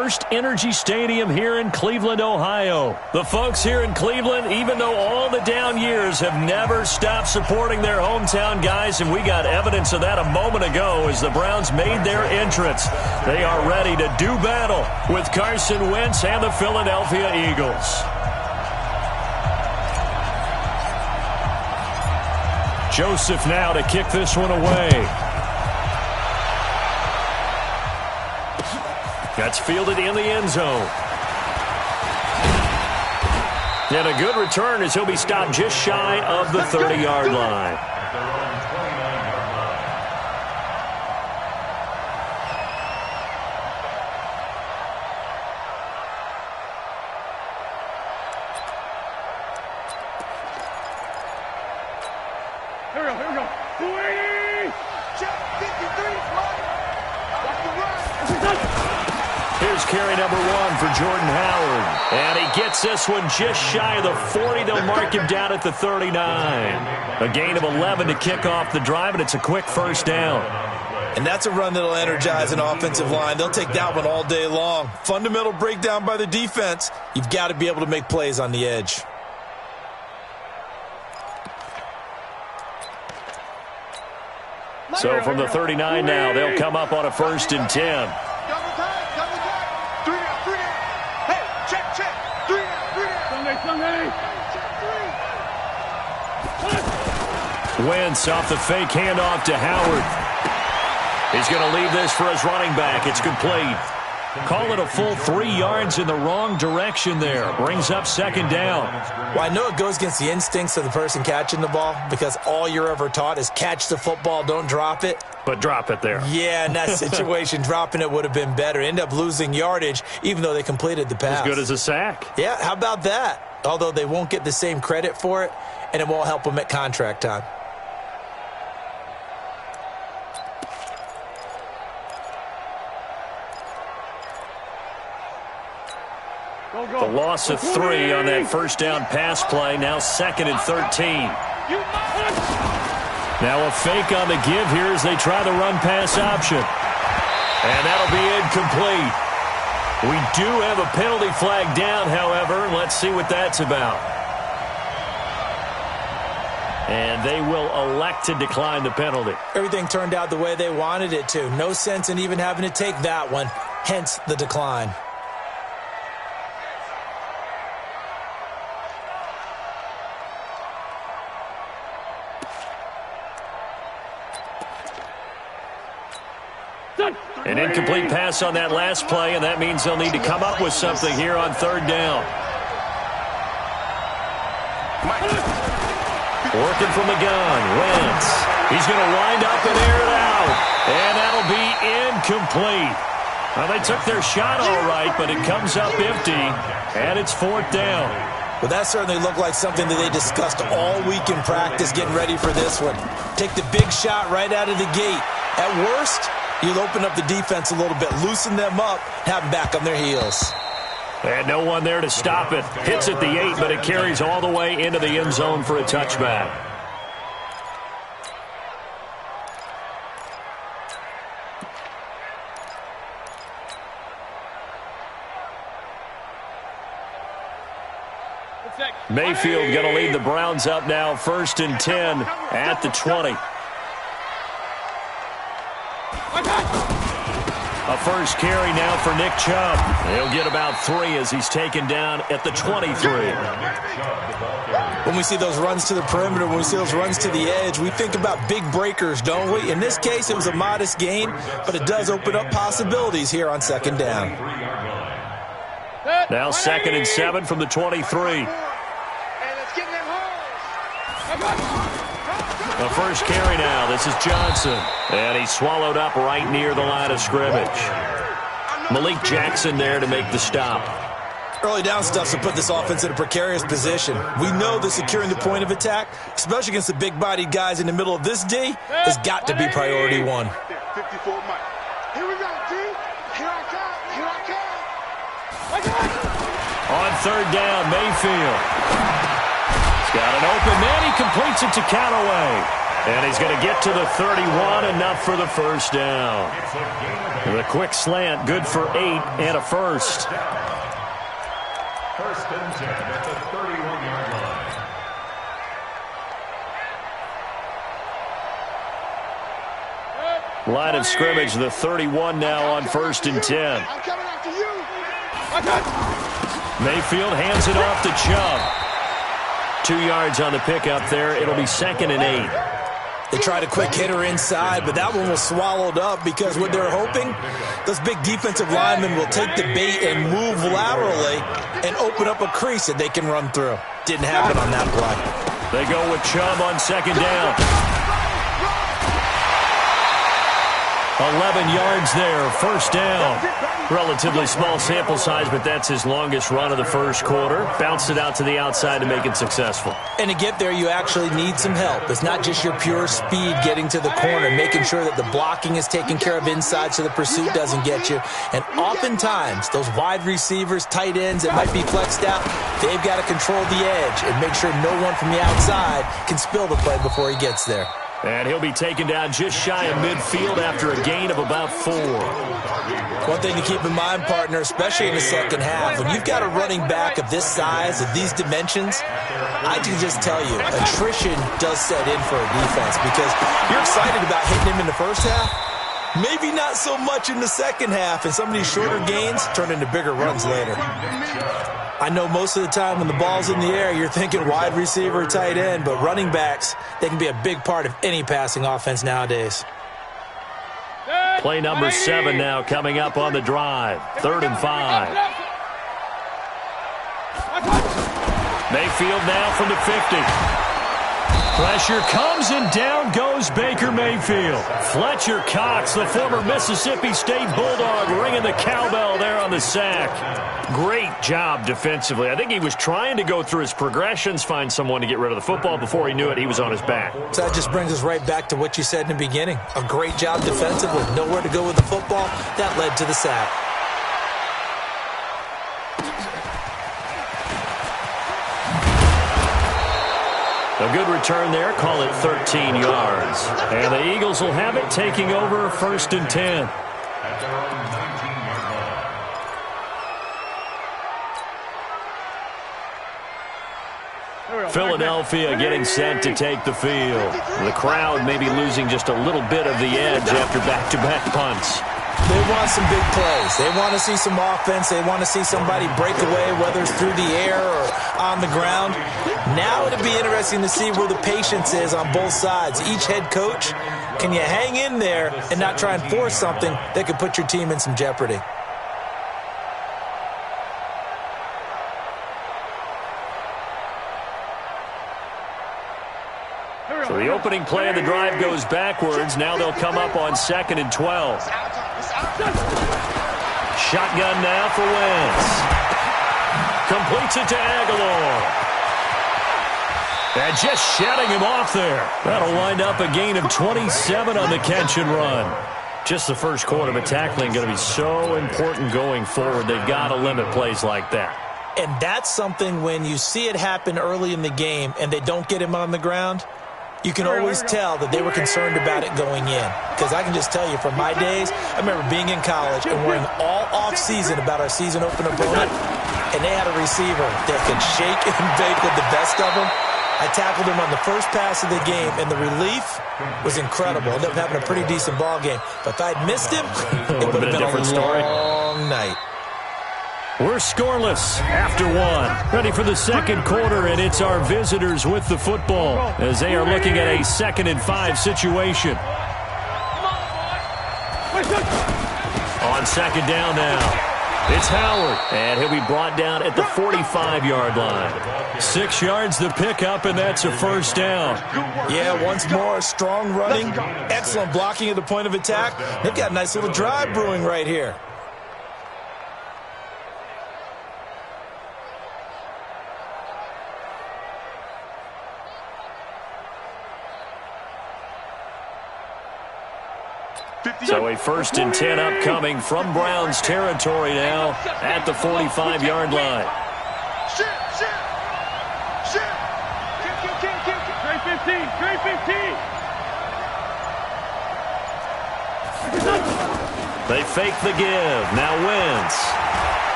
First Energy Stadium here in Cleveland, Ohio. The folks here in Cleveland, even though all the down years, have never stopped supporting their hometown guys, and we got evidence of that a moment ago as the Browns made their entrance. They are ready to do battle with Carson Wentz and the Philadelphia Eagles. Joseph now to kick this one away. That's fielded in the end zone. And a good return as he'll be stopped just shy of the 30-yard line. Here we go. Check 53, Here's carry number 1 for Jordan Howard. And he gets this one just shy of the 40. They'll mark him down at the 39. A gain of 11 to kick off the drive, and it's a quick first down. And that's a run that'll energize an offensive line. They'll take that one all day long. Fundamental breakdown by the defense. You've got to be able to make plays on the edge. So from the 39 now, they'll come up on a 1st and 10. Wentz off the fake handoff to Howard. He's going to leave this for his running back. It's complete. Call it a full 3 yards in the wrong direction there. Brings up 2nd down. Well, I know it goes against the instincts of the person catching the ball because all you're ever taught is catch the football, don't drop it. But drop it there. Yeah, in that situation, dropping it would have been better. End up losing yardage, even though they completed the pass. As good as a sack. Yeah, how about that? Although they won't get the same credit for it, and it won't help them at contract time. The loss of 3 on that 1st down pass play. Now 2nd and 13. Now a fake on the give here as they try the run-pass option. And that'll be incomplete. We do have a penalty flag down, however. Let's see what that's about. And they will elect to decline the penalty. Everything turned out the way they wanted it to. No sense in even having to take that one. Hence the decline. An incomplete pass on that last play, and that means they'll need to come up with something here on 3rd down. Working from the gun, Wentz. He's going to wind up and air it out, and that'll be incomplete. Well, they took their shot all right, but it comes up empty, and it's 4th down. Well, that certainly looked like something that they discussed all week in practice getting ready for this one. Take the big shot right out of the gate. At worst, you'll open up the defense a little bit, loosen them up, have them back on their heels. And no one there to stop it. Hits at the 8, but it carries all the way into the end zone for a touchback. Mayfield going to lead the Browns up now, 1st and 10 at the 20. A first carry now for Nick Chubb. He'll get about 3 as he's taken down at the 23. When we see those runs to the perimeter, when we see those runs to the edge, we think about big breakers, don't we? In this case, it was a modest gain, but it does open up possibilities here on 2nd down. Now 2nd and 7 from the 23. The first carry now. This is Johnson. And he's swallowed up right near the line of scrimmage. Malik Jackson there to make the stop. Early down stuff to put this offense in a precarious position. We know that securing the point of attack, especially against the big-bodied guys in the middle of this D, has got to be priority 1. 54 Mike. Here we go, D. Here I come. Here I come. On 3rd down, Mayfield. He's got an open man. He completes it to Callaway. And he's going to get to the 31, enough for the first down. The quick slant, good for 8 and a first. First and 10 at the 31-yard line. Line of scrimmage, the 31 now on first and 10. I'm coming after you. Mayfield hands it off to Chubb. 2 yards on the pickup there. It'll be 2nd and 8. They tried a quick hitter inside, but that one was swallowed up because what they're hoping, those big defensive linemen will take the bait and move laterally and open up a crease that they can run through. Didn't happen on that play. They go with Chubb on 2nd down. 11 yards there, first down. Relatively small sample size, but that's his longest run of the first quarter. Bounced it out to the outside to make it successful. And to get there, you actually need some help. It's not just your pure speed getting to the corner, making sure that the blocking is taken care of inside so the pursuit doesn't get you. And oftentimes, those wide receivers, tight ends that might be flexed out, they've got to control the edge and make sure no one from the outside can spill the play before he gets there. And he'll be taken down just shy of midfield after a gain of about 4. One thing to keep in mind, partner, especially in the second half, when you've got a running back of this size, of these dimensions, I can just tell you, attrition does set in for a defense because you're excited about hitting him in the first half. Maybe not so much in the second half, and some of these shorter gains turn into bigger runs later. I know most of the time when the ball's in the air, you're thinking wide receiver, tight end, but running backs, they can be a big part of any passing offense nowadays. Play number 7 now coming up on the drive. 3rd and 5. Mayfield now from the 50. Pressure comes and down goes Baker Mayfield. Fletcher Cox, the former Mississippi State Bulldog, ringing the cowbell there on the sack. Great job defensively. I think he was trying to go through his progressions, find someone to get rid of the football. Before he knew it, he was on his back. So that just brings us right back to what you said in the beginning. A great job defensively. Nowhere to go with the football. That led to the sack. A good return there. Call it 13 yards. And the Eagles will have it, taking over 1st and 10. Philadelphia getting set to take the field. The crowd maybe losing just a little bit of the edge after back-to-back punts. They want some big plays. They want to see some offense. They want to see somebody break away, whether it's through the air or on the ground. Now it'll be interesting to see where the patience is on both sides. Each head coach, can you hang in there and not try and force something that could put your team in some jeopardy? So the opening play of the drive goes backwards. Now they'll come up on 2nd and 12. Shotgun now for Wentz. Completes it to Aguilar. And just shutting him off there. That'll wind up a gain of 27 on the catch and run. Just the first quarter, but tackling going to be so important going forward. They've got to limit plays like that. And that's something when you see it happen early in the game and they don't get him on the ground, you can always tell that they were concerned about it going in. Because I can just tell you from my days, I remember being in college and worrying all off-season about our season opener opponent, and they had a receiver that could shake and bake with the best of them. I tackled him on the first pass of the game, and the relief was incredible. Ended up having a pretty decent ball game. But if I'd missed him, it would have been a different story. Long night. We're scoreless after 1. Ready for the second quarter, and it's our visitors with the football as they are looking at a 2nd and 5 situation. On 2nd down now, it's Howard, and he'll be brought down at the 45-yard line. 6 yards the pickup, and that's a first down. Yeah, once more, strong running, excellent blocking at the point of attack. They've got a nice little drive brewing right here. So a 1st and 10 upcoming from Browns territory now at the 45-yard line. Shit. They fake the give. Now Wentz.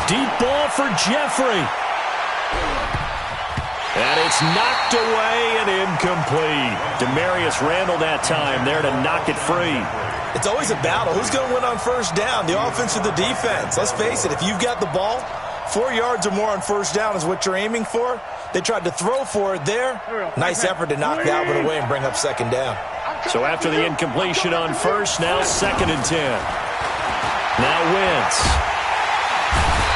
Deep ball for Jeffrey. And it's knocked away and incomplete. Demarius Randall that time there to knock it free. It's always a battle. Who's going to win on first down, the offense or the defense? Let's face it, if you've got the ball, 4 yards or more on first down is what you're aiming for. They tried to throw for it there. Nice effort to knock that one away and bring up second down. So after the incompletion on first, now 2nd and 10. Now Wentz.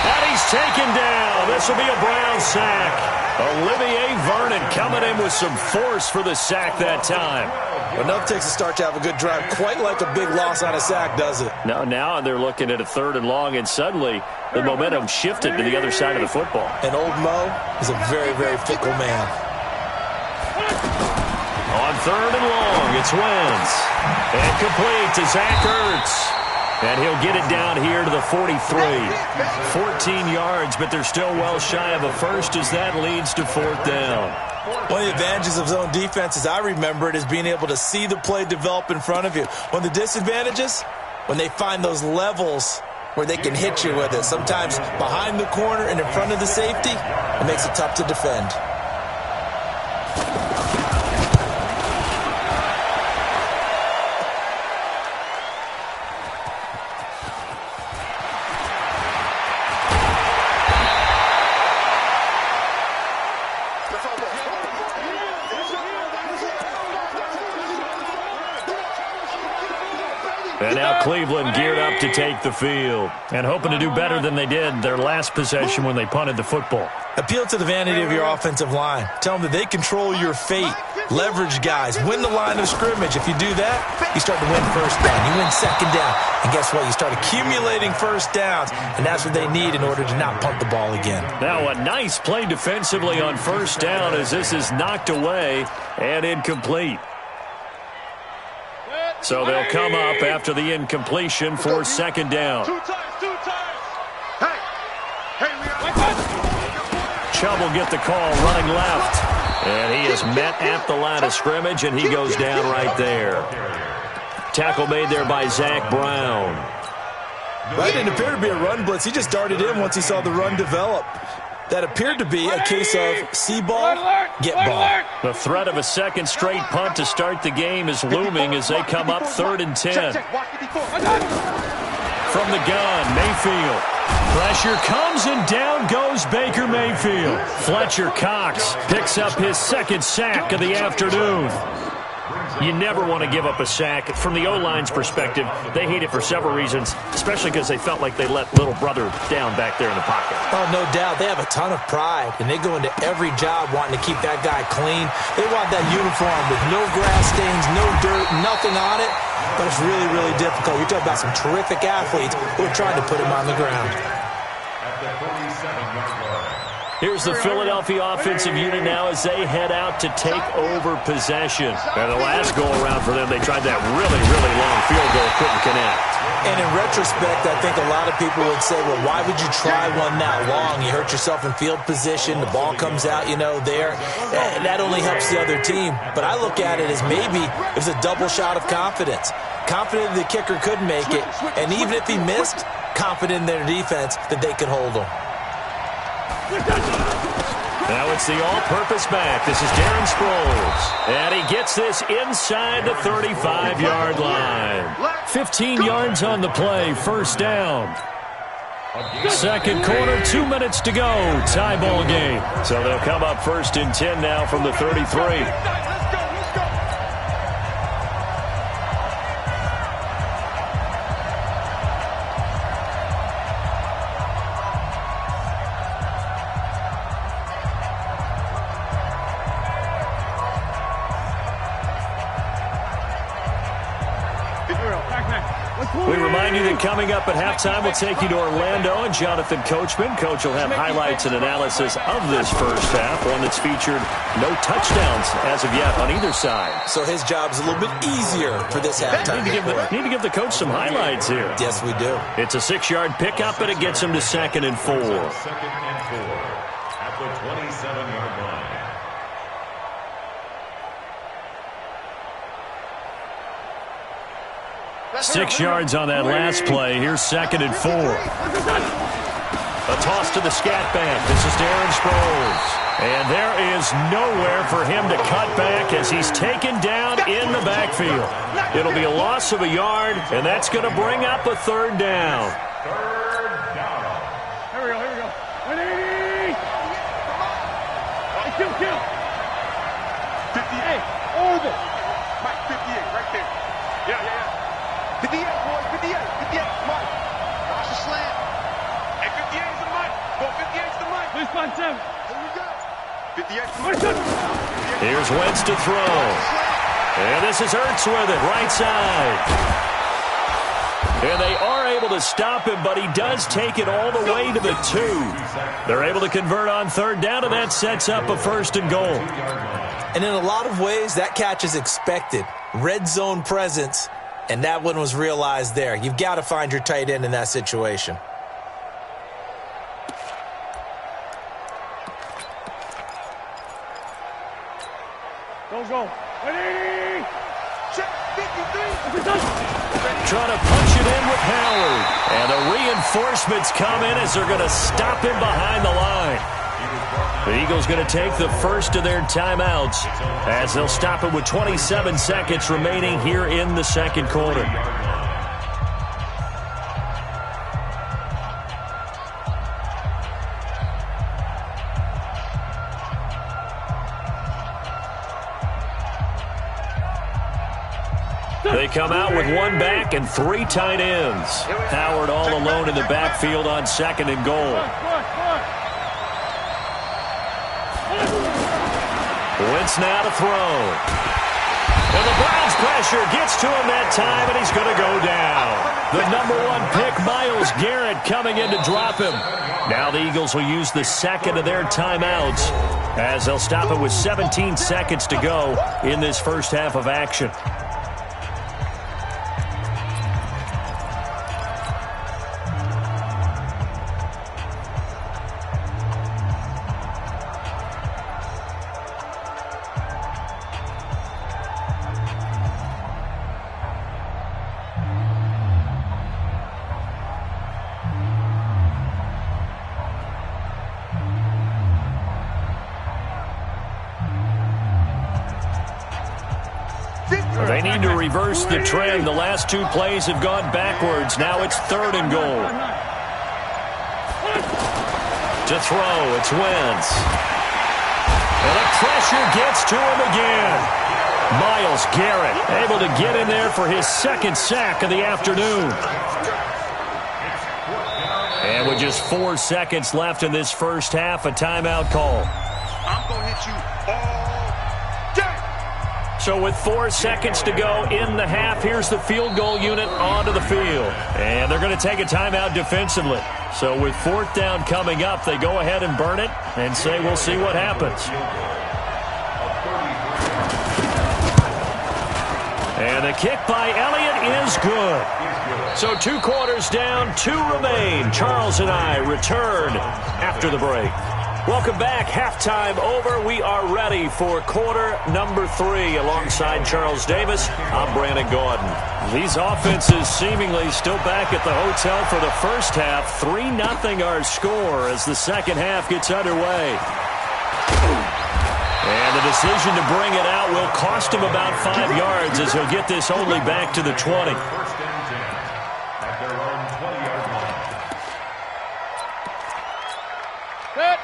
And he's taken down. This will be a Brown sack. Olivier Vernon coming in with some force for the sack that time. Well, enough takes a start to have a good drive. Quite like a big loss on a sack, does it? Now they're looking at a 3rd and long, and suddenly the momentum shifted to the other side of the football. And old Mo is a very, very fickle man. On 3rd and long, it's Wentz. And complete to Zach Ertz. And he'll get it down here to the 43. 14 yards, but they're still well shy of a first as that leads to 4th down. One of the advantages of zone defense, as I remember it, is being able to see the play develop in front of you. One of the disadvantages, when they find those levels where they can hit you with it, sometimes behind the corner and in front of the safety, it makes it tough to defend. And now Cleveland geared up to take the field and hoping to do better than they did their last possession when they punted the football. Appeal to the vanity of your offensive line. Tell them that they control your fate. Leverage guys. Win the line of scrimmage. If you do that, you start to win first down. You win second down. And guess what? You start accumulating first downs, and that's what they need in order to not punt the ball again. Now a nice play defensively on first down as this is knocked away and incomplete. So they'll come up after the incompletion for 2nd down. Chubb will get the call running left. And he is met at the line of scrimmage, and he goes down right there. Tackle made there by Zach Brown. Right, didn't appear to be a run blitz. He just darted in once he saw the run develop. That appeared to be a case of see ball, get ball. The threat of a second straight punt to start the game is looming as they come up 3rd and 10. From the gun, Mayfield. Pressure comes and down goes Baker Mayfield. Fletcher Cox picks up his 2nd sack of the afternoon. You never want to give up a sack. From the O-line's perspective, they hate it for several reasons, especially because they felt like they let little brother down back there in the pocket. Oh, no doubt. They have a ton of pride, and they go into every job wanting to keep that guy clean. They want that uniform with no grass stains, no dirt, nothing on it, but it's really, really difficult. You're talking about some terrific athletes who are trying to put him on the ground. Here's the Philadelphia offensive unit now as they head out to take over possession. And the last go-around for them, they tried that really, really long field goal, couldn't connect. And in retrospect, I think a lot of people would say, well, why would you try one that long? You hurt yourself in field position. The ball comes out, there. That only helps the other team. But I look at it as maybe it was a double shot of confidence. Confident the kicker could make it. And even if he missed, confident in their defense that they could hold him. Now it's the all-purpose back. This is Darren Sproles. And he gets this inside the 35-yard line. 15 yards on the play, 1st down. 2nd quarter, 2 minutes to go. Tie ball game. So they'll come up 1st and 10 now from the 33. We remind you that coming up at halftime, we'll take you to Orlando and Jonathan Coachman. Coach will have highlights and analysis of this first half, one that's featured no touchdowns as of yet on either side. So his job's a little bit easier for this halftime. Need to give the coach some highlights here. Yes, we do. It's a 6-yard pickup, and it gets him to 2nd and 4. 2nd and 4 at the 27-yard line. 6 yards on that last play. Here's 2nd and 4. A toss to the scat back. This is Darren Sproles. And there is nowhere for him to cut back as he's taken down in the backfield. It'll be a loss of a yard, and that's going to bring up a 3rd down. Here we go. 180. Hey, kill. 58. Over. Mike, 58, right there. Yeah. 58, boys. 58. Mike. Watch the slant. Hey, 58's the Mike. Go, 58's the Mike. Please find 7. Here we go. 58's the Mike. Here's Wentz to throw. And this is Ertz with it, right side. And they are able to stop him, but he does take it all the way to the 2. They're able to convert on 3rd down, and that sets up a 1st and goal. And in a lot of ways, that catch is expected. Red zone presence, and that one was realized there. You've got to find your tight end in that situation. Go. 180. Check. 53. Trying to punch it in with Howard. And the reinforcements come in as they're going to stop him behind the line. The Eagles going to take the first of their timeouts as they'll stop it with 27 seconds remaining here in the 2nd quarter. They come out with 1 back and 3 tight ends. Howard all alone in the backfield on 2nd and goal. Wentz now to throw. And the Browns pressure gets to him that time, and he's going to go down. The number 1 pick, Myles Garrett, coming in to drop him. Now the Eagles will use the 2nd of their timeouts as they'll stop it with 17 seconds to go in this first half of action. They need to reverse the trend. The last 2 plays have gone backwards. Now it's 3rd and goal. To throw, it's Wentz. And the pressure gets to him again. Myles Garrett able to get in there for his 2nd sack of the afternoon. And with just 4 seconds left in this first half, a timeout call. I'm going to hit you all day. So with 4 seconds to go in the half, here's the field goal unit onto the field. And they're going to take a timeout defensively. So with 4th down coming up, they go ahead and burn it and say we'll see what happens. And the kick by Elliott is good. So 2 quarters down, 2 remain. Charles and I return after the break. Welcome back. Halftime over. We are ready for quarter number 3. Alongside Charles Davis, I'm Brandon Gordon. These offenses seemingly still back at the hotel for the first half. 3-0 our score as the second half gets underway. And the decision to bring it out will cost him about 5 yards as he'll get this only back to the 20.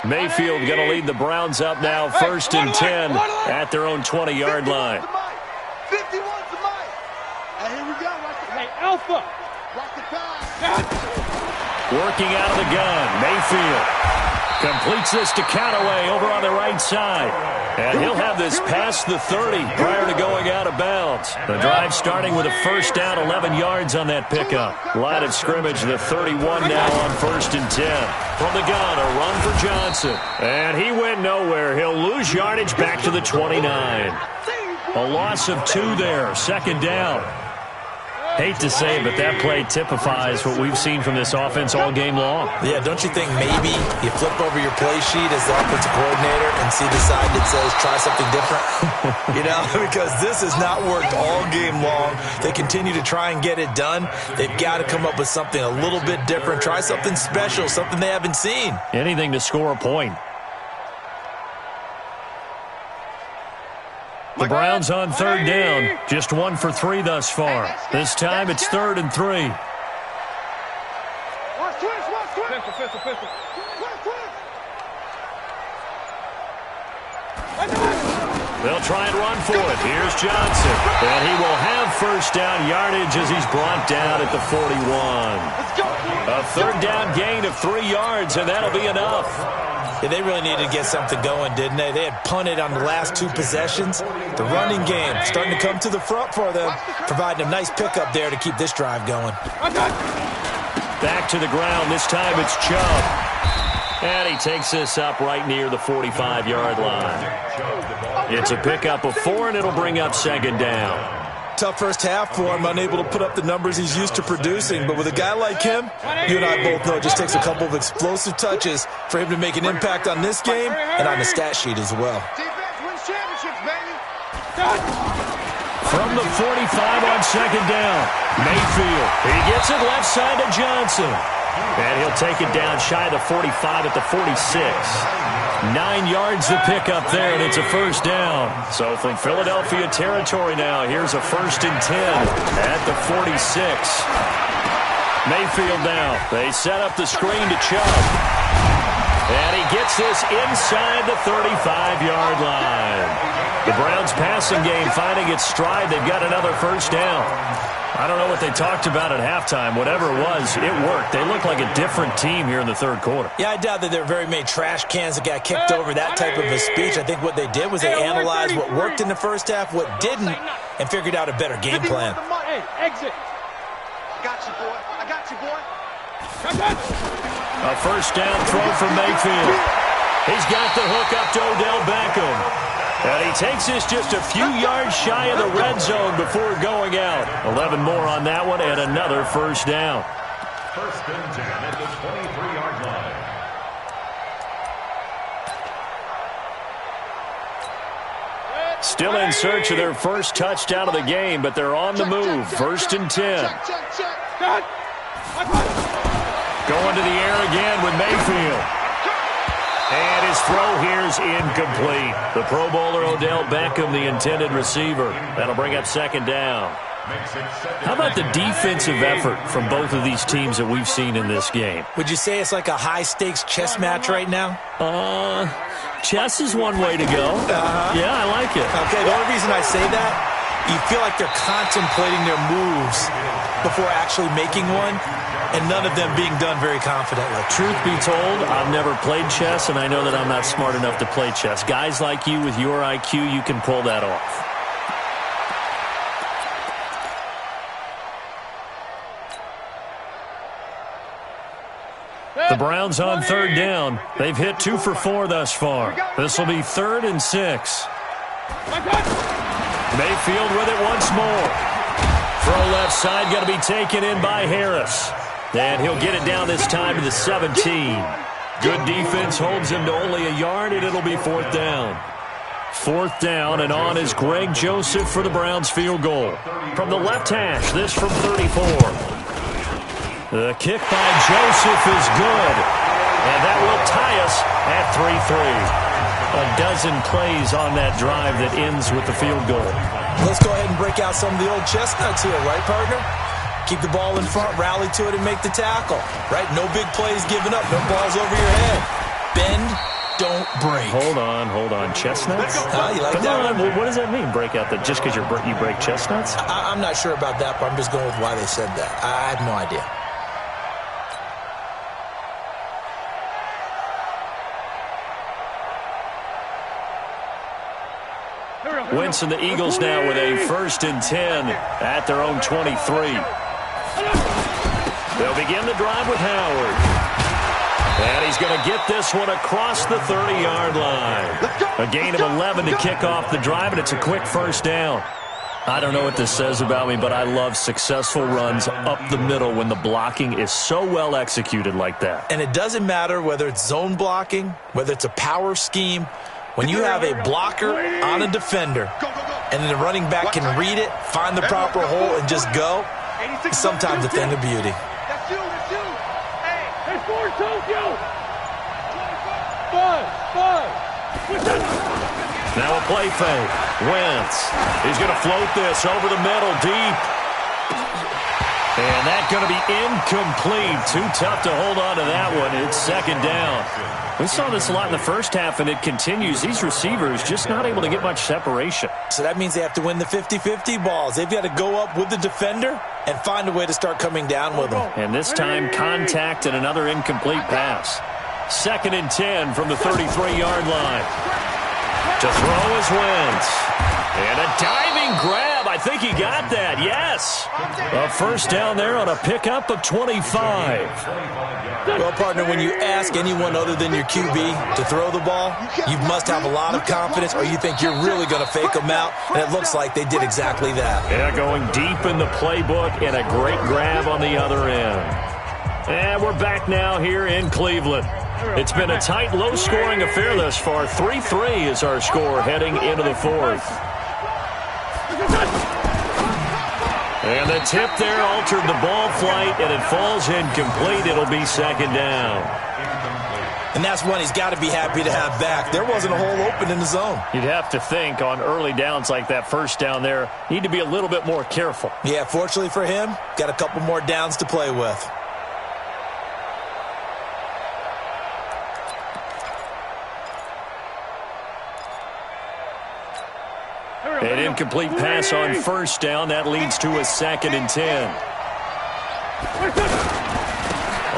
Mayfield going to lead the Browns up now, 1st and 10 at their own 20-yard line. 51's the mic. And here we go. Hey, Alpha. Watch the pass. Working out of the gun, Mayfield completes this to Callaway over on the right side. And he'll have this past the 30 prior to going out of bounds. The drive starting with a 1st down, 11 yards on that pickup. Line of scrimmage, the 31 now on 1st and 10. From the gun, a run for Johnson. And he went nowhere. He'll lose yardage back to the 29. A loss of 2 there, 2nd down. Hate to say it, but that play typifies what we've seen from this offense all game long. Yeah, don't you think maybe you flip over your play sheet as the offensive coordinator and see the side that says try something different? You know, because this has not worked all game long. They continue to try and get it done. They've got to come up with something a little bit different. Try something special, something they haven't seen. Anything to score a point. The Browns on third down. Just 1 for 3 thus far. This time it's 3rd and 3. They'll try and run for it. Here's Johnson. And he will have first down yardage as he's brought down at the 41. A third down gain of 3 yards, and that'll be enough. Yeah, they really needed to get something going, didn't they? They had punted on the last 2 possessions. The running game starting to come to the front for them, providing a nice pickup there to keep this drive going. Back to the ground. This time it's Chubb. And he takes this up right near the 45-yard line. It's a pickup of 4, and it'll bring up 2nd down. Tough first half for him, unable to put up the numbers he's used to producing. But with a guy like him, you and I both know it just takes a couple of explosive touches for him to make an impact on this game and on the stat sheet as well. Defense wins championships, baby. From the 45 on 2nd down, Mayfield. He gets it left side to Johnson. And he'll take it down shy of the 45 at the 46. 9 yards to pick up there, and it's a first down. So from Philadelphia territory now, here's a 1st and 10 at the 46. Mayfield now. They set up the screen to Chubb. And he gets this inside the 35-yard line. The Browns passing game finding its stride. They've got another first down. I don't know what they talked about at halftime. Whatever it was, it worked. They look like a different team here in the 3rd quarter. Yeah, I doubt that there were very many trash cans that got kicked over, that type of a speech. I think what they did was they analyzed what worked in the first half, what didn't, and figured out a better game plan. Hey, exit. I got you, boy. I got you, boy. A first down throw for Mayfield. He's got the hook up to Odell Beckham. And he takes this just a few yards shy of the red zone before going out. 11 more on that one and another first down. 1st and 10 at the 23-yard line. Still in search of their first touchdown of the game, but they're on the move. 1st and 10. Going to the air again with Mayfield. And his throw here is incomplete. The Pro Bowler Odell Beckham, the intended receiver. That'll bring up 2nd down. How about the defensive effort from both of these teams that we've seen in this game? Would you say it's like a high-stakes chess match right now? Chess is one way to go. Yeah, I like it. Okay, the only reason I say that, you feel like they're contemplating their moves before actually making one, and none of them being done very confidently. Truth be told, I've never played chess, and I know that I'm not smart enough to play chess. Guys like you with your IQ, you can pull that off. The Browns on 3rd down. They've hit 2 for 4 thus far. This will be 3rd and 6. Mayfield with it once more. Throw left side, going to be taken in by Harris. And he'll get it down this time to the 17. Good defense holds him to only a yard, and it'll be 4th down. 4th down, and on is Greg Joseph for the Browns field goal. From the left hash, this from 34. The kick by Joseph is good, and that will tie us at 3-3. A dozen plays on that drive that ends with the field goal. Let's go ahead and break out some of the old chestnuts here, right, partner? Keep the ball in front, rally to it, and make the tackle, right? No big plays given up, no balls over your head. Bend, don't break. Hold on. Chestnuts? You like that? Come on, what does that mean, break out the, just because you break chestnuts? I'm not sure about that, but I'm just going with why they said that. I have no idea. Wentz and the Eagles now with a 1st and 10 at their own 23. They'll begin the drive with Howard. And he's going to get this one across the 30-yard line. A gain of 11 to kick off the drive, and it's a quick first down. I don't know what this says about me, but I love successful runs up the middle when the blocking is so well executed like that. And it doesn't matter whether it's zone blocking, whether it's a power scheme. When you have a blocker on a defender and then the running back can read it, find the proper hole, and just go, it's sometimes a thing of beauty. That's you. Hey, for Tokyo. 5. Now a play fake. Wentz. He's going to float this over the middle deep. And that's going to be incomplete. Too tough to hold on to that one. It's second down. We saw this a lot in the first half, and it continues. These receivers just not able to get much separation. So that means they have to win the 50-50 balls. They've got to go up with the defender and find a way to start coming down with them. And this time, contact and another incomplete pass. 2nd and 10 from the 33-yard line. To throw is Wentz. And a diving grab. I think he got that. Yes. A first down there on a pickup of 25. Well, partner, when you ask anyone other than your QB to throw the ball, you must have a lot of confidence or you think you're really going to fake them out. And it looks like they did exactly that. Yeah, going deep in the playbook and a great grab on the other end. And we're back now here in Cleveland. It's been a tight, low-scoring affair thus far. 3-3 is our score heading into the fourth. And the tip there altered the ball flight, and it falls incomplete. It'll be second down. And that's one he's got to be happy to have back. There wasn't a hole open in the zone. You'd have to think on early downs like that first down there, need to be a little bit more careful. Yeah, fortunately for him, got a couple more downs to play with. An incomplete pass on first down. That leads to a 2nd and 10.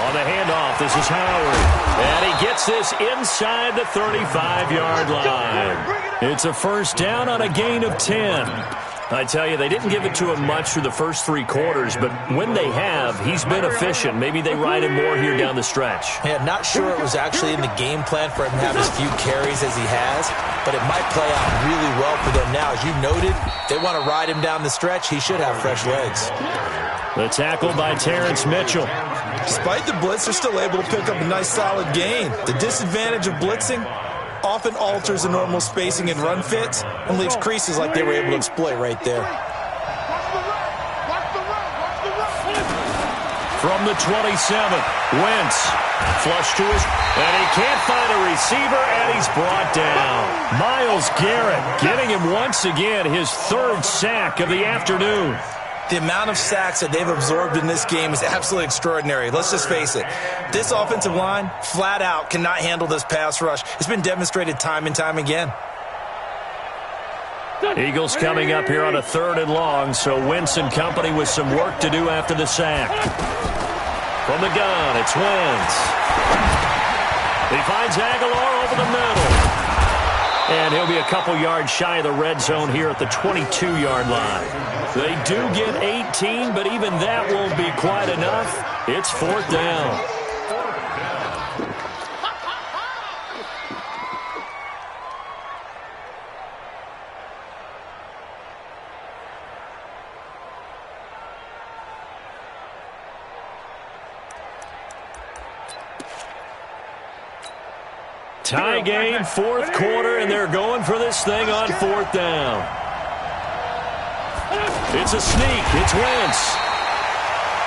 On the handoff, this is Howard. And he gets this inside the 35-yard line. It's a first down on a gain of 10. I tell you, they didn't give it to him much through the first 3 quarters, but when they have, he's been efficient. Maybe they ride him more here down the stretch. Yeah, not sure it was actually in the game plan for him to have as few carries as he has, but it might play out really well for them now. As you noted, they want to ride him down the stretch. He should have fresh legs. The tackle by Terrence Mitchell. Despite the blitz, they're still able to pick up a nice solid gain. The disadvantage of blitzing often alters the normal spacing and run fits and leaves creases like they were able to exploit right there. From the 27, Wentz flush to his, and he can't find a receiver, and he's brought down. Myles Garrett getting him once again, his 3rd sack of the afternoon. The amount of sacks that they've absorbed in this game is absolutely extraordinary. Let's just face it. This offensive line, flat out, cannot handle this pass rush. It's been demonstrated time and time again. Eagles coming up here on a 3rd and long, so Wentz and company with some work to do after the sack. From the gun, it's Wentz. He finds Aguilar over the middle. And he'll be a couple yards shy of the red zone here at the 22-yard line. They do get 18, but even that won't be quite enough. It's 4th down. Tie game, 4th quarter, and they're going for this thing on 4th down. It's a sneak. It's Wentz.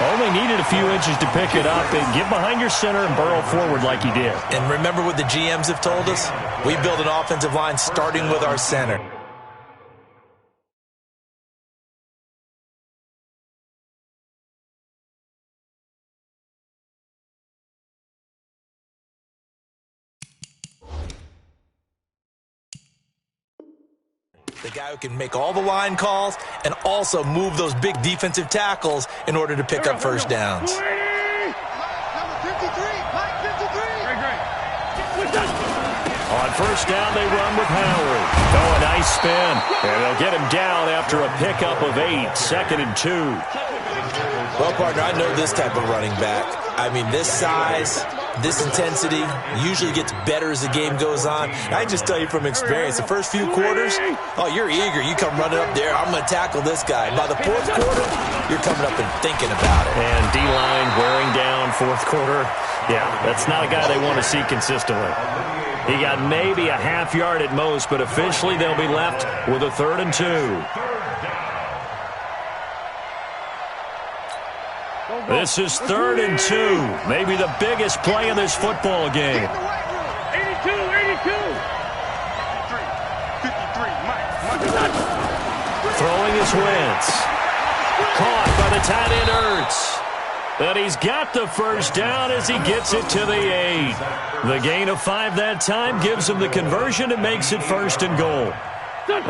Only needed a few inches to pick it up and get behind your center and burrow forward like he did. And remember what the GMs have told us? We build an offensive line starting with our center. The guy who can make all the line calls and also move those big defensive tackles in order to pick up first downs. Number 53, Mike 53. On first down, they run with Howard. Oh, a nice spin. And they'll get him down after a pickup of 8, 2nd and 2. Well, partner, I know this type of running back. I mean, this size, This intensity usually gets better as the game goes on. I can just tell you from experience, the first few quarters, oh, you're eager. You come running up there, I'm going to tackle this guy. By the fourth quarter, you're coming up and thinking about it. And D-line wearing down fourth quarter. Yeah, that's not a guy they want to see consistently. He got maybe a half yard at most, but officially they'll be left with a 3rd and 2. This is 3rd and 2. Maybe the biggest play in this football game. 82. Throwing his Wentz. Caught by the tight end Ertz. And he's got the first down as he gets it to the 8. The gain of 5 that time gives him the conversion and makes it 1st and goal.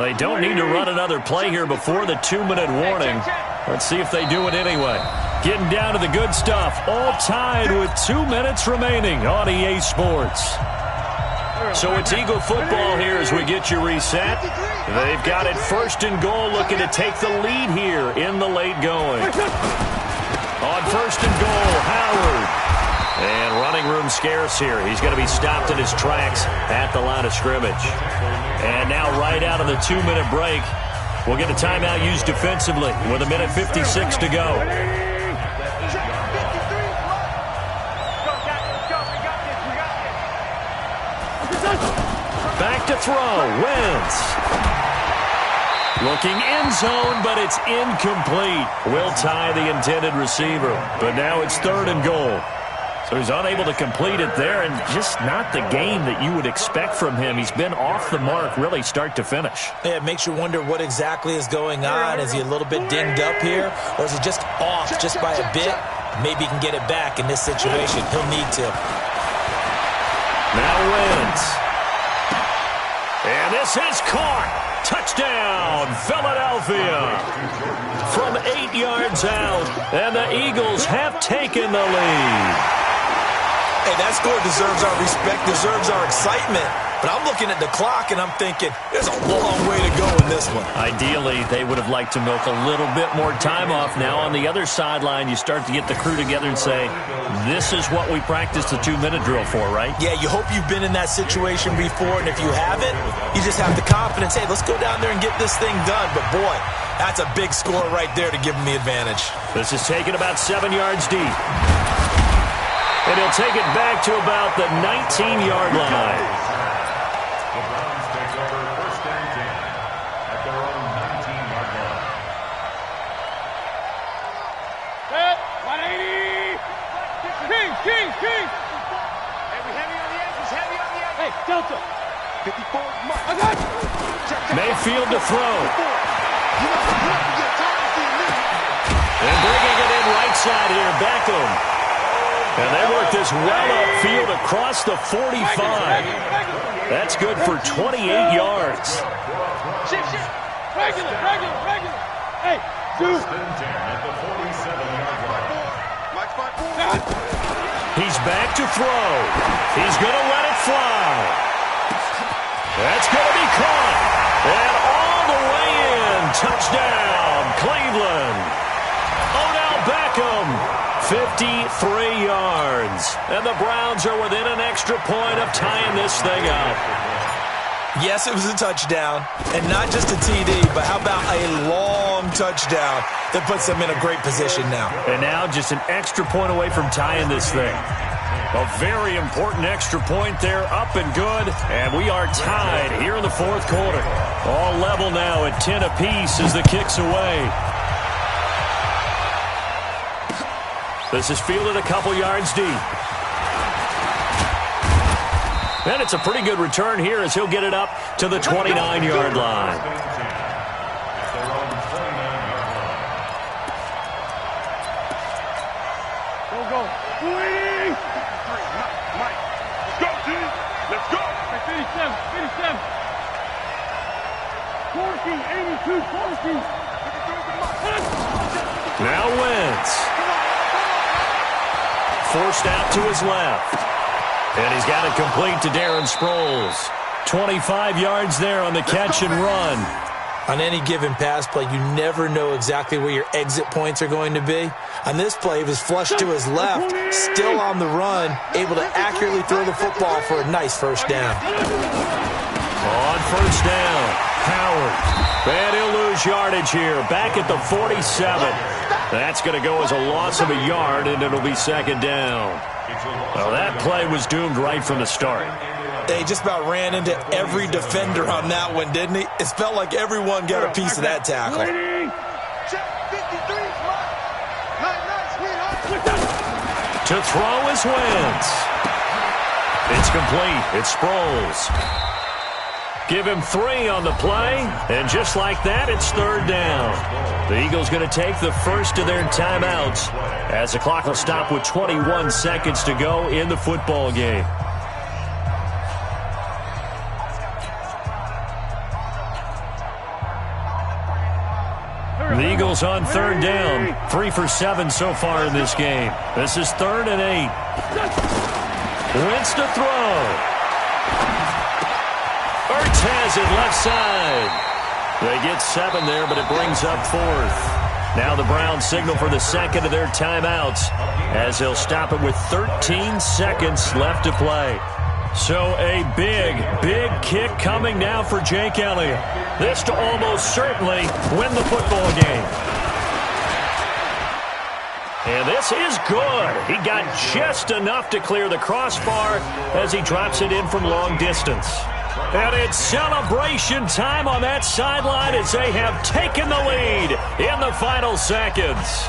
They don't need to run another play here before the 2-minute warning. Let's see if they do it anyway. Getting down to the good stuff. All tied with 2 minutes remaining on EA Sports. So it's Eagle football here as we get you reset. They've got it 1st and goal, looking to take the lead here in the late going. On 1st and goal, Howard. And running room scarce here. He's going to be stopped in his tracks at the line of scrimmage. And now right out of the 2-minute break, we'll get a timeout used defensively with 1:56 to go. Back to throw, Wentz. Looking end zone, but it's incomplete. Will tie the intended receiver, but now it's 3rd and goal. So he's unable to complete it there, and just not the game that you would expect from him. He's been off the mark really start to finish. Yeah, it makes you wonder what exactly is going on. Is he a little bit dinged up here, or is he just off just by a bit? Maybe he can get it back in this situation. He'll need to. Now Wentz. And this is caught. Touchdown, Philadelphia. From 8 yards out, and the Eagles have taken the lead. Hey, that score deserves our respect, deserves our excitement. But I'm looking at the clock, and I'm thinking, there's a long way to go in this one. Ideally, they would have liked to milk a little bit more time off. Now, on the other sideline, you start to get the crew together and say, this is what we practiced the 2-minute drill for, right? Yeah, you hope you've been in that situation before, and if you haven't, you just have the confidence, hey, let's go down there and get this thing done. But, boy, that's a big score right there to give them the advantage. This is taken about 7 yards deep. And he'll take it back to about the 19-yard line. The Browns take over 1st and 10 at their own 19-yard line. Set, 180. King. Hey, we heavy on the edges, Hey, Delta. 54, Mike. I got it. Mayfield to throw. And bringing it in right side here, Beckham. And they work this well upfield across the 45. That's good for 28 yards. Regular. Hey, First and 10 at the 47-yard line. He's back to throw. He's going to let it fly. That's going to be caught. And all the way in. Touchdown, Cleveland. Odell Beckham. 53 yards. And the Browns are within an extra point of tying this thing up. Yes, it was a touchdown, and not just a TD, but how about a long touchdown that puts them in a great position now. And now just an extra point away from tying this thing. A very important extra point there, up and good, and we are tied here in the 4th quarter. All level now at 10 apiece as the kick's away. This is fielded a couple yards deep. And it's a pretty good return here as he'll get it up to the 29-yard line. Go. 280. Mike. Let's go, G. Let's go. 57. 82, 40. Now Wentz. Forced out to his left. And he's got it complete to Darren Sproles. 25 yards there on the catch and run. On any given pass play, you never know exactly where your exit points are going to be. On this play, he was flushed to his left, still on the run, able to accurately throw the football for a nice first down. On first down, Howard. And he'll lose yardage here, back at the 47. That's going to go as a loss of a yard, and it'll be second down. Well, that play was doomed right from the start. They just about ran into every defender on that one, didn't he? It felt like everyone got a piece of that tackle. To throw is Wentz. It's complete. It's Sproles. Give him 3 on the play, and just like that, it's third down. The Eagles going to take the first of their timeouts as the clock will stop with 21 seconds to go in the football game. The Eagles on third down, 3 for 7 so far in this game. This is 3rd and 8. Wentz to throw. Ertz has it left side. They get 7 there, but it brings up 4th. Now the Browns signal for the second of their timeouts as they'll stop it with 13 seconds left to play. So a big kick coming now for Jake Elliott. This to almost certainly win the football game. And this is good. He got just enough to clear the crossbar as he drops it in from long distance. And it's celebration time on that sideline as they have taken the lead in the final seconds.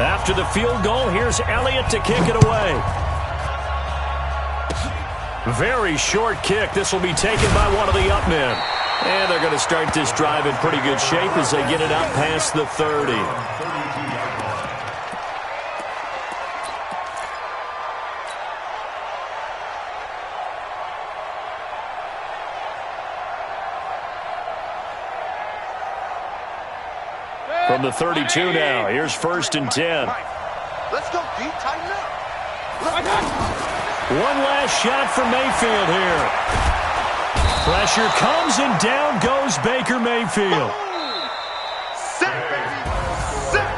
After the field goal, here's Elliott to kick it away. Very short kick. This will be taken by one of the up men. And they're going to start this drive in pretty good shape as they get it up past the 30. From the 32 now, here's 1st and 10. Let's go deep, tighten up. One last shot for Mayfield here. Pressure comes and down goes Baker Mayfield.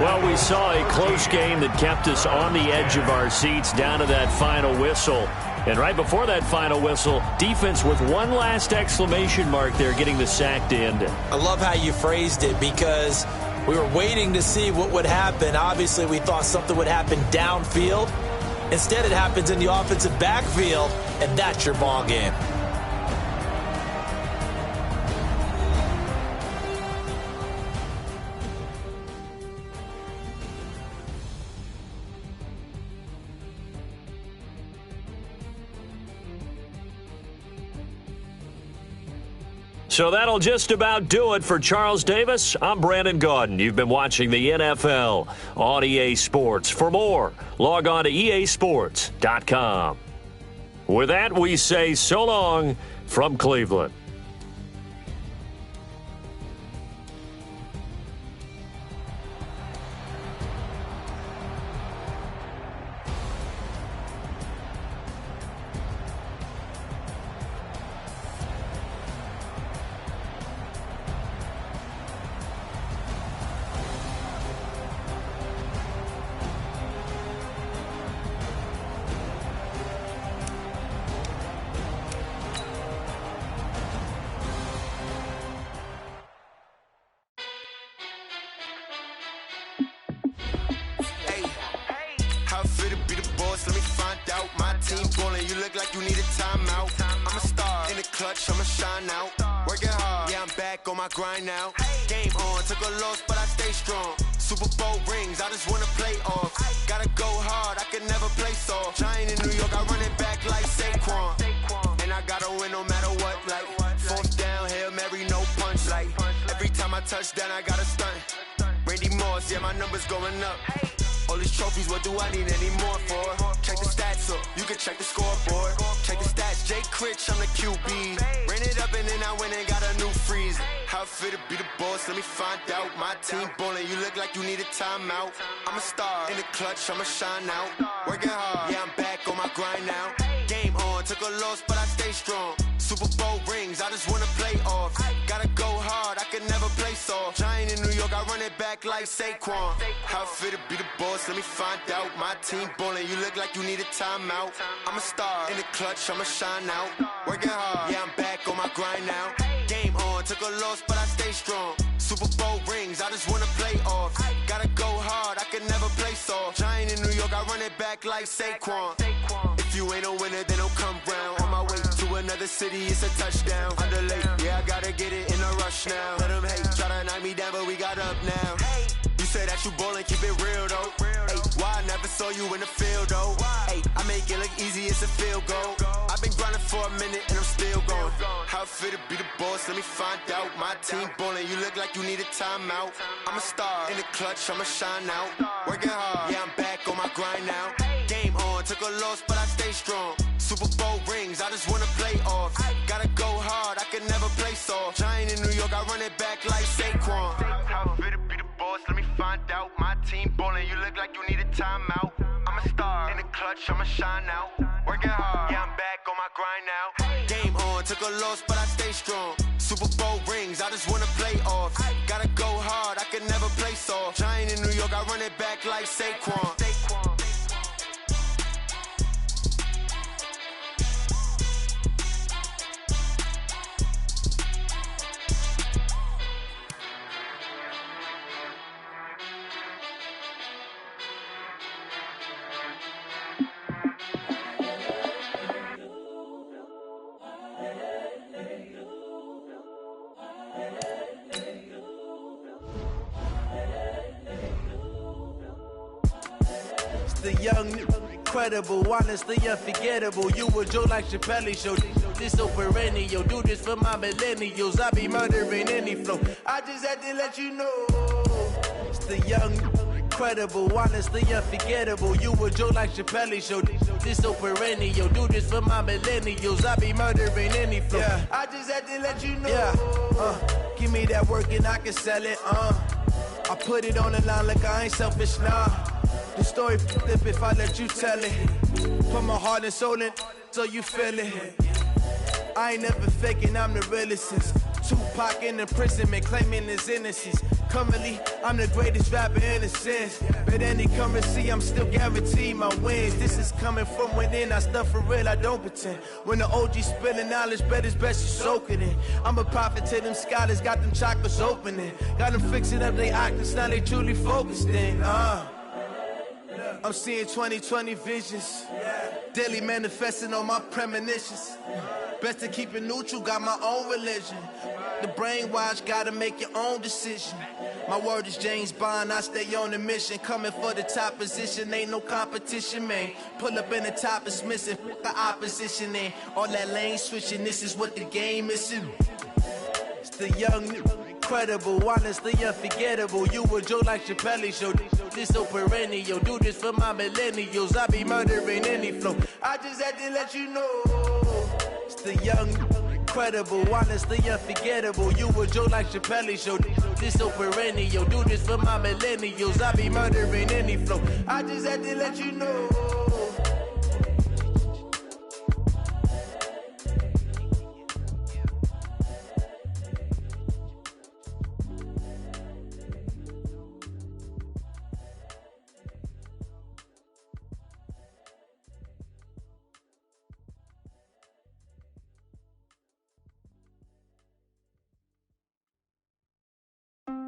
Well, we saw a close game that kept us on the edge of our seats down to that final whistle. And right before that final whistle, defense with one last exclamation mark there getting the sack to end it. I love how you phrased it because we were waiting to see what would happen. Obviously, we thought something would happen downfield. Instead, it happens in the offensive backfield, and that's your ball game. So that'll just about do it for Charles Davis. I'm Brandon Gaudin. You've been watching the NFL on EA Sports. For more, log on to easports.com. With that, we say so long from Cleveland. Grind now, game on, took a loss, but I stay strong. Super Bowl rings, I just wanna play off. Gotta go hard, I can never play soft. Giant in New York, I run it back like Saquon. And I gotta win no matter what, like 4th down, Hail Mary, no punch. Like every time I touch down, I gotta stunt. Randy Moss, yeah, my numbers going up. All these trophies, what do I need any more for? Check the stats up, you can check the scoreboard. Check the stats, Jay Critch, I'm the QB. Ran it up and then I went and got a new freeze. How it feel to be the boss, let me find out. My team ballin', you look like you need a timeout. I'm a star, in the clutch, I'ma shine out. Working hard, yeah, I'm back on my grind now. Game on, took a loss, but I stay strong. Super Bowl rings, I just wanna play off. Gotta go hard, I can never play soft. Giant in New York, I run it back like Saquon. How it feel to be the boss, let me find out. My team ballin', you look like you need a timeout. I'm a star, in the clutch, I'ma shine out. Working hard, yeah, I'm back on my grind now. Game on, took a loss, but I stay strong. Super Bowl rings, I just wanna play off. Gotta go hard, I can never play soft. Giant in New York, I run it back like Saquon. If you ain't a winner, then don't come round. On my way to another city, it's a touchdown. Underlay, yeah, I gotta get it in a rush now. Let them hate, try to knock me down, but we got up now. You say that you ballin', keep it real though. Hey, why I never saw you in the field though? Hey, I make it look easy, it's a field goal. I've been grinding for a minute and I'm still going. How it feel to be the boss, let me find out. My team ballin', you look like you need a timeout. I'm a star, in the clutch, I'ma shine out. Working hard, yeah, I'm back on my grind now. Game on, took a loss, but I stay strong. Super Bowl rings, I just wanna play off. Gotta go hard, I can never play soft. Giant in New York, I run it back like Saquon. How it feel to be the boss, let me find out. My team ballin', you look like you need a timeout. I'm a star, in the clutch, I'ma shine out. Working hard, yeah, I'm back on my grind now. Game on, took a loss, but I stay strong. Super Bowl rings, I just wanna play off. Gotta go hard, I can never play soft. Giant in New York, I run it back like Saquon. The young, incredible, honestly unforgettable. You a Joe like Chappelle show. This so perennial. Do this for my millennials. I be murdering any flow. I just had to let you know. It's the young, incredible, honestly unforgettable. You a Joe like Chappelle show. This so perennial. Do this for my millennials. I be murdering any flow. Yeah. I just had to let you know. Yeah. Give me that work and I can sell it. I put it on the line like I ain't selfish, nah. The story flip if I let you tell it. Put my heart and soul in so you feel it. I ain't never faking, I'm the realest since Tupac in imprisonment, claiming his innocence. Currently, I'm the greatest rapper in a sense. But any currency, I'm still guaranteed my wins. This is coming from within, I stuff for real, I don't pretend. When the OG spilling knowledge, bet it's best you soak it in. I'm a prophet to them scholars, got them chakras opening. Got them fixing up they octaves, now they truly focused in. I'm seeing 2020 visions, daily manifesting on my premonitions. Best to keep it neutral, got my own religion. The brainwash, gotta make your own decision. My word is James Bond, I stay on the mission. Coming for the top position, ain't no competition, man. Pull up in the top is missing, the opposition in. All that lane switching, this is what the game is. It's the young, incredible, honestly unforgettable. You a Joe like Chappelle show. This so perennial. Do this for my millennials. I be murdering any flow. I just had to let you know. It's the young, incredible, honestly unforgettable. You a Joe like Chappelle show. This so perennial. Do this for my millennials. I be murdering any flow. I just had to let you know.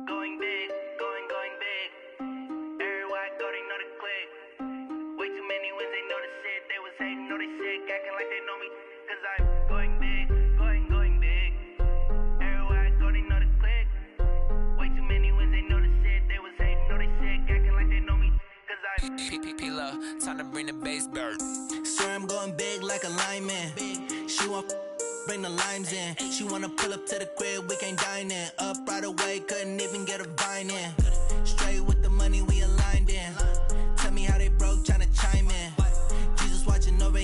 Going big, going big. Everywhere I go, they know the click. Way too many wins, they know the shit. They was hating, know they sick, acting like they know me. Cause I'm going big, going big. Everywhere I go, they know the click. Way too many wins, they know the shit. They was hating, know they sick, acting like they know me. Cause I'm P-P-P-Love, time to bring the bass bird. Sir, I'm going big like a lineman. She want bring the limes in. She wanna pull up to the crib, we can't dine in. Up right away, couldn't even get a vine in. Straight with the money we aligned in.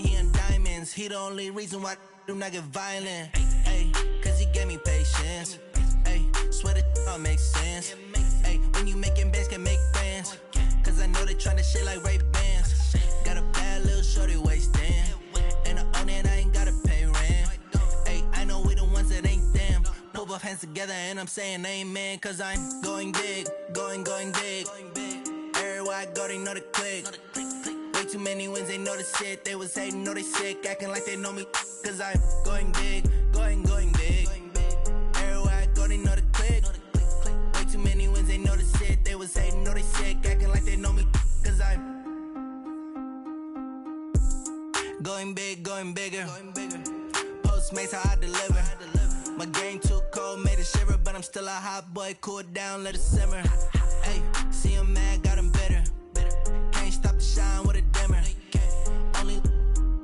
he in diamonds. He the only reason why I do not get violent. Ay, cause he gave me patience. Ay, swear that all makes sense. Ay, when you making bands, can make friends. Cause I know they tryna shit like Ray-Bans. Got a bad little shorty wasting. And I own it, I ain't gotta pay rent. Ay, I know we the ones that ain't them. Put both hands together and I'm saying amen. Cause I'm going big, going big. Everywhere I go, they know the click. Way too many wins, they know the shit. They was hating, know they sick, acting like they know me. Cause I'm going big, going big. Everywhere I go, they know the click. Way too many wins, they know the shit. They was hating, know they sick, acting like they know me. Cause I'm going big, going bigger. Postmates how I deliver. My game too cold, made it shiver. But I'm still a hot boy, cool down, let it simmer. Hey, see him mad, got him bitter. Can't stop the shine with a dimmer. Only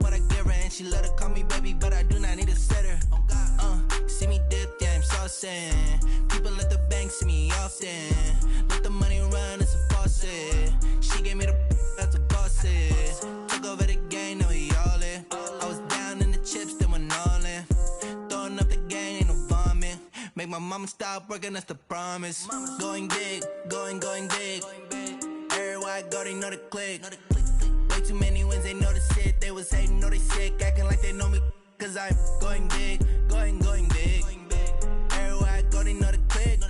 what I give her, and she let her call me baby, but I do not need a sitter. See me dip, yeah, I'm saucing. People at the bank see me often. Let the money run, it's a faucet. She gave me the that's a boss it. Took over the game, now we all in. I was down in the chips, then went all in. Throwing up the game, ain't no vomit. Make my mama stop working, that's the promise. Going big, going big. Everywhere I go, they know the click. Way too many wins, they know the shit. They was hating, know they sick, acting like they know me. Cause I'm going big, going big. Everywhere I go, they know the click.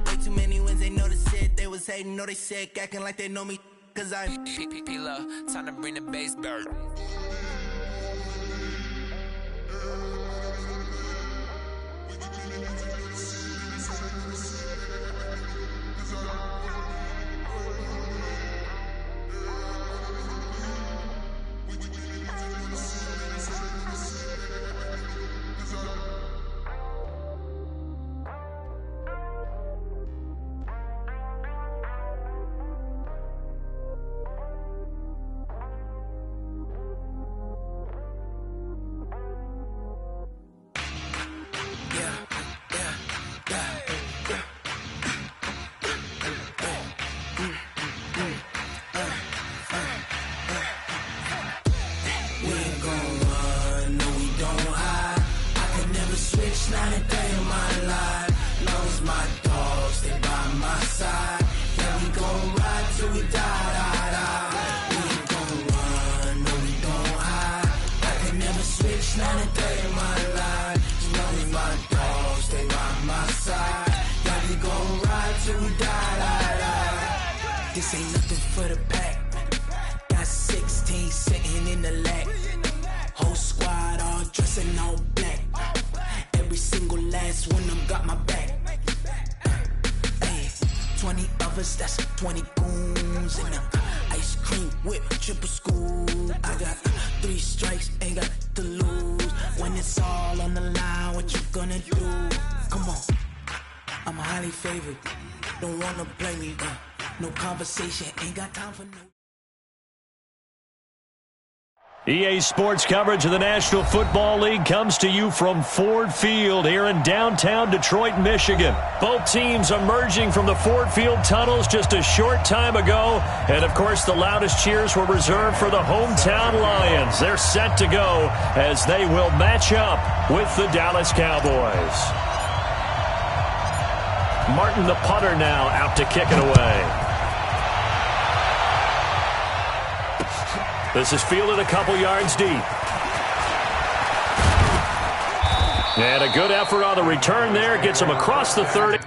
Way too many wins, they know the shit. They was hating, know they sick, acting like they know me. Cause I'm P-P-P-Love, time to bring the bass bird. Not a day in my life. Long as my dogs, they by my side. Yeah, we gon' ride till we die. We ain't gon' run, no, we gon' hide. I can never switch, not a day in my life. As long as my dogs, they by my side. Yeah, we gon' ride till we die. This ain't nothing for the pack. Got 16 sitting in the lap. Whole squad all dressing all black. Every single last one of them got my back. Ay, 20 of us, that's 20 goons. And ice cream whip, triple scoop. I got 3 strikes, ain't got to lose. When it's all on the line, what you gonna do? Come on, I'm highly favored. Don't wanna play me, no conversation, ain't got time for no. EA Sports coverage of the National Football League comes to you from Ford Field here in downtown Detroit, Michigan. Both teams emerging from the Ford Field tunnels just a short time ago. And, of course, the loudest cheers were reserved for the hometown Lions. They're set to go as they will match up with the Dallas Cowboys. Martin, the punter, now out to kick it away. This is fielded a couple yards deep. And a good effort on the return there. Gets him across the 30.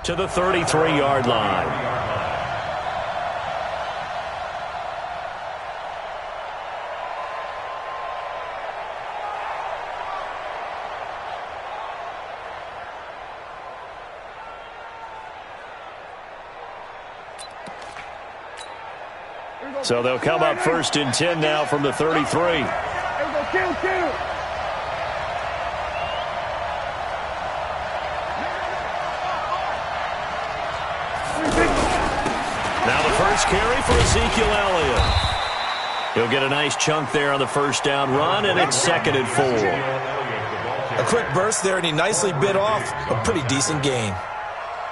to the 33-yard line. So they'll come up 1st and 10 now from the 33. Now the first carry for Ezekiel Elliott. He'll get a nice chunk there on the first down run, and it's 2nd and 4. A quick burst there, and he nicely bit off a pretty decent gain.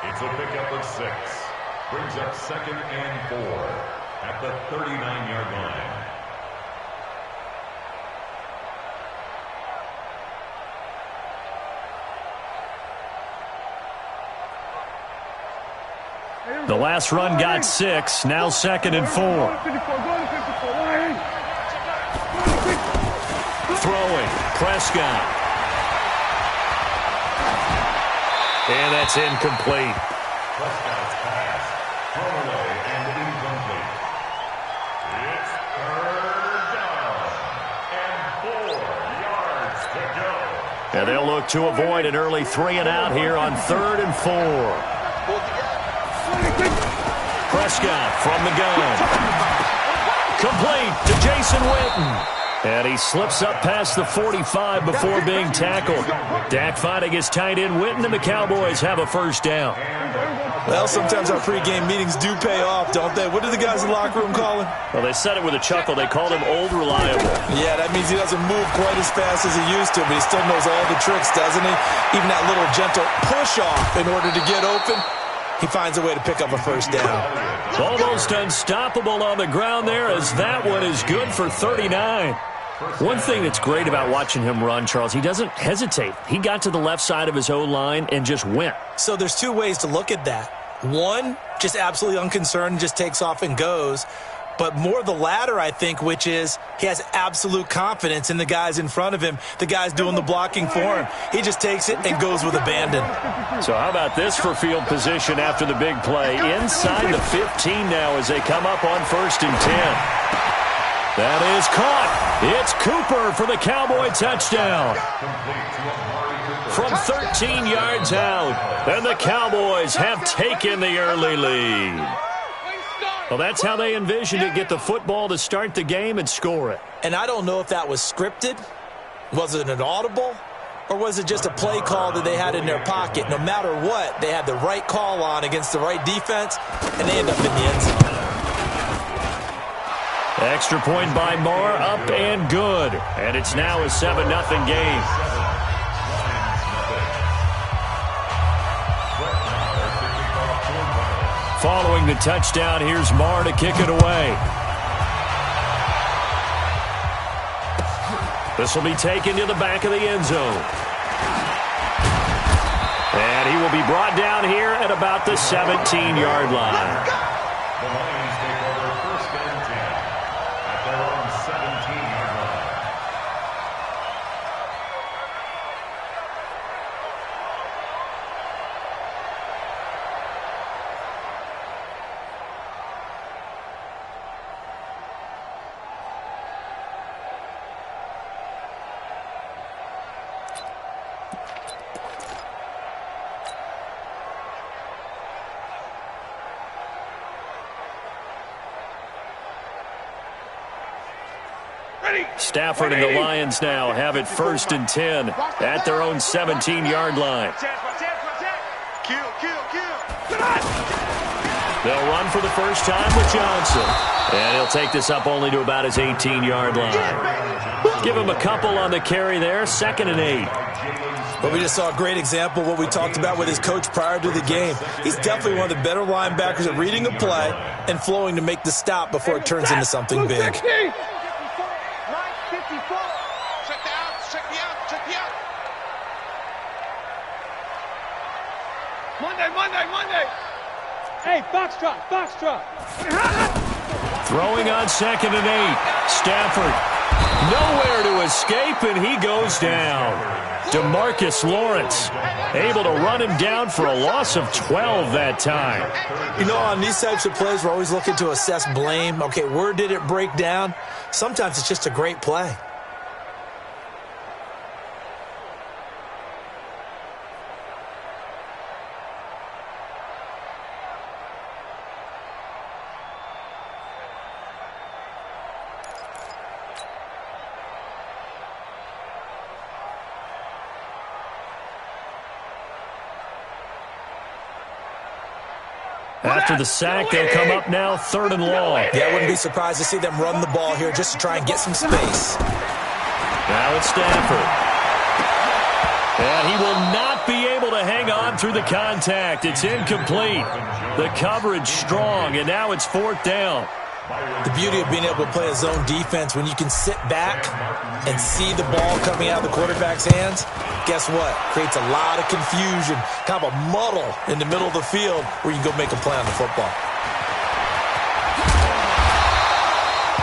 It's a pickup of 6. Brings up 2nd and 4 at the 39-yard line. The last run got 6. Now 2nd and 4. Throwing. Prescott. And that's incomplete. Prescott's pass. Thrown away and incomplete. It's 3rd down and 4 yards to go. And they'll look to avoid an early 3 and out here on 3rd and 4. Prescott from the gun. Complete to Jason Witten. And he slips up past the 45 before being tackled. Dak fighting his tight end Witten, and the Cowboys have a first down. Well, sometimes our pregame meetings do pay off, don't they? What do the guys in the locker room call him? Well, they said it with a chuckle. They called him Old Reliable. Yeah, that means he doesn't move quite as fast as he used to, but he still knows all the tricks, doesn't he? Even that little gentle push-off in order to get open. He finds a way to pick up a first down. Almost unstoppable on the ground there, as that one is good for 39. One thing that's great about watching him run, Charles, he doesn't hesitate. He got to the left side of his O-line and just went. So there's 2 ways to look at that. One, just absolutely unconcerned, just takes off and goes. But more the latter, I think, which is he has absolute confidence in the guys in front of him, the guys doing the blocking for him. He just takes it and goes with abandon. So how about this for field position after the big play? Inside the 15 now as they come up on 1st and 10. That is caught. It's Cooper for the Cowboy touchdown. From 13 yards out, and the Cowboys have taken the early lead. Well, that's how they envisioned it, get the football to start the game and score it. And I don't know if that was scripted. Was it an audible? Or was it just a play call that they had in their pocket? No matter what, they had the right call on against the right defense, and they end up in the end zone. Extra point by Marr, up and good. And it's now a 7-0 game. Following the touchdown, here's Marr to kick it away. This will be taken to the back of the end zone. And he will be brought down here at about the 17-yard line. The Lions take over 1st and 10 at their own 17-yard line. Stafford and the Lions now have it 1st and 10 at their own 17-yard line. They'll run for the first time with Johnson. And he'll take this up only to about his 18-yard line. Give him a couple on the carry there, 2nd and 8. But we just saw a great example of what we talked about with his coach prior to the game. He's definitely one of the better linebackers at reading a play and flowing to make the stop before it turns into something big. Monday. Hey, box drop. Throwing on 2nd and 8. Stafford Nowhere to escape, and he goes down. DeMarcus Lawrence able to run him down for a loss of 12 that time. You know, on these types of plays, we're always looking to assess blame. Okay, where did it break down? Sometimes it's just a great play. After the sack, they'll come up now 3rd and long. Yeah, I wouldn't be surprised to see them run the ball here just to try and get some space. Now it's Stafford. And he will not be able to hang on through the contact. It's incomplete. The coverage strong, and now it's 4th down. The beauty of being able to play a zone defense, when you can sit back and see the ball coming out of the quarterback's hands, guess what? Creates a lot of confusion, kind of a muddle in the middle of the field where you can go make a play on the football.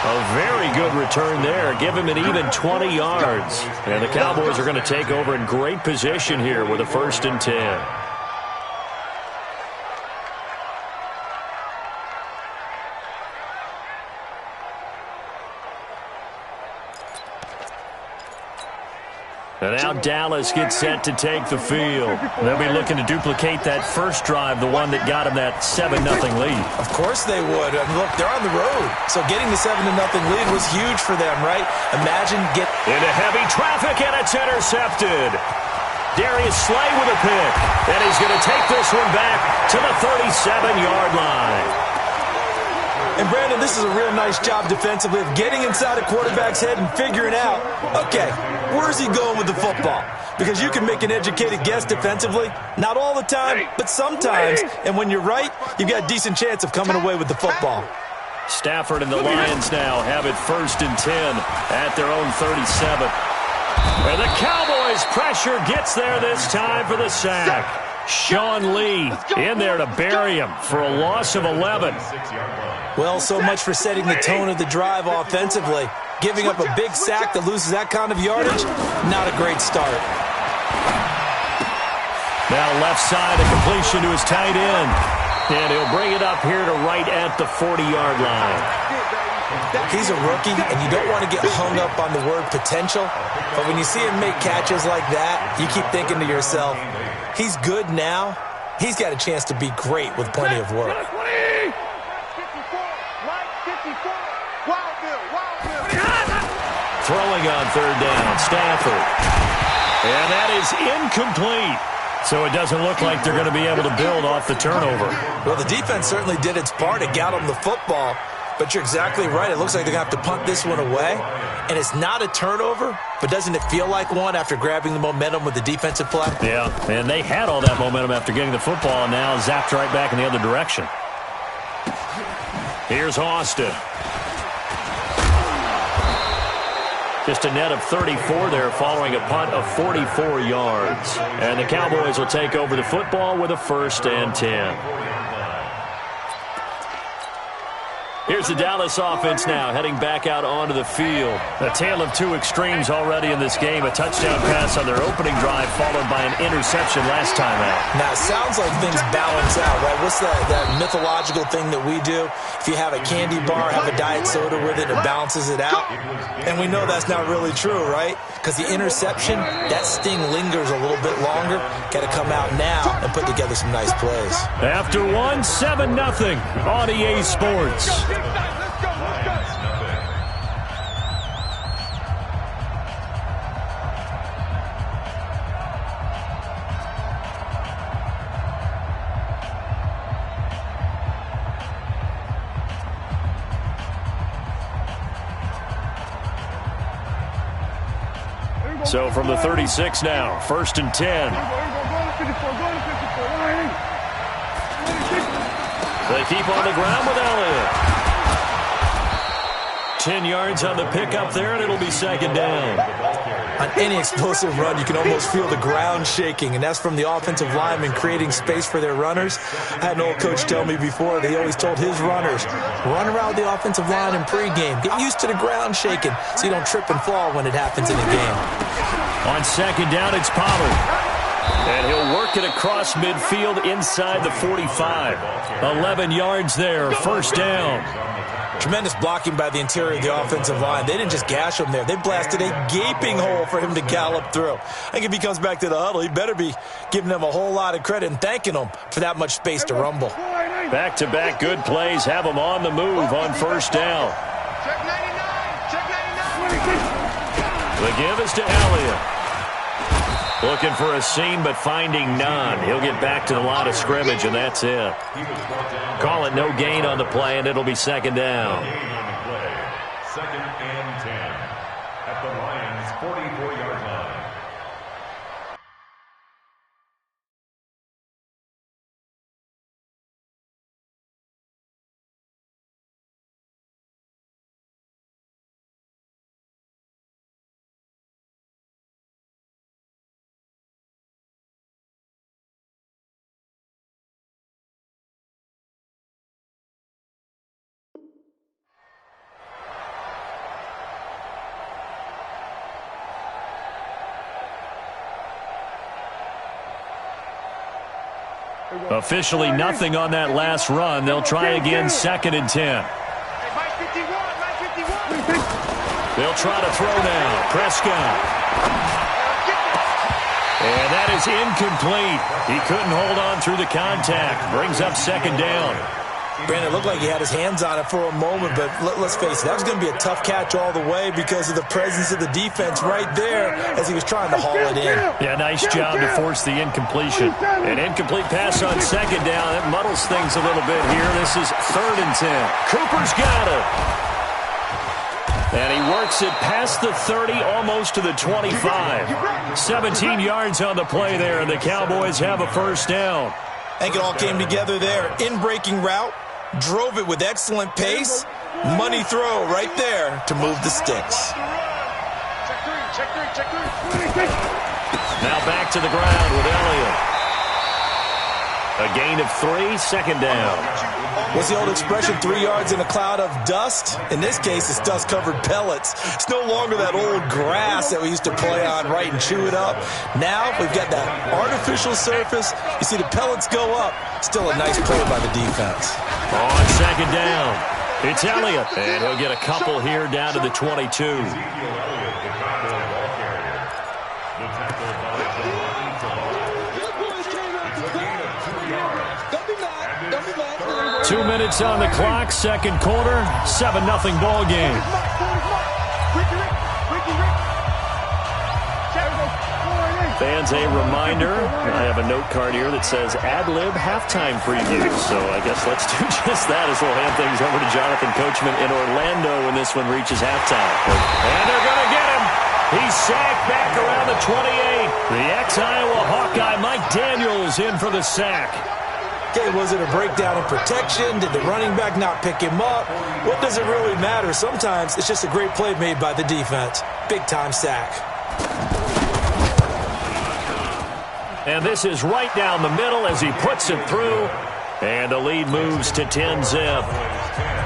A very good return there. Give him an even 20 yards. And the Cowboys are going to take over in great position here with a 1st and 10. And now Dallas gets set to take the field. They'll be looking to duplicate that first drive, the one that got them that 7-0 lead. Of course they would. I mean, look, they're on the road. So getting the 7-0 lead was huge for them, right? Imagine into heavy traffic, and it's intercepted. Darius Slay with a pick. And he's going to take this one back to the 37-yard line. And, Brandon, this is a real nice job defensively of getting inside a quarterback's head and figuring out, okay, where's he going with the football? Because you can make an educated guess defensively. Not all the time, but sometimes. And when you're right, you've got a decent chance of coming away with the football. Stafford and the Lions now have it 1st and 10 at their own 37. And the Cowboys' pressure gets there this time for the sack. Sean Lee in there to bury him for a loss of 11. Well, so much for setting the tone of the drive offensively. Giving up a big sack that loses that kind of yardage, not a great start. Now left side, a completion to his tight end. And he'll bring it up here to right at the 40-yard line. He's a rookie, and you don't want to get hung up on the word potential. But when you see him make catches like that, you keep thinking to yourself, he's good now. He's got a chance to be great with plenty of work. Throwing on 3rd down, Stafford. And that is incomplete. So it doesn't look like they're going to be able to build off the turnover. Well, the defense certainly did its part. It got them the football. But you're exactly right. It looks like they're going to have to punt this one away. And it's not a turnover, but doesn't it feel like one after grabbing the momentum with the defensive play? Yeah, and they had all that momentum after getting the football, and now zapped right back in the other direction. Here's Austin. Just a net of 34 there following a punt of 44 yards. And the Cowboys will take over the football with a 1st and 10. Here's the Dallas offense now heading back out onto the field. A tale of two extremes already in this game. A touchdown pass on their opening drive followed by an interception last time out. Now, it sounds like things balance out, right? What's that mythological thing that we do? If you have a candy bar, have a diet soda with it, it balances it out. And we know that's not really true, right? Because the interception, that sting lingers a little bit longer. Got to come out now and put together some nice plays. After one, 7-0 on EA Sports. So from the 36 now, 1st and 10. They keep on the ground with Elliott. 10 yards on the pickup there, and it'll be second down. On any explosive run, you can almost feel the ground shaking, and that's from the offensive linemen creating space for their runners. I had an old coach tell me before, they always told his runners, run around the offensive line in pregame. Get used to the ground shaking so you don't trip and fall when it happens in a game. On second down, it's Pollard. And he'll work it across midfield inside the 45. 11 yards there, first down. Tremendous blocking by the interior of the offensive line. They didn't just gash him there. They blasted a gaping hole for him to gallop through. I think if he comes back to the huddle, he better be giving them a whole lot of credit and thanking them for that much space to rumble. Back-to-back good plays have them on the move on first down. Check 99. Check 99. The give is to Elliott. Looking for a seam, but finding none. He'll get back to the line of scrimmage, and that's it. Call it no gain on the play, and it'll be second down. Second and 10 at the Lions' 44-yard line. Officially nothing on that last run. They'll try again, second and 10. They'll try to throw now. Prescott. And that is incomplete. He couldn't hold on through the contact. Brings up second down. Brandon, it looked like he had his hands on it for a moment, but let's face it, that was going to be a tough catch all the way because of the presence of the defense right there as he was trying to haul it in. Yeah, nice job to force the incompletion. An incomplete pass on second down. That muddles things a little bit here. This is third and 10. Cooper's got it. And he works it past the 30, almost to the 25. 17 yards on the play there, and the Cowboys have a first down. I think it all came together there. In-breaking route, drove it with excellent pace. Money throw right there to move the sticks. Check three. Now back to the ground with Elliott. A gain of 3, second down. What's the old expression, 3 yards in a cloud of dust? In this case, it's dust-covered pellets. It's no longer that old grass that we used to play on, right, and chew it up. Now we've got that artificial surface. You see the pellets go up. Still a nice play by the defense. On second down, it's Elliott. And he'll get a couple here down to the 22. Two minutes on the clock, second quarter, 7-0 ball game. Fans, a reminder, I have a note card here that says ad-lib halftime preview. So I guess let's do just that as we'll hand things over to Jonathan Coachman in Orlando when this one reaches halftime. And they're going to get him. He's sacked back around the 28. The ex-Iowa Hawkeye Mike Daniels in for the sack. Okay, was it a breakdown in protection? Did the running back not pick him up? What does it really matter? Sometimes it's just a great play made by the defense. Big-time sack. And this is right down the middle as he puts it through. And the lead moves to 10-zip.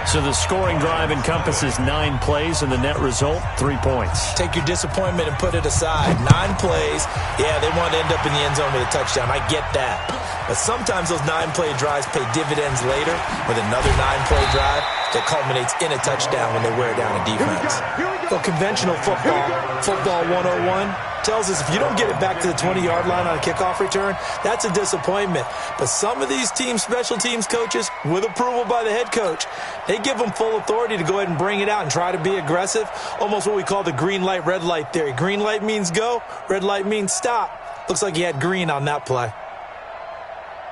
So the scoring drive encompasses 9 plays, and the net result, 3 points. Take your disappointment and put it aside. 9 plays. Yeah, they want to end up in the end zone with a touchdown. I get that. But sometimes those 9-play drives pay dividends later with another 9-play drive that culminates in a touchdown when they wear down a defense. So conventional football 101, tells us if you don't get it back to the 20-yard line on a kickoff return, that's a disappointment. But some of these team special teams coaches, with approval by the head coach, they give them full authority to go ahead and bring it out and try to be aggressive. Almost what we call the green light, red light theory. Green light means go, red light means stop. Looks like he had green on that play.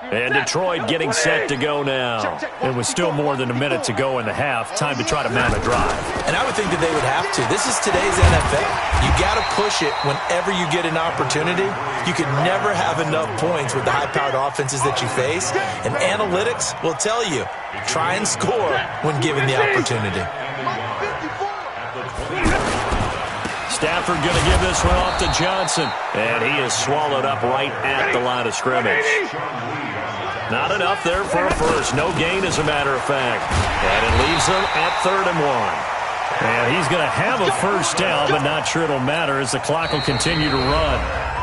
And Detroit getting set to go now. It was still more than a minute to go in the half. Time to try to mount a drive. And I would think that they would have to. This is today's NFL. You got to push it whenever you get an opportunity. You can never have enough points with the high-powered offenses that you face. And analytics will tell you, try and score when given the opportunity. Stafford going to give this one off to Johnson. And he is swallowed up right at the line of scrimmage. Not enough there for a first. No gain, as a matter of fact. And it leaves them at 3rd and 1. And he's going to have a first down, but not sure it'll matter as the clock will continue to run.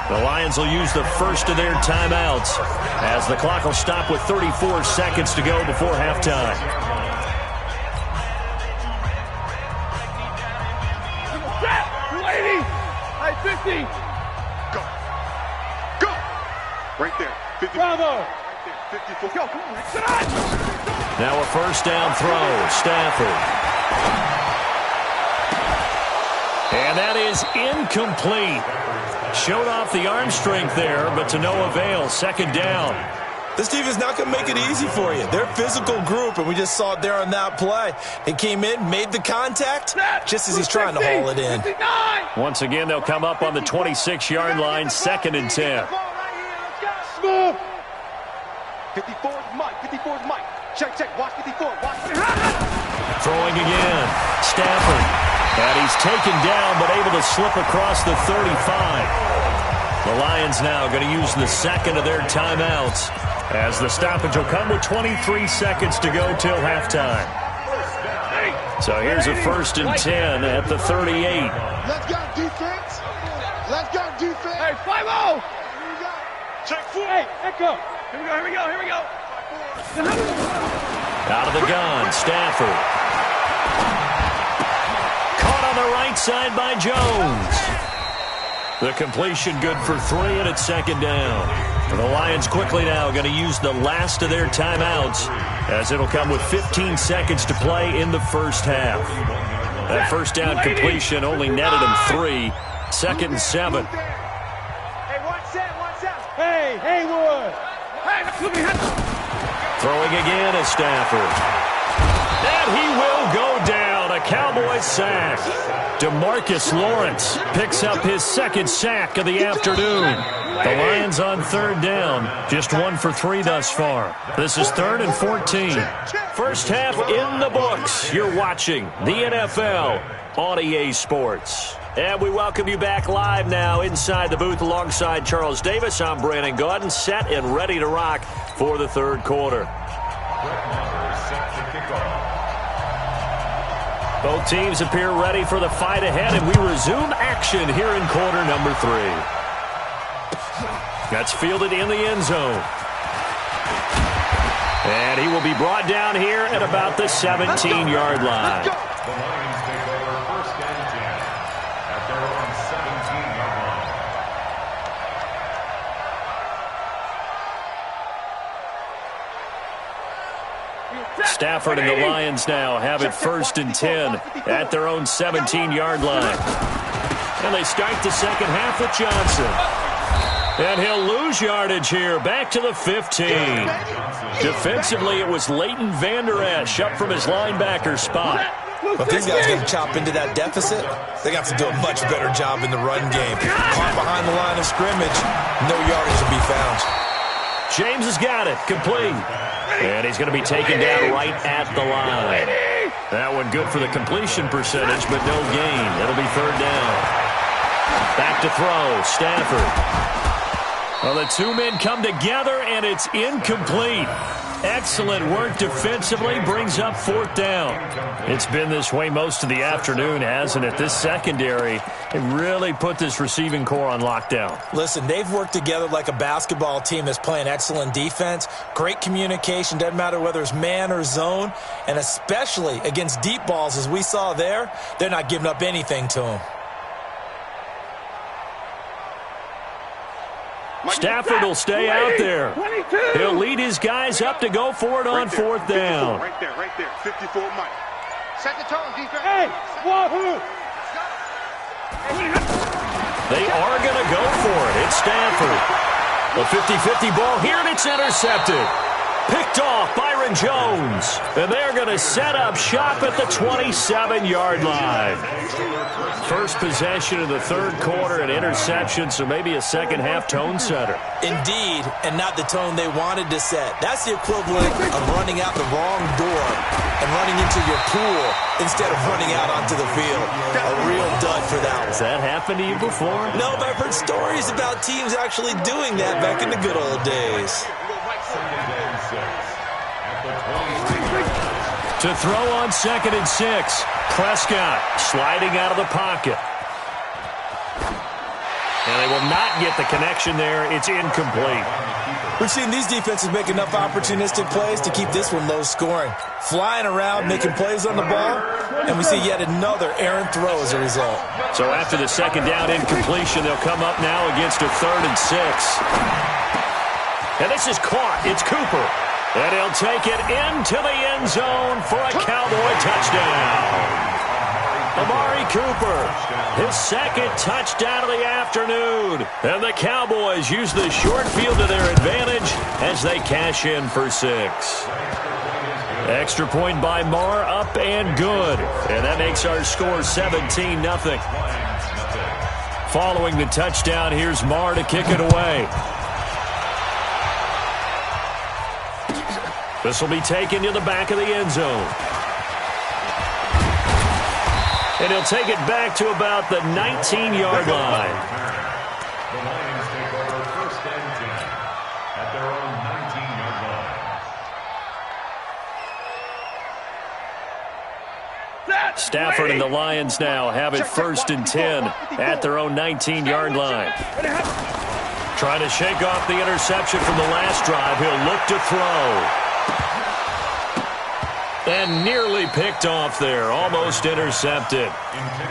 The Lions will use the first of their timeouts as the clock will stop with 34 seconds to go before halftime. Hey, 50. Go. Go. Right there. 50. Bravo. Right there. 54. Go. Come on. Sit on. Now a first down throw. Stafford. And that is incomplete. Showed off the arm strength there, but to no avail. 2nd down. This team is not going to make it easy for you. They're a physical group, and we just saw it there on that play. He came in, made the contact, just as he's trying to haul it in. Once again, they'll come up on the 26-yard line, 2nd and 10. 54 is Mike. 54 is Mike. Check, check. Watch 54. Watch. Throwing again. Stafford. And he's taken down, but able to slip across the 35. The Lions now going to use the second of their timeouts as the stoppage will come with 23 seconds to go till halftime. So here's a 1st and 10 at the 38. Let's go, defense. Let's go, defense. Hey, 5-0. Check 4. Hey, echo. Here we go, here we go, here we go. Out of the gun, Stafford. Caught on the right side by Jones. The completion good for 3, and it's 2nd down. The Lions quickly now going to use the last of their timeouts as it'll come with 15 seconds to play in the first half. That first down completion only netted him 3. 2nd and 7. Hey, watch that. Hey, Haywood. Hey, Throwing again is Stafford. And he will go down. A Cowboy sack. DeMarcus Lawrence picks up his 2nd sack of the afternoon. The Lions on 3rd down. Just 1 for 3 thus far. This is 3rd and 14. First half in the books. You're watching the NFL on EA Sports. And we welcome you back live now inside the booth alongside Charles Davis. I'm Brandon Gaudin, set and ready to rock for the 3rd quarter. Both teams appear ready for the fight ahead, and we resume action here in quarter number 3. That's fielded in the end zone. And he will be brought down here at about the 17-yard line. The Lions take over 1st and 10 at their own 17-yard line. Stafford and the Lions now have it 1st and 10 at their own 17-yard line. And they start the second half with Johnson. And he'll lose yardage here, back to the 15. Defensively, it was Leighton Vander Esch up from his linebacker spot. If these guys going to chop into that deficit, they got to do a much better job in the run game. Caught behind the line of scrimmage, no yardage to be found. James has got it, complete. And he's going to be taken down right at the line. That one good for the completion percentage, but no gain. It'll be 3rd down. Back to throw, Stafford. Well, the 2 men come together, and it's incomplete. Excellent work defensively, brings up 4th down. It's been this way most of the afternoon, hasn't it? This secondary, it really put this receiving core on lockdown. Listen, they've worked together like a basketball team that's playing excellent defense. Great communication, doesn't matter whether it's man or zone. And especially against deep balls, as we saw there, they're not giving up anything to them. Stafford will stay out there. He'll lead his guys up to go for it on 4th down. Right there. 54 Mike. Set the tone, defense. Hey, wahoo! They are going to go for it. It's Stafford. A 50-50 ball here, and it's intercepted. Picked off Byron Jones. And they're going to set up shop at the 27-yard line. First possession of the 3rd quarter, an interception, so maybe a second-half tone setter. Indeed, and not the tone they wanted to set. That's the equivalent of running out the wrong door and running into your pool instead of running out onto the field. A real dud for that one. Has that happened to you before? No, but I've heard stories about teams actually doing that back in the good old days. To throw on 2nd and 6. Prescott sliding out of the pocket. And they will not get the connection there. It's incomplete. We've seen these defenses make enough opportunistic plays to keep this one low scoring. Flying around, making plays on the ball, and we see yet another errant throw as a result. So after the 2nd down incompletion, they'll come up now against a 3rd and 6. And this is caught. It's Cooper. And he'll take it into the end zone for a Cowboy touchdown. Amari Cooper, his 2nd touchdown of the afternoon. And the Cowboys use the short field to their advantage as they cash in for 6. Extra point by Marr, up and good. And that makes our score 17-0. Following the touchdown, here's Marr to kick it away. This will be taken to the back of the end zone. And he'll take it back to about the 19-yard line. The Lions take over 1st and 10 at their own 19-yard line. Stafford and the Lions now have it 1st and 10 at their own 19-yard line. Trying to shake off the interception from the last drive. He'll look to throw. And nearly picked off there. Almost intercepted.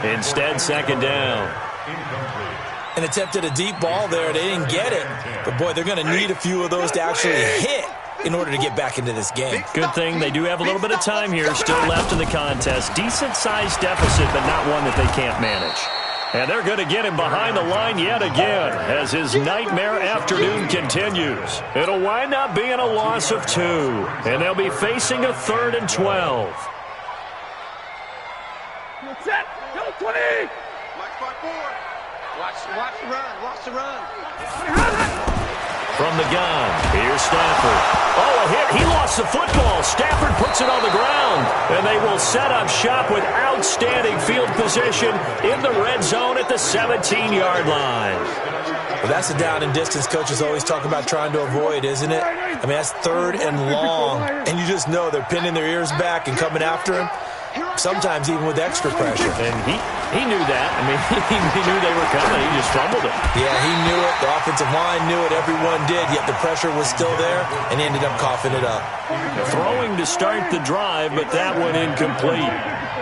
Instead, 2nd down. An attempt at a deep ball there. They didn't get it. But, boy, they're going to need a few of those to actually hit in order to get back into this game. Good thing they do have a little bit of time here still left in the contest. Decent-sized deficit, but not one that they can't manage. And they're going to get him behind the line yet again as his nightmare afternoon continues. It'll wind up being a loss of 2, and they'll be facing a 3rd and 12. Set. Go 20. Watch the run. From the gun, here's Stafford. Oh, a hit. He lost the football. Stafford puts it on the ground. And they will set up shop with outstanding field position in the red zone at the 17-yard line. Well, that's a down and distance coaches always talk about trying to avoid, isn't it? I mean, that's 3rd and long. And you just know they're pinning their ears back and coming after him. Sometimes even with extra pressure. And he knew that. I mean, he knew they were coming. He just fumbled it. Yeah, he knew it. The offensive line knew it. Everyone did. Yet the pressure was still there, and he ended up coughing it up. Throwing to start the drive, but that one incomplete.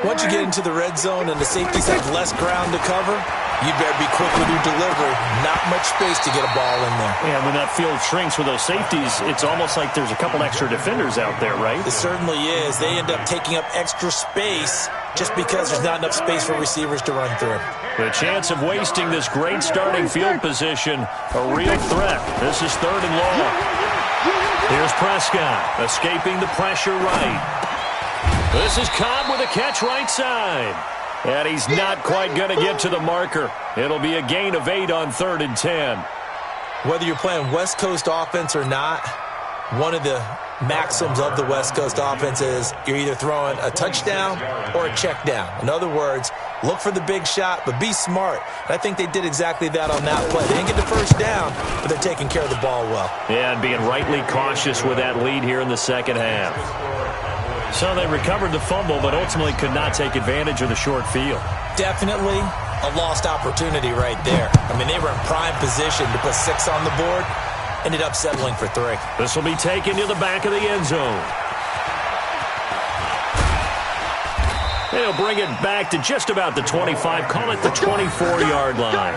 Once you get into the red zone and the safeties have less ground to cover, you better be quick with your delivery. Not much space to get a ball in there. Yeah, when that field shrinks with those safeties, it's almost like there's a couple extra defenders out there, right? It certainly is. They end up taking up extra space just because there's not enough space for receivers to run through. The chance of wasting this great starting field position, a real threat. This is 3rd and long. Here's Prescott, escaping the pressure right. This is Cobb with a catch right side. And he's not quite going to get to the marker. It'll be a gain of 8 on 3rd and 10. Whether you're playing West Coast offense or not, one of the maxims of the West Coast offense is you're either throwing a touchdown or a check down. In other words, look for the big shot, but be smart. And I think they did exactly that on that play. They didn't get the 1st down, but they're taking care of the ball well. Yeah, and being rightly cautious with that lead here in the 2nd half. So they recovered the fumble, but ultimately could not take advantage of the short field. Definitely a lost opportunity right there. I mean, they were in prime position to put 6 on the board. Ended up settling for 3. This will be taken to the back of the end zone. They'll bring it back to just about the 25. Call it the 24-yard line.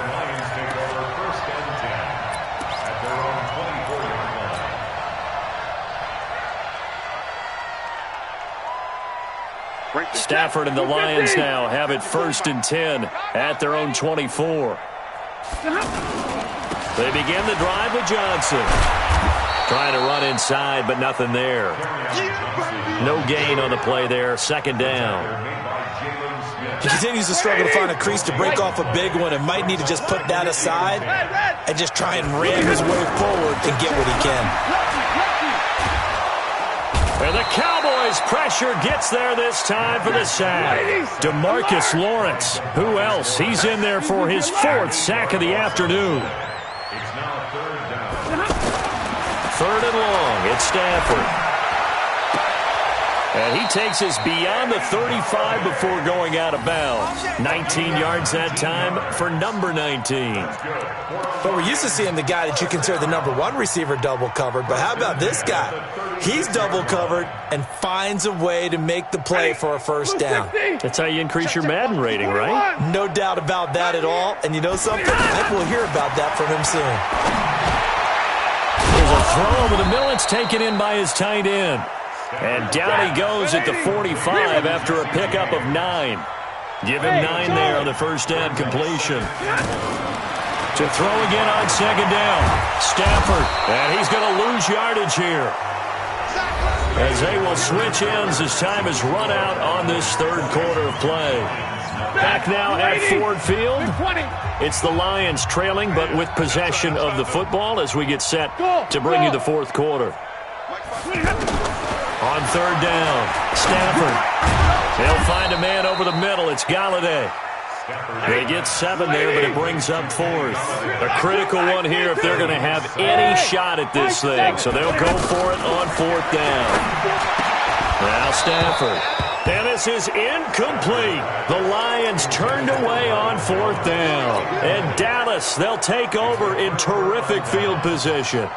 Stafford and the Lions now have it 1st and 10 at their own 24. They begin the drive with Johnson. Trying to run inside, but nothing there. No gain on the play there. 2nd down. He continues to struggle to find a crease to break off a big one and might need to just put that aside and just try and ram his way forward and get what he can. And the Cowboys' pressure gets there this time for the sack. DeMarcus Lawrence. Who else? He's in there for his 4th sack of the afternoon. It's now third down. 3rd and long. It's Stafford. And he takes us beyond the 35 before going out of bounds. 19 yards that time for number 19. But we're used to seeing the guy that you consider the number 1 receiver double covered. But how about this guy? He's double covered and finds a way to make the play for a first down. That's how you increase your Madden rating, right? No doubt about that at all. And you know something? I think we'll hear about that from him soon. There's a throw over the middle. It's taken in by his tight end. And down he goes at the 45 after a pickup of 9. Give him 9 there on the first down completion. To throw again on 2nd down. Stafford. And he's going to lose yardage here, as they will switch ends as time is run out on this 3rd quarter of play. Back now at Ford Field. It's the Lions trailing, but with possession of the football as we get set to bring you the 4th quarter. On 3rd down, Stafford. They'll find a man over the middle. It's Galladay. They get 7 there, but it brings up 4th. A critical one here if they're going to have any shot at this thing. So they'll go for it on 4th down. Now Stafford. And this is incomplete. The Lions turned away on 4th down. And Dallas, they'll take over in terrific field position.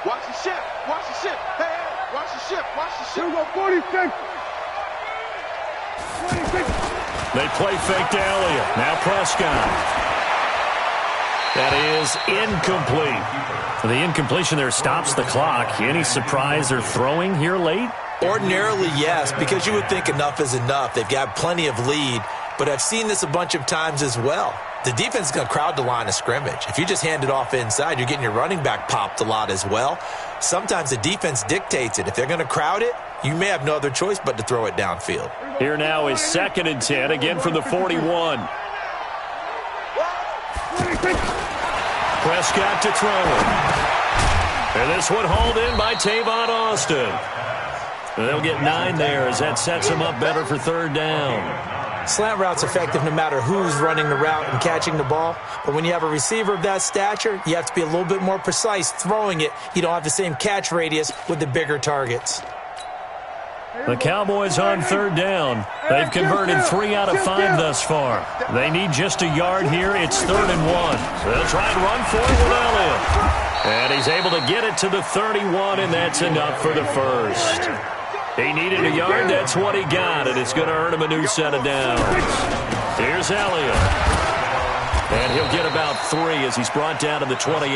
Watch the ship. Watch the ship. Hey, hey, watch the ship. Watch the ship. Here we go, 46. 46. They play fake to Elliott. Now Prescott. That is incomplete. The incompletion there stops the clock. Any surprise they're throwing here late? Ordinarily, yes, because you would think enough is enough. They've got plenty of lead, but I've seen this a bunch of times as well. The defense is going to crowd the line of scrimmage. If you just hand it off inside, you're getting your running back popped a lot as well. Sometimes the defense dictates it. If they're going to crowd it, you may have no other choice but to throw it downfield. Here now is 2nd and 10, again from the 41. Prescott to throw. And this one hauled in by Tavon Austin. They'll get 9 there as that sets them up better for 3rd down. Slant route's effective no matter who's running the route and catching the ball. But when you have a receiver of that stature, you have to be a little bit more precise throwing it. You don't have the same catch radius with the bigger targets. The Cowboys on 3rd down. They've converted 3 out of 5 thus far. They need just a yard here. It's 3rd and 1. They'll try and run for it with Elliott. And he's able to get it to the 31, and that's enough for the first. He needed a yard. That's what he got, and it's going to earn him a new set of downs. Here's Elliott. And he'll get about 3 as he's brought down to the 28.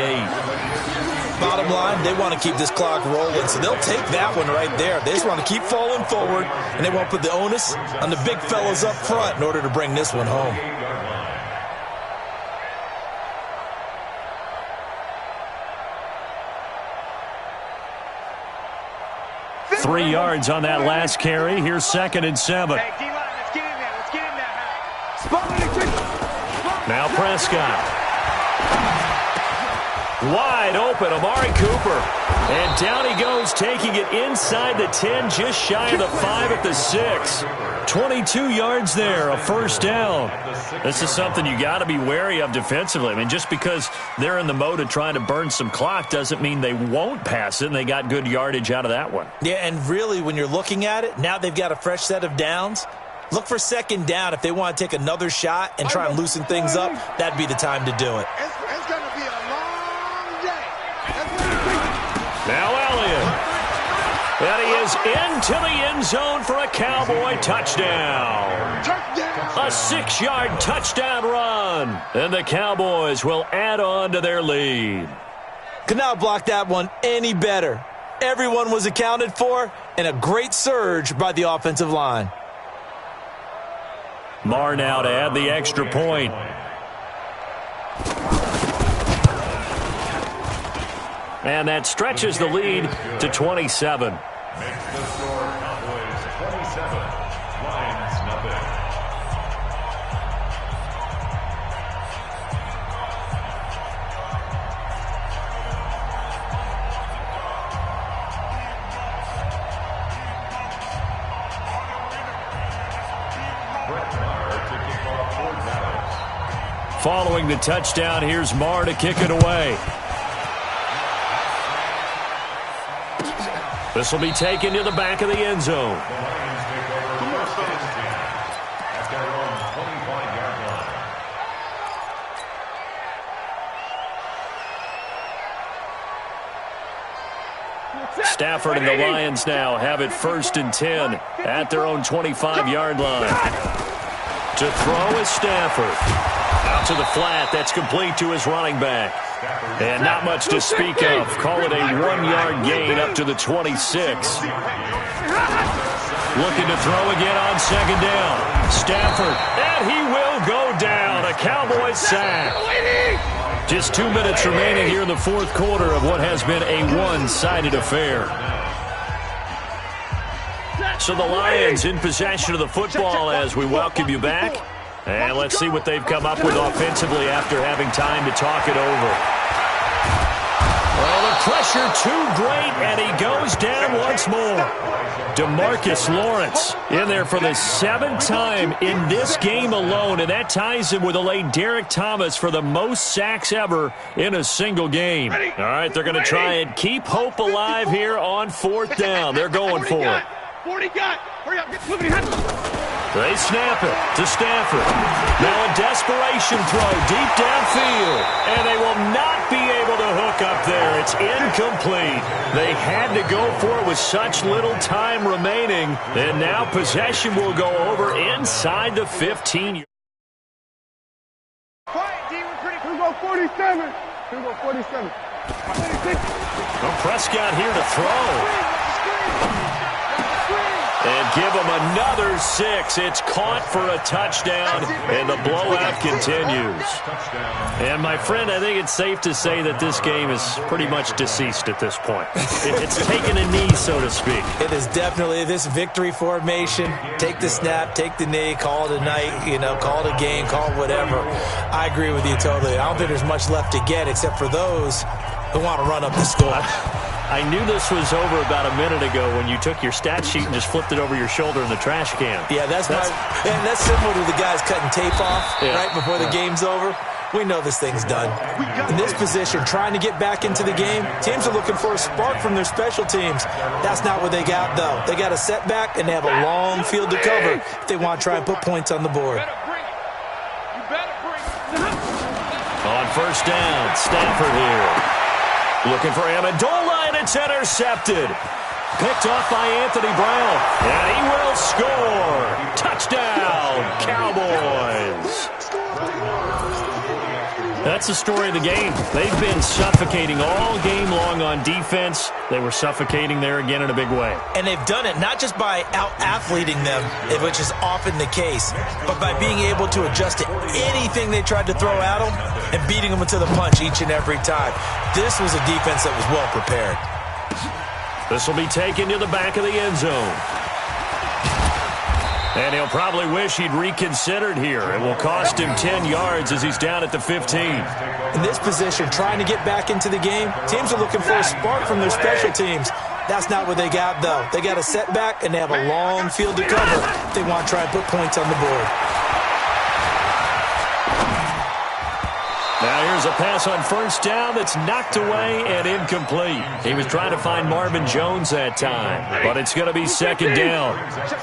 Bottom line, they want to keep this clock rolling, so they'll take that one right there. They just want to keep falling forward, and they won't put the onus on the big fellas up front in order to bring this one home. Three yards on that last carry. Here's 2nd and 7. Hey, D-line, let's get in there. Let's get in there. Now Prescott. Wide open, Amari Cooper. And down he goes, taking it inside the 10, just shy of the 5 at the 6. 22 yards there, a first down. This is something you got to be wary of defensively. I mean, just because they're in the mode of trying to burn some clock doesn't mean they won't pass it, and they got good yardage out of that one. Yeah, and really, when you're looking at it, now they've got a fresh set of downs. Look for 2nd down. If they want to take another shot and try and loosen things up, that'd be the time to do it. It's going to be a long day. Now Elliott. And he is into the end zone for a Cowboy touchdown. A 6-yard touchdown run. And the Cowboys will add on to their lead. Could not block that one any better. Everyone was accounted for, and a great surge by the offensive line. Marr now to add the extra point. And that stretches the lead to 27. Makes the score Cowboys 27, Lions nothing. following the touchdown. Here's Marr to kick it away. This will be taken to the back of the end zone. Stafford and the Lions now have it 1st and 10 at their own 25-yard line. To throw is Stafford. Out to the flat. That's complete to his running back. And not much to speak of. Call it a 1-yard gain up to the 26. Looking to throw again on 2nd down. Stafford, and he will go down. A Cowboys sack. Just 2 minutes remaining here in the 4th quarter of what has been a one-sided affair. So the Lions in possession of the football as we welcome you back. And let's see what they've come up with offensively after having time to talk it over. Well, the pressure too great, and he goes down once more. DeMarcus Lawrence in there for the 7th time in this game alone, and that ties him with the late Derek Thomas for the most sacks ever in a single game. All right, they're going to try and keep hope alive here on 4th down. They're going for it. 40 got. Hurry up, get moving. They snap it to Stafford. Now a desperation throw deep downfield. And they will not be able to hook up there. It's incomplete. They had to go for it with such little time remaining. And now possession will go over inside the 15. Quiet, D. We're pretty. Who go 47? Who go 47? 46. Well, Prescott here to throw. And give him another 6. It's caught for a touchdown, and the blowout continues. And, my friend, I think it's safe to say that this game is pretty much deceased at this point. It's taken a knee, so to speak. It is definitely this victory formation. Take the snap, take the knee, call it a night, call it a game, call it whatever. I agree with you totally. I don't think there's much left to get except for those who want to run up the score. I knew this was over about a minute ago when you took your stat sheet and just flipped it over your shoulder in the trash can. Yeah, that's similar to the guys cutting tape off right before the game's over. We know this thing's done. In this position, trying to get back into the game, teams are looking for a spark from their special teams. That's not what they got, though. They got a setback, and they have a long field to cover if they want to try and put points on the board. On 1st down, Stafford here. Looking for Amendola, and it's intercepted. Picked off by Anthony Brown, and he will score. Touchdown, Cowboys. That's the story of the game. They've been suffocating all game long on defense. They were suffocating there again in a big way. And they've done it not just by out-athleting them, which is often the case, but by being able to adjust to anything they tried to throw at them and beating them to the punch each and every time. This was a defense that was well prepared. This will be taken to the back of the end zone. And he'll probably wish he'd reconsidered here. It will cost him 10 yards as he's down at the 15. In this position, trying to get back into the game, teams are looking for a spark from their special teams. That's not what they got, though. They got a setback, and they have a long field to cover if they want to try and put points on the board. Now here's a pass on 1st down that's knocked away and incomplete. He was trying to find Marvin Jones that time, but it's going to be 2nd down.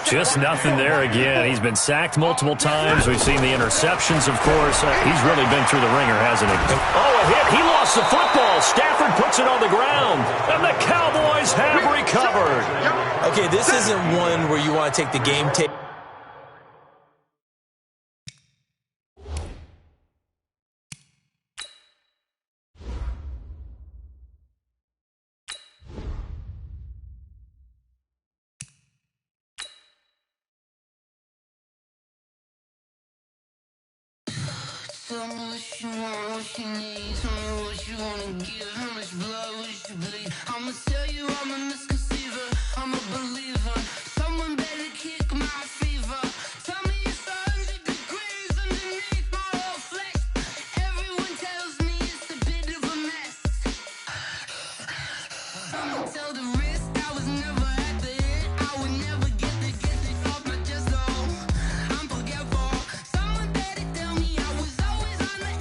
Just nothing there again. He's been sacked multiple times. We've seen the interceptions, of course. He's really been through the ringer, hasn't he? Oh, a hit. He lost the football. Stafford puts it on the ground, and the Cowboys have recovered. Okay, this isn't one where you want to take the game tape. Tell me what you want, what you need. Tell me what you wanna give. How much blood would you bleed? I'ma tell you I'm a misconceiver. I'm a believer. Someone better kick my fever. Tell me it's 100 degrees underneath my whole flesh. Everyone tells me it's a bit of a mess. I'ma tell the risk I was never at the end. I would never get it off my chest, though. I'm forgetful. Someone better tell me I was always on the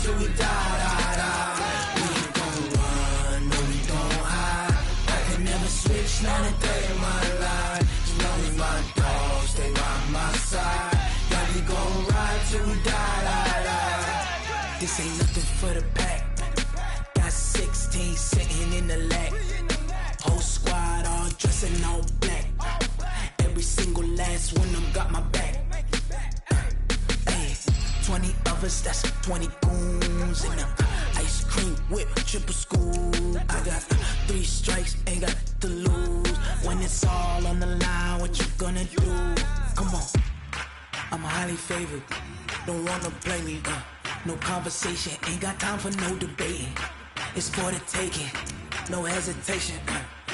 till we die. We ain't gon' run, no we don't hide. I can never switch, not a day in my life. As long as my dogs stay by my side. Yeah, we gon' ride till we die. This ain't nothing for the pack. Got 16 sitting in the lap. Whole squad all dressed in all black. Every single last one of them got my back. 20 of us, that's 20 goons in them. Ice cream whip, triple school. I got 3 strikes, ain't got to lose. When it's all on the line, what you gonna do? Come on, I'm highly favored. Don't wanna play me, no conversation, ain't got time for no debating. It's for the taking, no hesitation.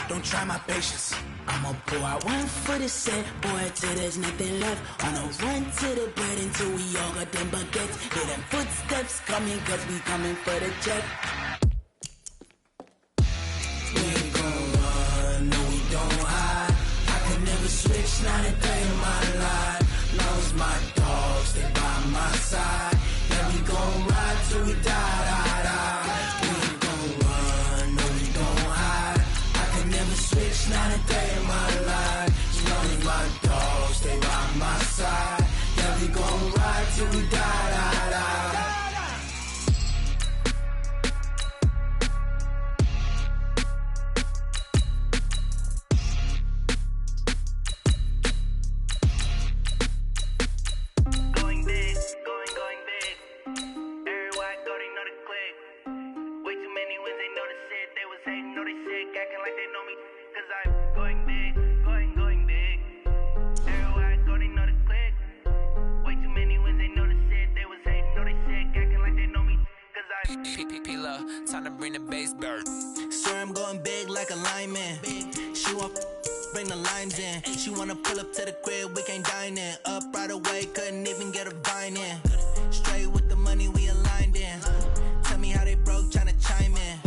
Don't try my patience. I'ma pour out one for the set, boy, till there's nothing left. On a run to the bread until we all got them baguettes. Hear them footsteps coming, cause we coming for the check. We ain't gon' run, no we don't hide. I can never switch, not a day in my life. Long as my dogs stay by my side. Yeah, we gon' ride till we die. We ain't gon' run, no we don't hide. I can never switch, not a day in my life. As long as my dogs stay by my side. Yeah, we gon' ride till we die. Going big, going big. Everywhere I go, they know the click. Way too many wins, they know the shit. They was hating, know they sick, acting like they know me. Cause I'm going big, going big. Everywhere I go, they know the click. Way too many wins, they know the shit. They was hating, know they sick, acting like they know me. Cause I'm P-P-P-Love, time to bring the bass bird. Swear I'm going big like a lineman. She want bring the lines in. She wanna pull up to the crib, we can't dine in. Up right away, couldn't even get a vine in. Straight with the money, we aligned in. Tell me how they broke, tryna chime in.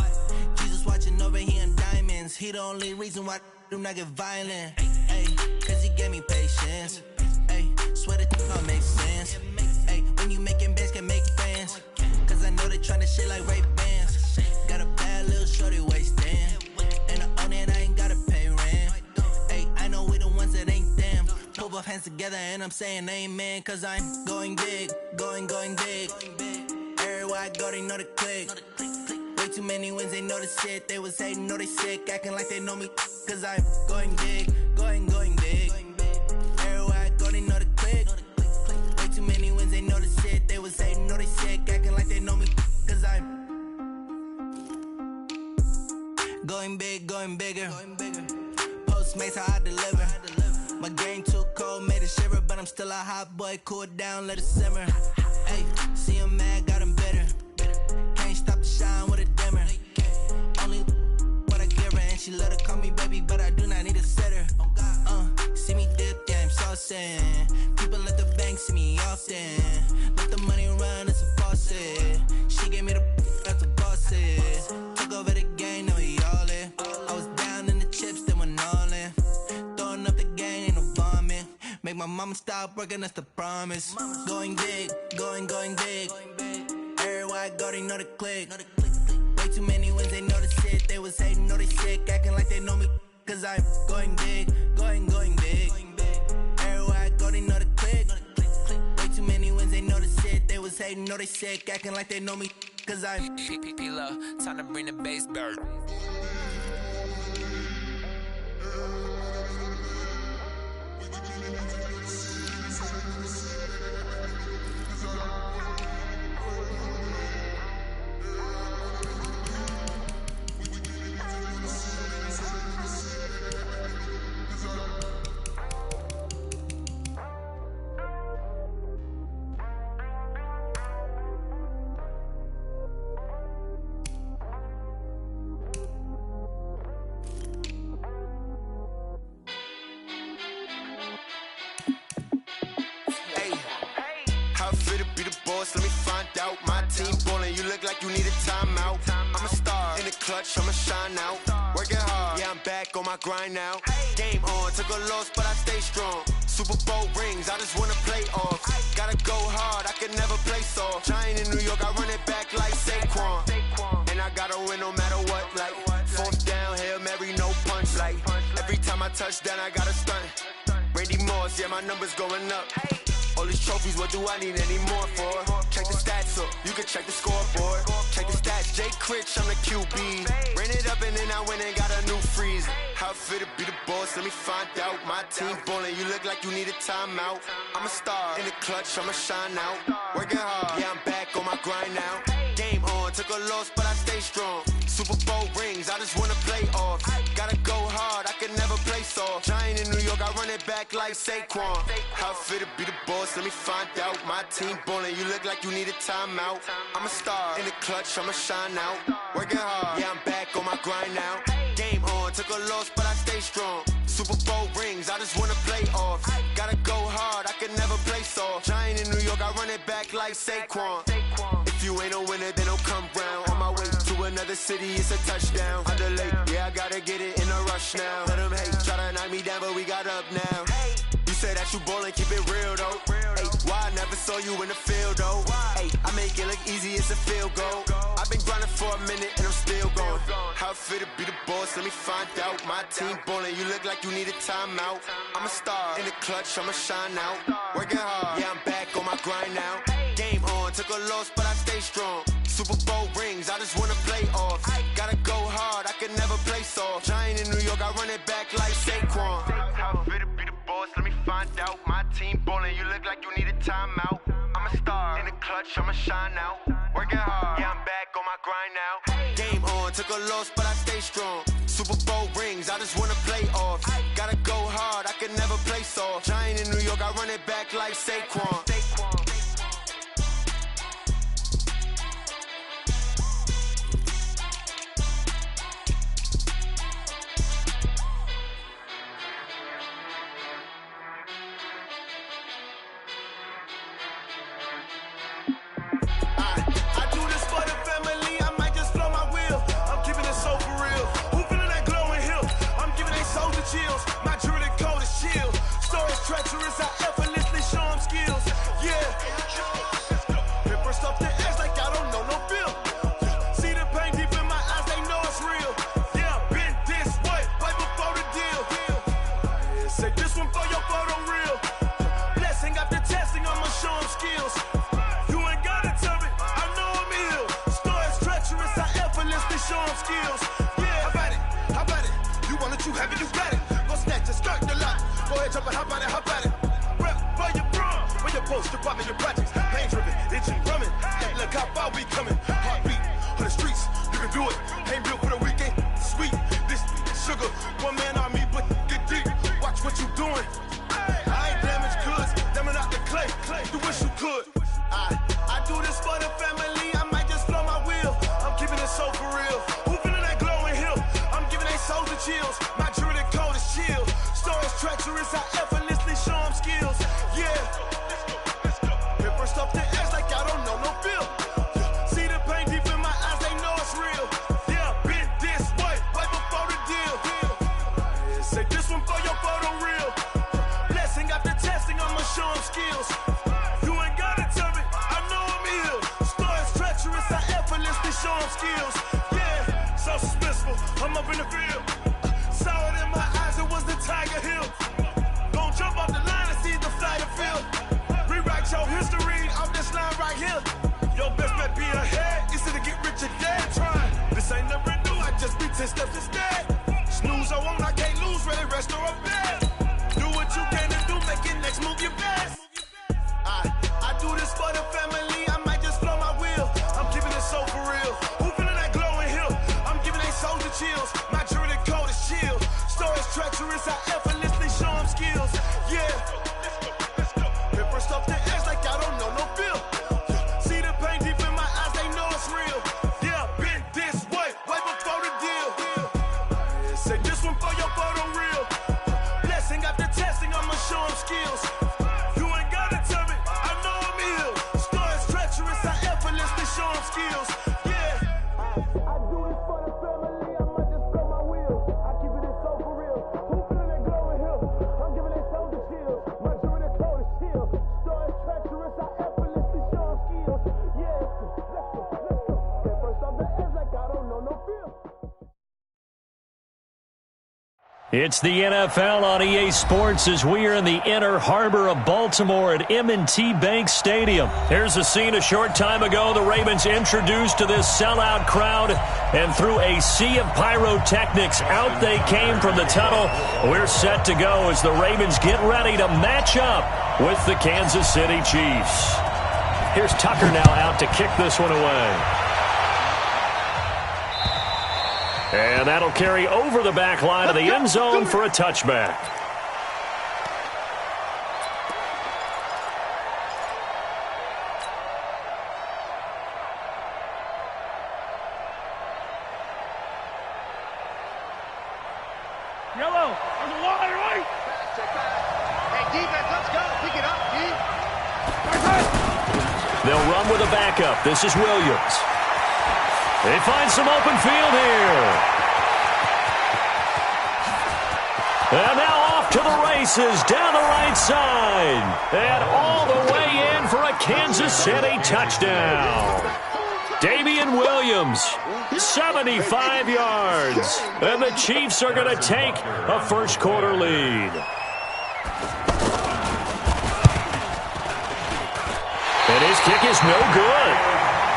Jesus watching over here in diamonds. He the only reason why I do not get violent. Ay, cause he gave me patience. Ay, swear that all makes sense. Ay, when you making bands, can make friends. Cause I know they tryna shit like Ray Bans. Got a bad little shorty wasting. And I own it, I ain't gotta pay rent. Ay, I know we the ones that ain't them. Pull both hands together and I'm saying amen. Cause I'm going big, going big. Everywhere I go, they know the click. Way too many wins, they know the shit. They was hating, know they sick, acting like they know me. Cause I'm going big, going big. Everywhere I go, they know the click. Way too many wins, they know the shit. They was hating, know they sick, acting like they know me. Cause I'm going big, going bigger. Postmates, how I deliver. My game too cold, made it shiver. But I'm still a hot boy, cool it down, let it simmer. Hey, see him mad, got him bitter. Can't stop the shine with a dimmer. Only what I give her, and she let her call me baby, but I do not need a sitter. See me dip, yeah, I'm saucing. People at the bank see me often. Let the money run, it's a faucet. She gave me the that's a boss is. Took over the game, now we all in. I was down in the chips, then went all in. Throwing up the game, ain't no bombing. Make my mama stop working, that's the promise. Going big, going big. Everywhere I go, they know the click. Way too many wins, they know the shit. They was hating, know they sick, acting like they know me. Cause I'm going big, going big. Everywhere I go, they know the click. Way too many wins, they know the shit. They was hating, know they sick, acting like they know me. Cause I'm P-P-P-Love, time to bring the bass bird. Let me find out. My team ballin', you look like you need a timeout. I'm a star in the clutch, I'ma shine out. Working hard, yeah, I'm back on my grind now. Game on, took a loss, but I stay strong. Super Bowl rings, I just wanna play off. Gotta go hard, I can never play soft. Giant in New York, I run it back gotta win no matter what. Like, fourth down, Hail Mary, no punch. Like, every time I touch down, I gotta stunt. Randy Moss, yeah, my numbers going up. All these trophies, what do I need any more for? Check the stats up, you can check the scoreboard. Check the stats, Jay Critch, I'm the QB. Ran it up and then I went and got a new freeze. How it feel to be the boss, let me find out. My team ballin', you look like you need a timeout. I'm a star, in the clutch, I'ma shine out. Working hard, yeah, I'm back on my grind now. Game on, took a loss, but I stay strong. Super Bowl rings, I just wanna play off. Gotta go hard, I can never play soft. Giant in New York, I run it back like Saquon. How it feel to be the boss, let me find out. My team ballin', you look like you need a timeout. I'm a star, in the clutch, I'ma shine out. Working hard, yeah, I'm back on my grind now. Game on, took a loss, but I stay strong. Super Bowl rings, I just wanna play off. Gotta go hard, I can never play soft. Giant in New York, I run it back like Saquon. If you ain't a winner, then don't come round. On my way to another city, it's a touchdown. Underlay, yeah, I gotta get it in a rush now. Let them hate, try to knock me down, but we got up now. You say that you ballin', keep it real though. Hey, why I never saw you in the field though? Hey, I make it look easy, it's a field goal. I've been grinding for a minute and I'm still going. How it feel to be the boss, let me find out. My team ballin', you look like you need a timeout. I'm a star, in the clutch, I'ma shine out. Working hard, yeah, I'm back on my grind now. Game on, took a loss, but I stay strong. Super Bowl rings, I just wanna play off. Gotta go hard, I can never play soft. Giant in New York, I run it back like Saquon. How it feel to be the boss, let me find out. My team ballin', you look like you need a timeout. I'm a star, in the clutch, I'ma shine out. Working hard, yeah, I'm back on my grind now. Game on, took a loss, but I stay strong. Super Bowl rings, I just wanna play off. Gotta go hard, I can never play soft. Giant in New York, I run it back like Saquon. Chills, my jewelry code is chill. Stories treacherous, I effortlessly show them skills. Yeah, paper stuff to act like I don't know no feel. See the pain deep in my eyes, they know it's real. Yeah, been this way, right before the deal. Say this one for your photo real. Blessing after testing, I'ma show them skills. You ain't gotta tell me, I know I'm ill. Stories treacherous, I effortlessly show them skills. Yeah, how about it? How about it? You want it, you have it, you got it. Snatch and skirt the lot. Go ahead, jump it, hop on it, hop on it. Rep for your bro, for your post, your poppin', your projects. Pain driven, itching, drumming. Hey, look how far we coming. Heartbeat on the streets, you can do it. Ain't built for the weekend. Sweet, this sugar, one man army, but get deep. Watch what you doing. I ain't damaged goods, damn it out the clay. Do wish you could. I do this for the family. I might just blow my wheel. I'm keeping it so for real. Who feeling that glowing hill? I'm giving they souls the chills. My jewelry code is chill. Stories treacherous, I effortlessly show them skills. Yeah, paper stuff to act like I don't know no feel. See the pain deep in my eyes, they know it's real. Yeah, been this way, right before the deal. Say this one for your photo real. Blessing after testing, I'ma show them skills. You ain't gotta tell me, I know I'm ill. Stories treacherous, I effortlessly show them skills. Yeah, so suspenseful, I'm up in the field. Saw it in my eyes, it was the Tiger Hill. Gon' jump off the line and see the fly the field. Rewrite your history off this line right here. Your best bet be ahead, easy to get rich or dead trying. This ain't never new, I just be 10 steps instead. Snooze I won't, I can't lose, ready, rest or a bed. Do what you can and do, make it next move your best. I do this for the family, I might just blow my wheel. I'm keeping it so for real. Who feeling that glowing hill? I'm giving they souls the chills. My jewelry code is chill. Stories treacherous, I effortlessly show them skills. Yeah, paper stuff to act like I don't know no feel. See the pain deep in my eyes, they know it's real. Yeah, been this way, right before the deal. Say this one for your photo real. Blessing after testing, I'ma show them skills. You ain't gotta tell me, I know I'm ill. Stories treacherous, I effortlessly show them skills. Yeah, I do this for the family, I might just blow my wheel. I keep it so for real. Who feeling that glowing hill? I'm giving it so the chills. My jewelry code is chill. Stories treacherous, I effortlessly show them skills. Yeah, let's go. Get first off the edge like I don't know It's the NFL on EA Sports as we are in the inner harbor of Baltimore at M&T Bank Stadium. Here's a scene a short time ago. The Ravens introduced to this sellout crowd, and through a sea of pyrotechnics, out they came from the tunnel. We're set to go as the Ravens get ready to match up with the Kansas City Chiefs. Here's Tucker now out to kick this one away. And that'll carry over the back line of the end zone for a touchback. Yellow, on the wide right. Hey, defense, let's go. Pick it up, D. They'll run with a backup. This is Williams. They find some open field here. And now off to the races down the right side. And all the way in for a Kansas City touchdown. Damian Williams, 75 yards. And the Chiefs are going to take a first quarter lead. And his kick is no good.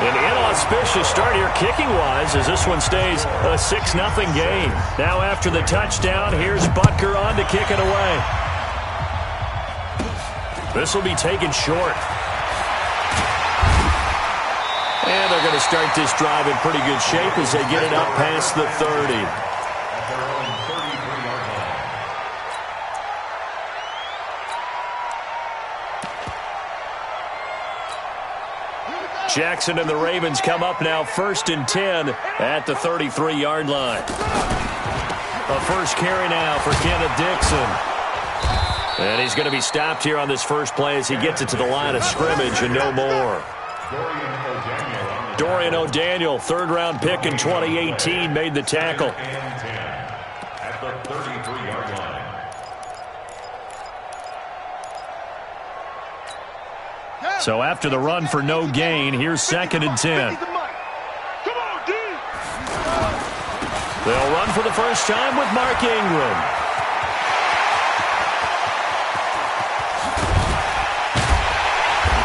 An inauspicious start here kicking-wise as this one stays a 6-0 game. Now after the touchdown, here's Butker on to kick it away. This will be taken short. And they're going to start this drive in pretty good shape as they get it up past the 30. Jackson and the Ravens come up now 1st and 10 at the 33-yard line. A first carry now for Kenneth Dixon. And he's going to be stopped here on this first play as he gets it to the line of scrimmage and no more. Dorian O'Daniel, third-round pick in 2018, made the tackle. At the 33-yard line. So after the run for no gain, here's 2nd and 10. They'll run for the first time with Mark Ingram.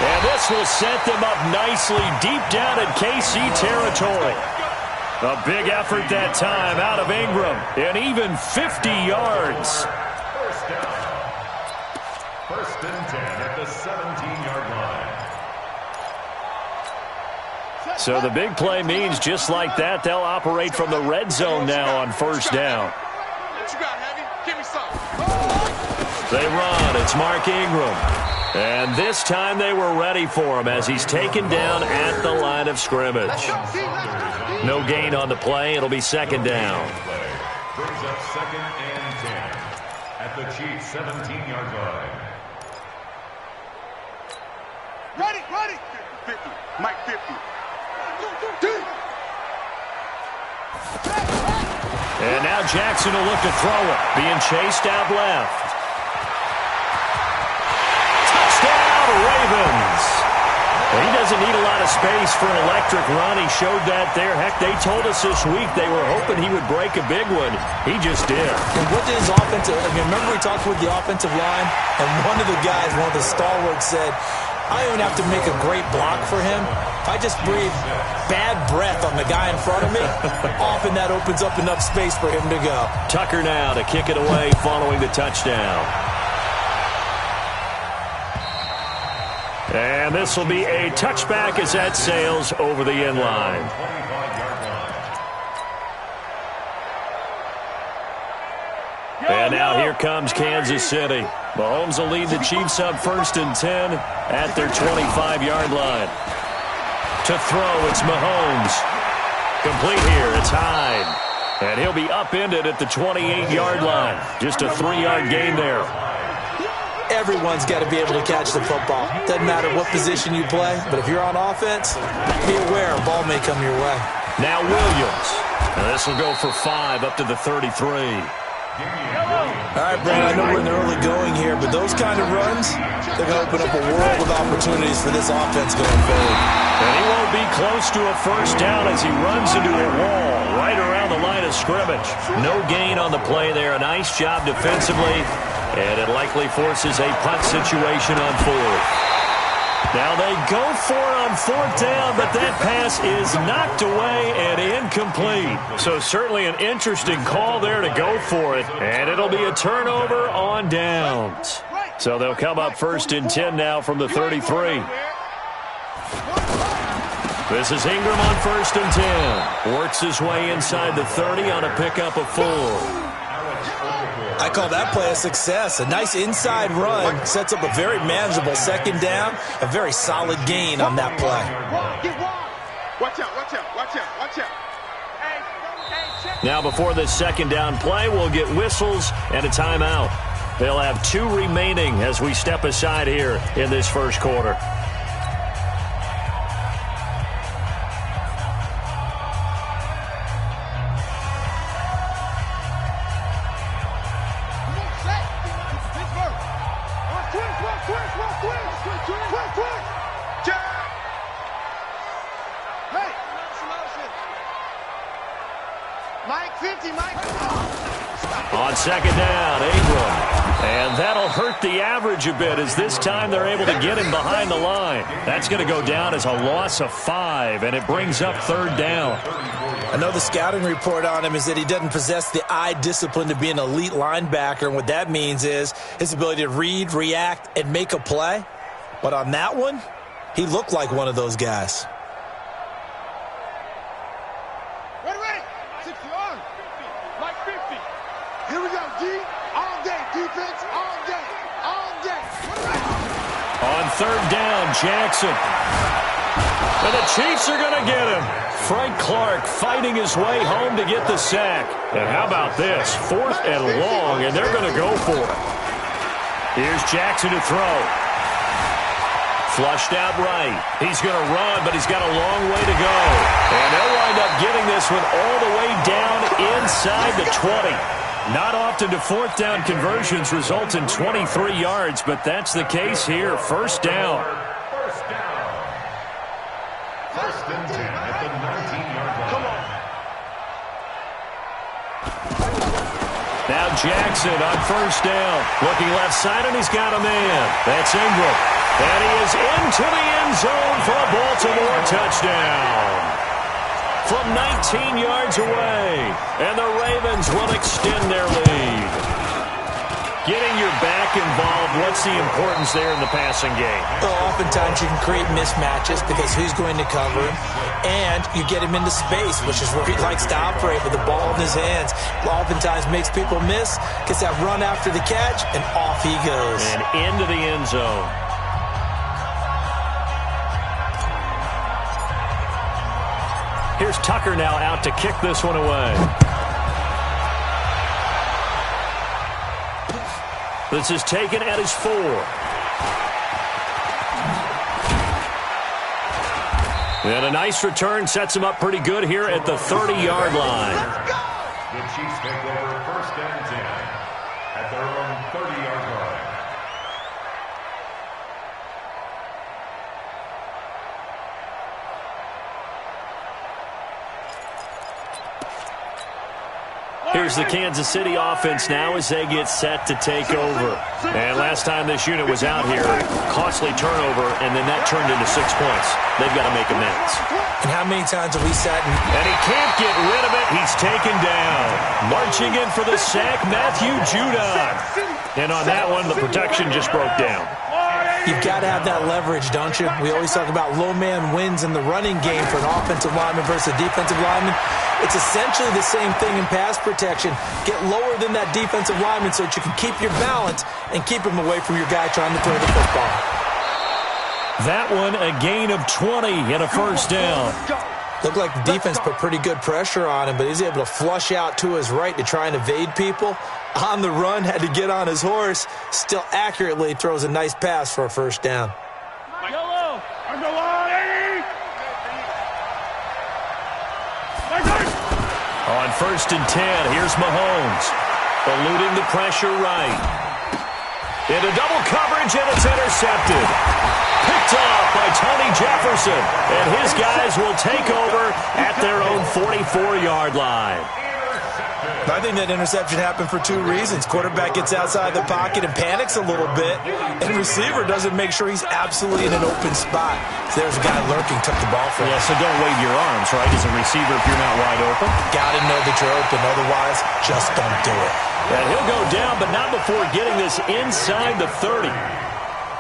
And this will set them up nicely deep down in KC territory. A big effort that time out of Ingram, and even 50 yards. First down. 1st and 10 at the 17-yard line. So the big play means just like that, they'll operate from the red zone now on 1st down. What you got, Heavy? Give me something. They run. It's Mark Ingram. And this time they were ready for him as he's taken down at the line of scrimmage. No gain on the play. It'll be 2nd down. Brings up 2nd and 10 at the Chiefs' 17-yard line. Ready. 50. Mike 50. And now Jackson will look to throw it. Being chased out left. Touchdown, Ravens. Well, he doesn't need a lot of space for an electric run. He showed that there. Heck, they told us this week they were hoping he would break a big one. He just did. And what did his offensive, remember we talked with the offensive line, and one of the guys, one of the stalwarts said, I don't even have to make a great block for him. I just breathe bad breath on the guy in front of me. Often that opens up enough space for him to go. Tucker now to kick it away following the touchdown. And this will be a touchback as that sails over the end line. And now here comes Kansas City. Mahomes will lead the Chiefs up 1st and 10 at their 25-yard line. To throw, it's Mahomes. Complete here, it's Hyde. And he'll be upended at the 28-yard line. Just a 3-yard gain there. Everyone's got to be able to catch the football. Doesn't matter what position you play, but if you're on offense, be aware a ball may come your way. Now Williams. And this will go for 5 up to the 33. All right, Brandon, I know we're in the early going here, but those kind of runs, they're going to open up a world of opportunities for this offense going forward. And he won't be close to a first down as he runs into a wall right around the line of scrimmage. No gain on the play there. A nice job defensively, and it likely forces a punt situation on fourth. Now they go for it on fourth down, but that pass is knocked away and incomplete. So certainly an interesting call there to go for it, and it'll be a turnover on downs. So they'll come up 1st and 10 now from the 33. This is Ingram on 1st and 10. Works his way inside the 30 on a pickup of 4. I call that play a success. A nice inside run sets up a very manageable second down, a very solid gain on that play. Watch out, watch out, watch out, watch out. Now before this second down play, we'll get whistles and a timeout. They'll have 2 remaining as we step aside here in this first quarter. On second down, Ingram. And that'll hurt the average a bit as this time they're able to get him behind the line. That's going to go down as a loss of 5, and it brings up 3rd down. I know the scouting report on him is that he doesn't possess the eye discipline to be an elite linebacker, and what that means is his ability to read, react, and make a play. But on that one, he looked like one of those guys. Ready, 60 on. Like 50. Here we go, D. All day. Defense, all day. All day. On 3rd down, Jackson. And the Chiefs are going to get him. Frank Clark fighting his way home to get the sack. And how about this? 4th and long, and they're going to go for it. Here's Jackson to throw. Flushed out right. He's going to run, but he's got a long way to go. And they'll wind up getting this one all the way down inside the 20. Not often do 4th down conversions result in 23 yards, but that's the case here. 1st down. First and 10 at the 19-yard line. Come on. Now Jackson on 1st down. Looking left side, and he's got a man. That's Ingram. And he is into the end zone for a Baltimore touchdown. From 19 yards away. And the Ravens will extend their lead. Getting your back involved, what's the importance there in the passing game? Well, oftentimes you can create mismatches because who's going to cover him, and you get him into space, which is where he likes to operate with the ball in his hands. Oftentimes makes people miss, gets that run after the catch, and off he goes. And into the end zone. Here's Tucker now out to kick this one away. This is taken at his 4. And a nice return sets him up pretty good here at the 30-yard line. The Chiefs take over 1st and 10 at their own 30-yard line. Here's the Kansas City offense now as they get set to take over. And last time this unit was out here, costly turnover, and then that turned into 6 points. They've got to make amends. And how many times have we sat and he can't get rid of it. He's taken down. Marching in for the sack, Matthew Judon. And on that one, the protection just broke down. You've got to have that leverage, don't you? We always talk about low man wins in the running game for an offensive lineman versus a defensive lineman. It's essentially the same thing in pass protection. Get lower than that defensive lineman so that you can keep your balance and keep him away from your guy trying to throw the football. That one, a gain of 20 and a 1st down. Looked like the defense put pretty good pressure on him, but he's able to flush out to his right to try and evade people. On the run, had to get on his horse. Still accurately throws a nice pass for a 1st down. On 1st and 10, here's Mahomes. Eluding the pressure right. Into double coverage, and it's intercepted. Picked off by Tony Jefferson. And his guys will take over at their own 44-yard line. I think that interception happened for two reasons. Quarterback gets outside the pocket and panics a little bit, and receiver doesn't make sure he's absolutely in an open spot. So there's a guy lurking, took the ball from him. Yeah, so don't wave your arms, right, as a receiver if you're not wide open. Got to know that you're open. Otherwise, just don't do it. And he'll go down, but not before getting this inside the 30.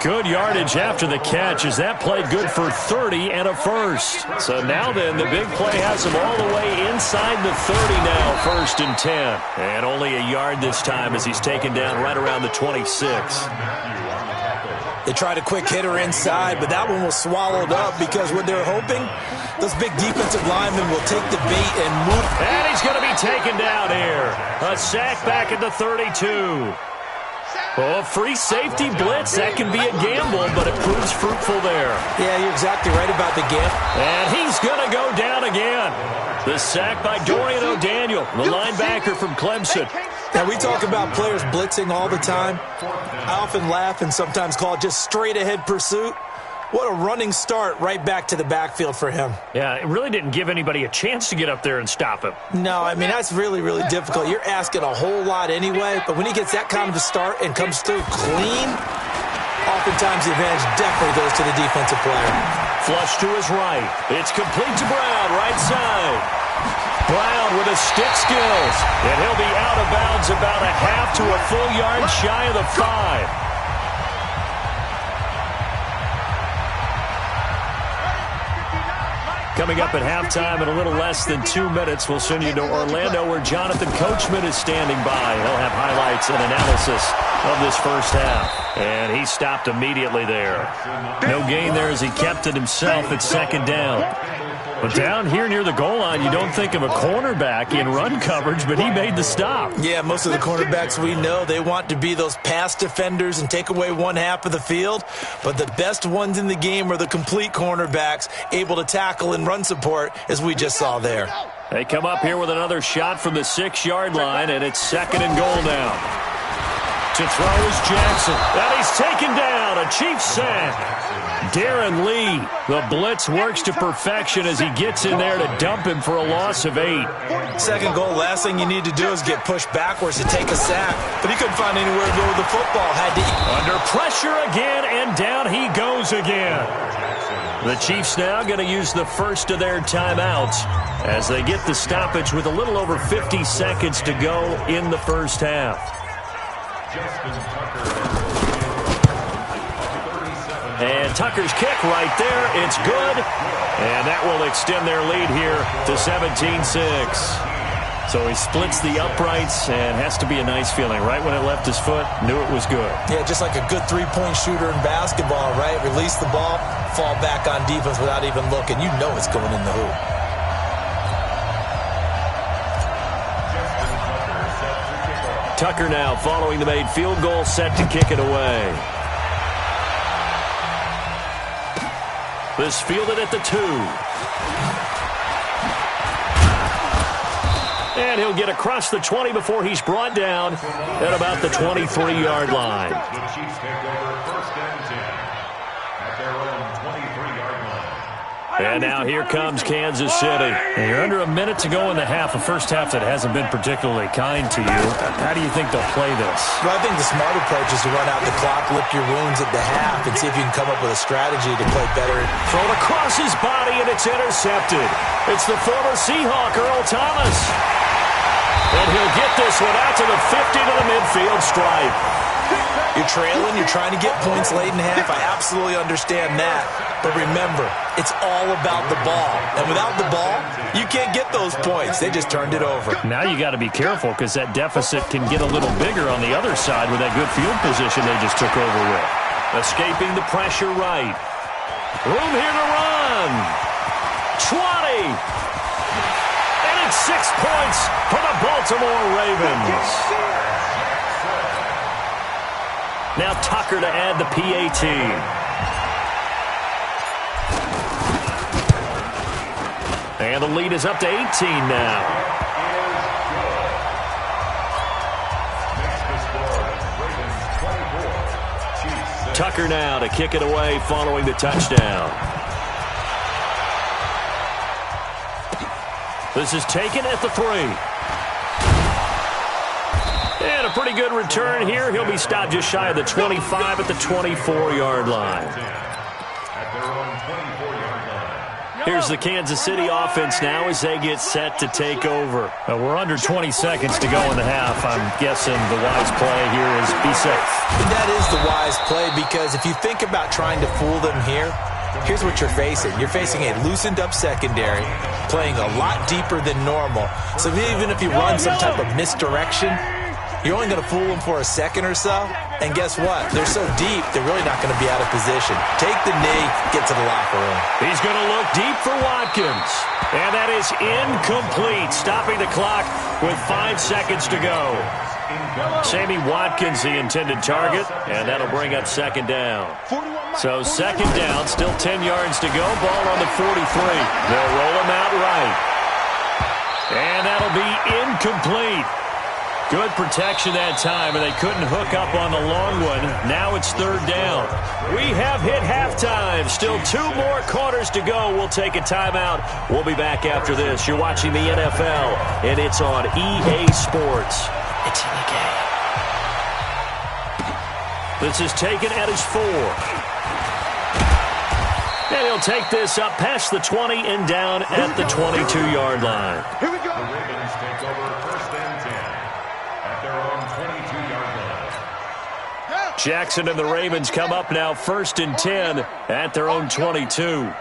Good yardage after the catch as that play good for 30 and a first. So now then, the big play has him all the way inside the 30 now, 1st and 10. And only a yard this time as he's taken down right around the 26. They tried a quick hitter inside, but that one was swallowed up because what they're hoping, those big defensive linemen will take the bait and move. And he's going to be taken down here. A sack back at the 32. Oh, free safety blitz. That can be a gamble, but it proves fruitful there. Yeah, you're exactly right about the gamble. And he's going to go down again. The sack by Dorian O'Daniel, the linebacker from Clemson. Now, we talk about players blitzing all the time. I often laugh and sometimes call it just straight-ahead pursuit. What a running start right back to the backfield for him. Yeah, it really didn't give anybody a chance to get up there and stop him. No, I mean, that's really, really difficult. You're asking a whole lot anyway, but when he gets that kind of a start and comes through clean, oftentimes the advantage definitely goes to the defensive player. Flush to his right. It's complete to Brown, right side. Brown with his stick skills, and he'll be out of bounds about a half to a full yard shy of the 5. Coming up at halftime in a little less than 2 minutes, we'll send you to Orlando where Jonathan Coachman is standing by. He'll have highlights and analysis of this first half. And he stopped immediately there. No gain there as he kept it himself at 2nd down. But down here near the goal line, you don't think of a cornerback in run coverage, but he made the stop. Yeah, most of the cornerbacks we know, they want to be those pass defenders and take away one half of the field. But the best ones in the game are the complete cornerbacks, able to tackle and run support, as we just saw there. They come up here with another shot from the 6-yard line, and it's 2nd and goal now. To throw is Jackson. And he's taken down. A Chiefs sack. Darren Lee, the blitz works to perfection as he gets in there to dump him for a loss of 8. 2nd goal, last thing you need to do is get pushed backwards to take a sack. But he couldn't find anywhere to go with the football. Under pressure again, and down he goes again. The Chiefs now going to use the first of their timeouts as they get the stoppage with a little over 50 seconds to go in the first half. And Tucker's kick right there. It's good. And that will extend their lead here to 17-6. So he splits the uprights and has to be a nice feeling. Right when it left his foot, knew it was good. Yeah, just like a good three-point shooter in basketball, right? Release the ball, fall back on defense without even looking. You know it's going in the hoop. Tucker now following the made field goal, set to kick it away. This fielded at the 2. And he'll get across the 20 before he's brought down at about the 23-yard line. The Chiefs take over 1st and 10 at their own 23-yard line. And now here comes Kansas City. And you're under a minute to go in the half, a first half that hasn't been particularly kind to you. How do you think they'll play this? Well, I think the smart approach is to run out the clock, lick your wounds at the half, and see if you can come up with a strategy to play better. Thrown across his body, and it's intercepted. It's the former Seahawk, Earl Thomas. And he'll get this one out to the 50 to the midfield stripe. You're trailing, you're trying to get points late in half. I absolutely understand that. But remember, it's all about the ball. And without the ball, you can't get those points. They just turned it over. Now you got to be careful because that deficit can get a little bigger on the other side with that good field position they just took over with. Escaping the pressure right. Room here to run. 20. And it's 6 points for the Baltimore Ravens. Now Tucker to add the PAT. And the lead is up to 18 now. Tucker now to kick it away following the touchdown. This is taken at the 3. And a pretty good return here. He'll be stopped just shy of the 25 at the 24-yard line. Here's the Kansas City offense now as they get set to take over. We're under 20 seconds to go in the half. I'm guessing the wise play here is be safe. That is the wise play, because if you think about trying to fool them here, here's what you're facing. You're facing a loosened-up secondary, playing a lot deeper than normal. So even if you run some type of misdirection, you're only going to fool them for a second or so. And guess what? They're so deep, they're really not going to be out of position. Take the knee, get to the locker room. He's going to look deep for Watkins. And that is incomplete, stopping the clock with 5 seconds to go. Sammy Watkins, the intended target, and that'll bring up second down. So second down, still 10 yards to go. Ball on the 43. They'll roll him out right. And that'll be incomplete. Good protection that time, and they couldn't hook up on the long one. Now it's third down. We have hit halftime. Still 2 more quarters to go. We'll take a timeout. We'll be back after this. You're watching the NFL, and it's on EA Sports. It's in the game. This is taken at his 4. And he'll take this up past the 20 and down at the 22-yard line. Here we go. The Ravens take over first and 10 at their own 22-yard line. Jackson and the Ravens come up now first and 10 at their own 22.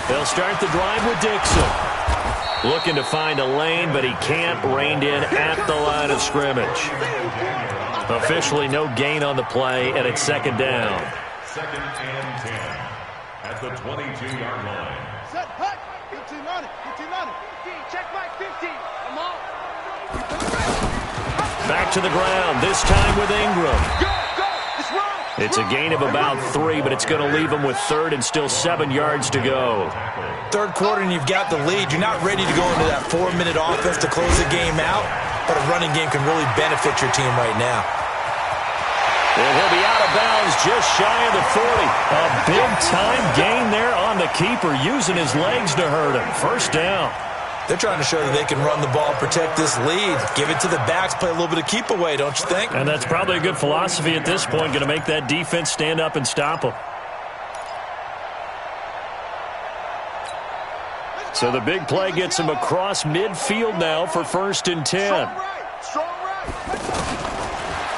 They'll start the drive with Dixon. Looking to find a lane, but he can't. Reined in at the line of scrimmage. Officially no gain on the play, and it's second down. Second and 10 at the 22-yard line. Set, hut. 15 on it. 15 on it. 15. Check my 15. Come on. Back to the ground, this time with Ingram. Go, go. It's wrong. It's a gain of about 3, but it's going to leave them with third and still 7 yards to go. Third quarter and you've got the lead. You're not ready to go into that 4-minute offense to close the game out, but a running game can really benefit your team right now. And he'll be out of bounds just shy of the 40. A big-time gain there on the keeper, using his legs to hurt him. First down. They're trying to show that they can run the ball, protect this lead, give it to the backs, play a little bit of keep away, don't you think? And that's probably a good philosophy at this point, going to make that defense stand up and stop them. So the big play gets him across midfield now for first and 10.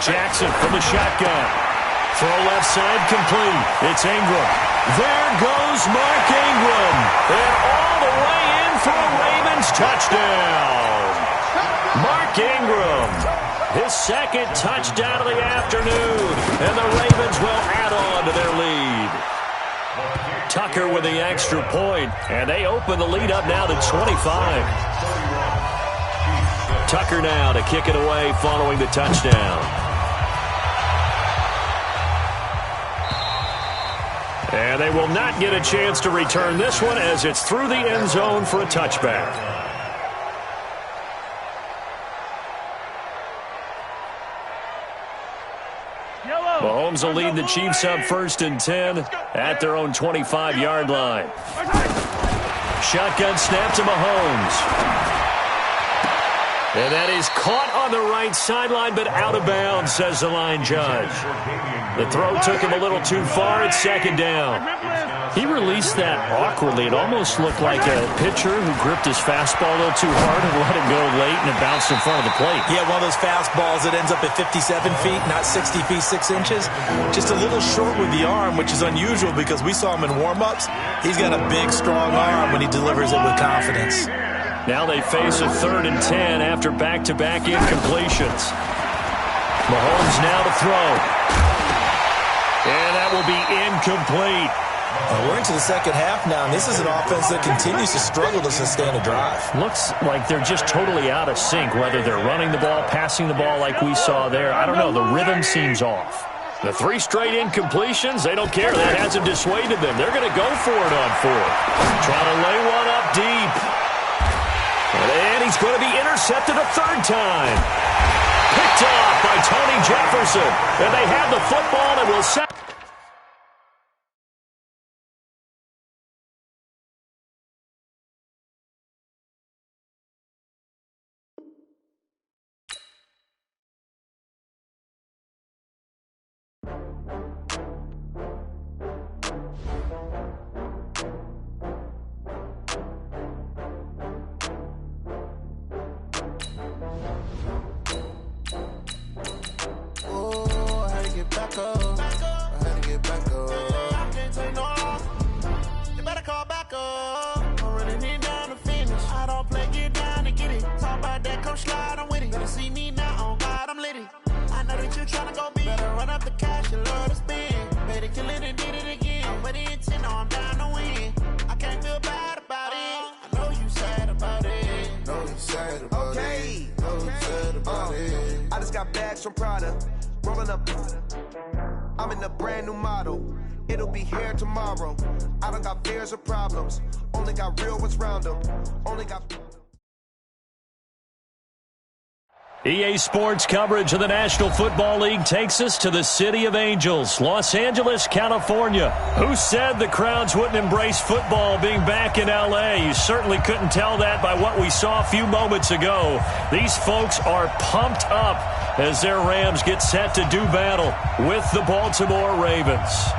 Jackson from the shotgun. Throw left side complete. It's Ingram. There goes Mark Ingram. And all the way in for a Ravens touchdown. Mark Ingram. His second touchdown of the afternoon. And the Ravens will add on to their lead. Tucker with the extra point. And they open the lead up now to 25. Tucker now to kick it away following the touchdown. And they will not get a chance to return this one as it's through the end zone for a touchback. Mahomes will lead the Chiefs up first and 10 at their own 25-yard line. Shotgun snap to Mahomes. And that is caught on the right sideline, but out of bounds, says the line judge. The throw took him a little too far. It's second down. He released that awkwardly. It almost looked like a pitcher who gripped his fastball a little too hard and let it go late, and it bounced in front of the plate. Yeah, one of those fastballs that ends up at 57 feet, not 60 feet, 6 inches. Just a little short with the arm, which is unusual because we saw him in warm-ups. He's got a big, strong arm when he delivers it with confidence. Now they face a third and 10 after back-to-back incompletions. Mahomes now to throw. And that will be incomplete. We're into the second half now, and this is an offense that continues to struggle to sustain a drive. Looks like they're just totally out of sync, whether they're running the ball, passing the ball like we saw there. I don't know. The rhythm seems off. The 3 straight incompletions, they don't care. That hasn't dissuaded them. They're going to go for it on 4th. Trying to lay one up deep. And he's going to be intercepted a third time. Picked Picked off by Tony Jefferson. And they have the football and will set. From Prada, rolling up. I'm in a brand new model. It'll be here tomorrow. I don't got fears or problems. Only got real ones round them. Only got. EA Sports coverage of the National Football League takes us to the City of Angels, Los Angeles, California. Who said the crowds wouldn't embrace football being back in L.A.? You certainly couldn't tell that by what we saw a few moments ago. These folks are pumped up as their Rams get set to do battle with the Baltimore Ravens.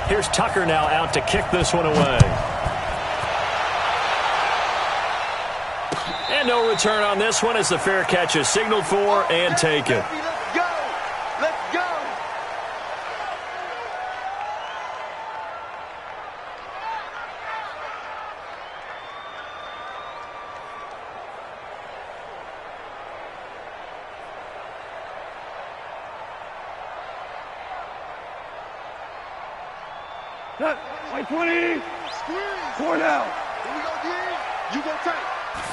Here's Tucker now out to kick this one away. And no return on this one as the fair catch is signaled for and taken. Let's go! Let's go! White 20. Four now. Here we go, D. You go tight.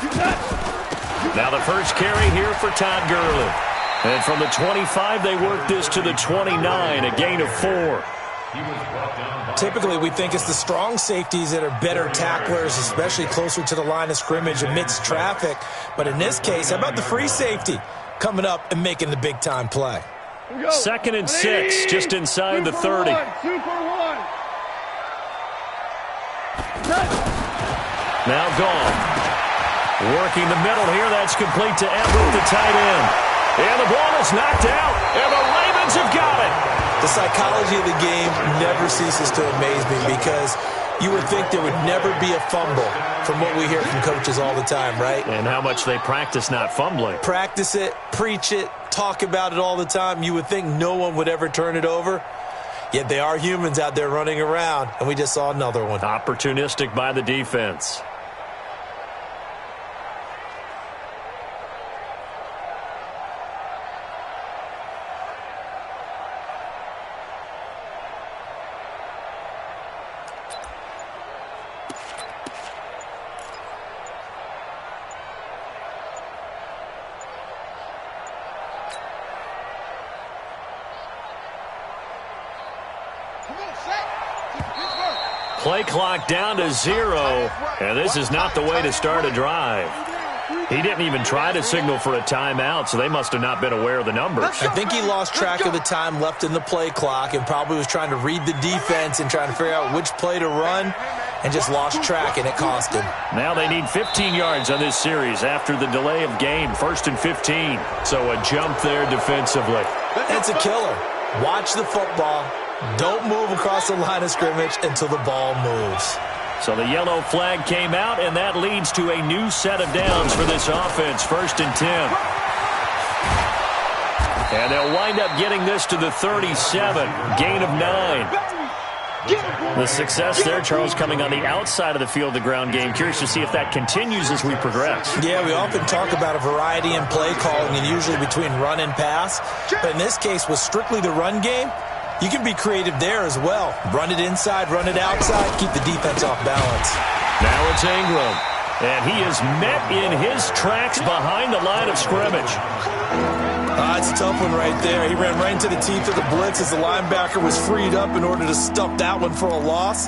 You got. Now the first carry here for Todd Gurley. And from the 25, they work this to the 29, a gain of 4. Typically, we think it's the strong safeties that are better tacklers, especially closer to the line of scrimmage amidst traffic. But in this case, how about the free safety coming up and making the big-time play? 2nd and 6, just inside the 30. 2 for 1. Now gone. Working the middle here. That's complete to Everett, the tight end. And the ball is knocked out. And the Ravens have got it. The psychology of the game never ceases to amaze me because you would think there would never be a fumble from what we hear from coaches all the time, right? And how much they practice not fumbling. Practice it, preach it, talk about it all the time. You would think no one would ever turn it over. Yet they are humans out there running around, and we just saw another one. Opportunistic by the defense. Play clock down to 0, and this is not the way to start a drive. He didn't even try to signal for a timeout, so they must have not been aware of the numbers. I think he lost track of the time left in the play clock and probably was trying to read the defense and trying to figure out which play to run and just lost track, and it cost him. Now they need 15 yards on this series after the delay of game, 1st and 15. So a jump there defensively. It's a killer. Watch the football. Don't move across the line of scrimmage until the ball moves. So the yellow flag came out, and that leads to a new set of downs for this offense, 1st and 10. And they'll wind up getting this to the 37, gain of 9. The success there, Charles, coming on the outside of the field, the ground game. Curious to see if that continues as we progress. Yeah, we often talk about a variety in play calling and usually between run and pass. But in this case, with strictly the run game, You can be creative there as well. Run it inside, run it outside, keep the defense off balance. Now it's Ingram. And he is met in his tracks behind the line of scrimmage. It's a tough one right there. He ran right into the teeth of the blitz as the linebacker was freed up in order to stuff that one for a loss.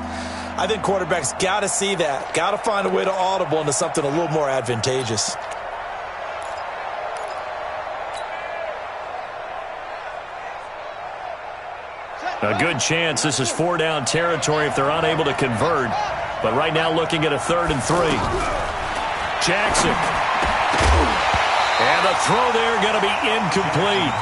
I think quarterbacks got to see that. Got to find a way to audible into something a little more advantageous. A good chance this is 4-down territory if they're unable to convert. But right now looking at a 3rd and 3. Jackson. And the throw there going to be incomplete.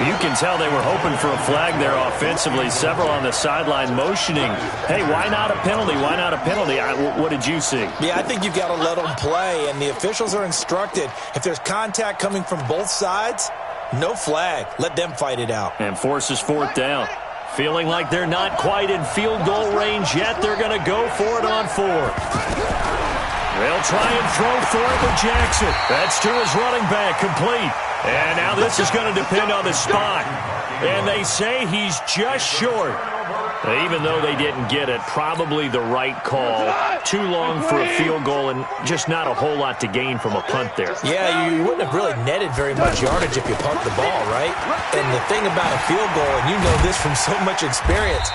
You can tell they were hoping for a flag there offensively. Several on the sideline motioning, hey, why not a penalty? Why not a penalty? What did you see? Yeah, I think you've got to let them play, and the officials are instructed. If there's contact coming from both sides, no flag. Let them fight it out. And forces 4th down. Feeling like they're not quite in field goal range yet. They're going to go for it on 4th. They'll try and throw for it with Jackson. That's to his running back, complete. And now this is going to depend on the spot. And they say he's just short. Even though they didn't get it, probably the right call. Too long for a field goal and just not a whole lot to gain from a punt there. Yeah, you wouldn't have really netted very much yardage if you pumped the ball, right? And the thing about a field goal, and you know this from so much experience,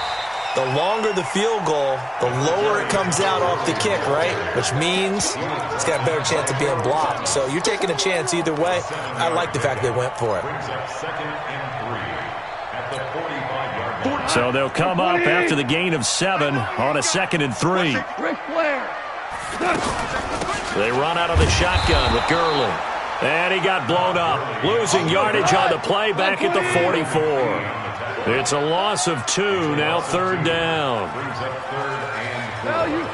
the longer the field goal, the lower it comes out off the kick, right? Which means it's got a better chance of being blocked. So you're taking a chance either way. I like the fact they went for it. So they'll come up after the gain of 7 on a 2nd and 3. They run out of the shotgun with Gurley. And he got blown up. Losing yardage on the play back at the 44. It's a loss of 2, now 3rd down. Value 3.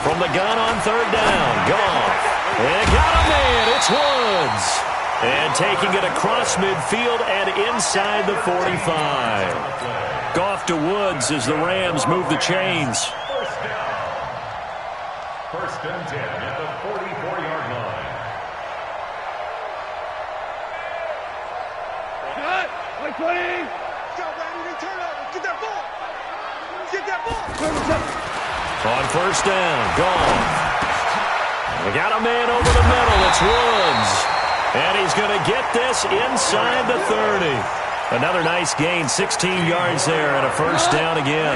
From the gun on 3rd down, Goff. And got a man, it's Woods. And taking it across midfield and inside the 45. Goff to Woods as the Rams move the chains. First and 10 at the 44-yard line. Cut! Like 20! Go, Randy, turn over. Get that ball! Get that ball! On 1st down, Goff. We got a man over the middle. It's Woods. And he's going to get this inside the 30. Another nice gain, 16 yards there, and a 1st down again.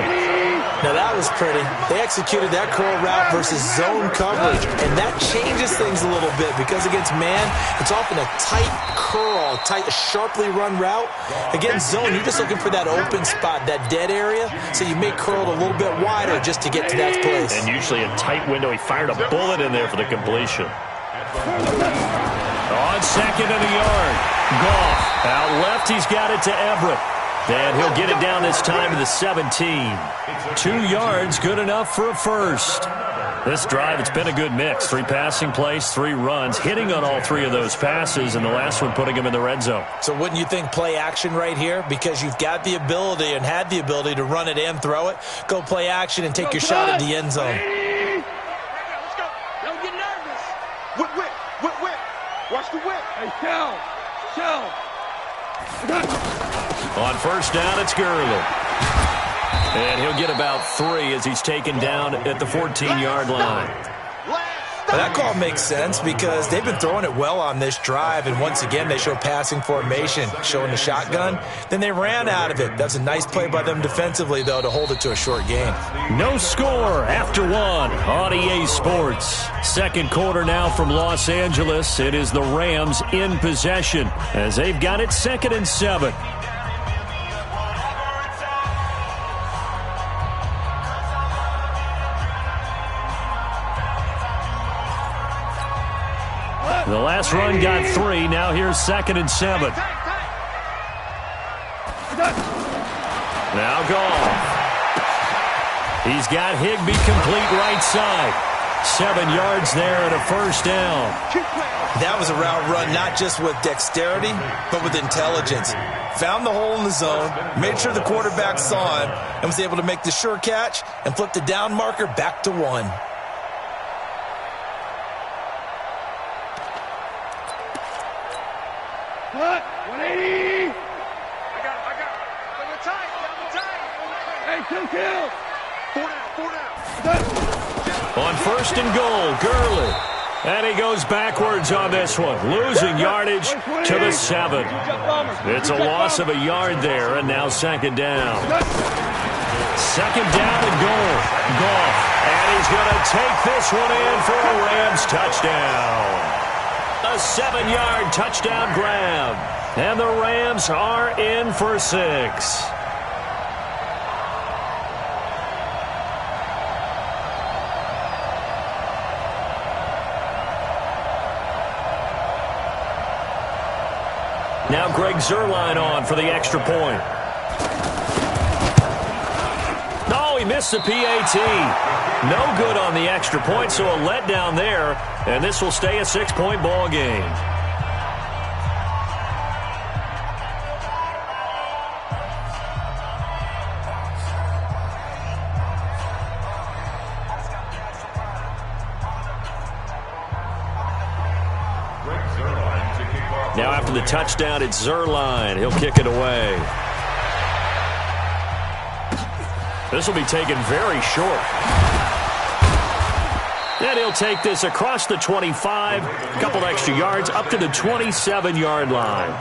Now that was pretty. They executed that curl route versus zone coverage, and that changes things a little bit because against man, it's often a tight curl, tight, sharply run route. Against zone, you're just looking for that open spot, that dead area, so you may curl it a little bit wider just to get to that place. And usually a tight window. He fired a bullet in there for the completion. On 2nd and a yard. Goff out left. He's got it to Everett. And he'll get it down this time to the 17. 2 yards, good enough for a 1st. This drive, it's been a good mix. 3 passing plays, 3 runs, hitting on all 3 of those passes, and the last one putting him in the red zone. So wouldn't you think play action right here? Because you've got the ability and had the ability to run it and throw it. Go play action and take your shot at the end zone. Let's go. Don't get nervous. Whip. Watch the whip. Hey, Shell. On 1st down, it's Gurley. And he'll get about 3 as he's taken down at the 14-yard line. Well, that call makes sense because they've been throwing it well on this drive, and once again they show passing formation, showing the shotgun. Then they ran out of it. That's a nice play by them defensively, though, to hold it to a short gain. No score after 1 on EA Sports. 2nd quarter now from Los Angeles. It is the Rams in possession as they've got it 2nd and 7. The last run got 3. Now here's 2nd and 7. Now Goff. He's got Higbee complete right side. 7 yards there and a 1st down. That was a route run not just with dexterity, but with intelligence. Found the hole in the zone, made sure the quarterback saw him, and was able to make the sure catch and flip the down marker back to 1. Cut! 180! On first and goal, Gurley. And he goes backwards on this one, losing yardage to the 7. It's a loss of a yard there, and now second down. Second down and goal. Goff. And he's going to take this one in for a Rams touchdown. A 7-yard touchdown grab. And the Rams are in for 6. Now Greg Zuerlein on for the extra point. Oh, he missed the PAT. No good on the extra point, so a letdown there. And this will stay a 6-point ball game. Now after the touchdown, it's Zuerlein. He'll kick it away. This will be taken very short. And he'll take this across the 25, a couple extra yards, up to the 27-yard line.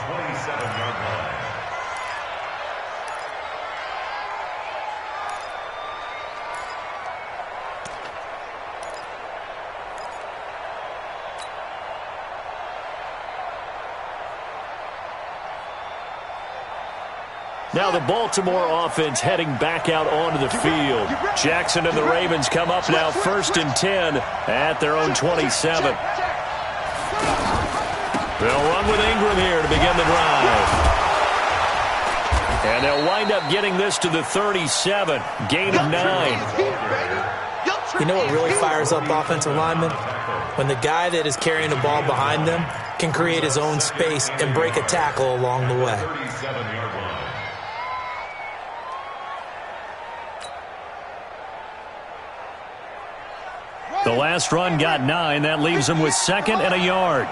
Now the Baltimore offense heading back out onto the field. Jackson and the Ravens come up now 1st and 10 at their own 27. They'll run with Ingram here to begin the drive. And they'll wind up getting this to the 37. Gain of 9. You know what really fires up offensive linemen? When the guy that is carrying the ball behind them can create his own space and break a tackle along the way. The last run got 9. That leaves him with 2nd and a yard.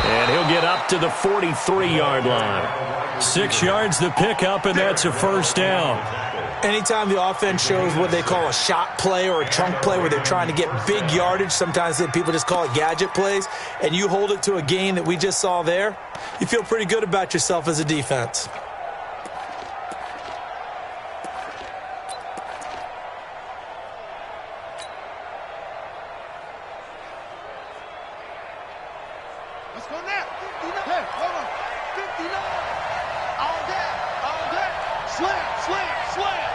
And he'll get up to the 43-yard line. 6 yards the pickup, and that's a first down. Anytime the offense shows what they call a shot play or a chunk play where they're trying to get big yardage, sometimes people just call it gadget plays, and you hold it to a gain that we just saw there, you feel pretty good about yourself as a defense. Let's go now. 59. Hey, hold on. 59. All day. All day. Slam, slam, slam.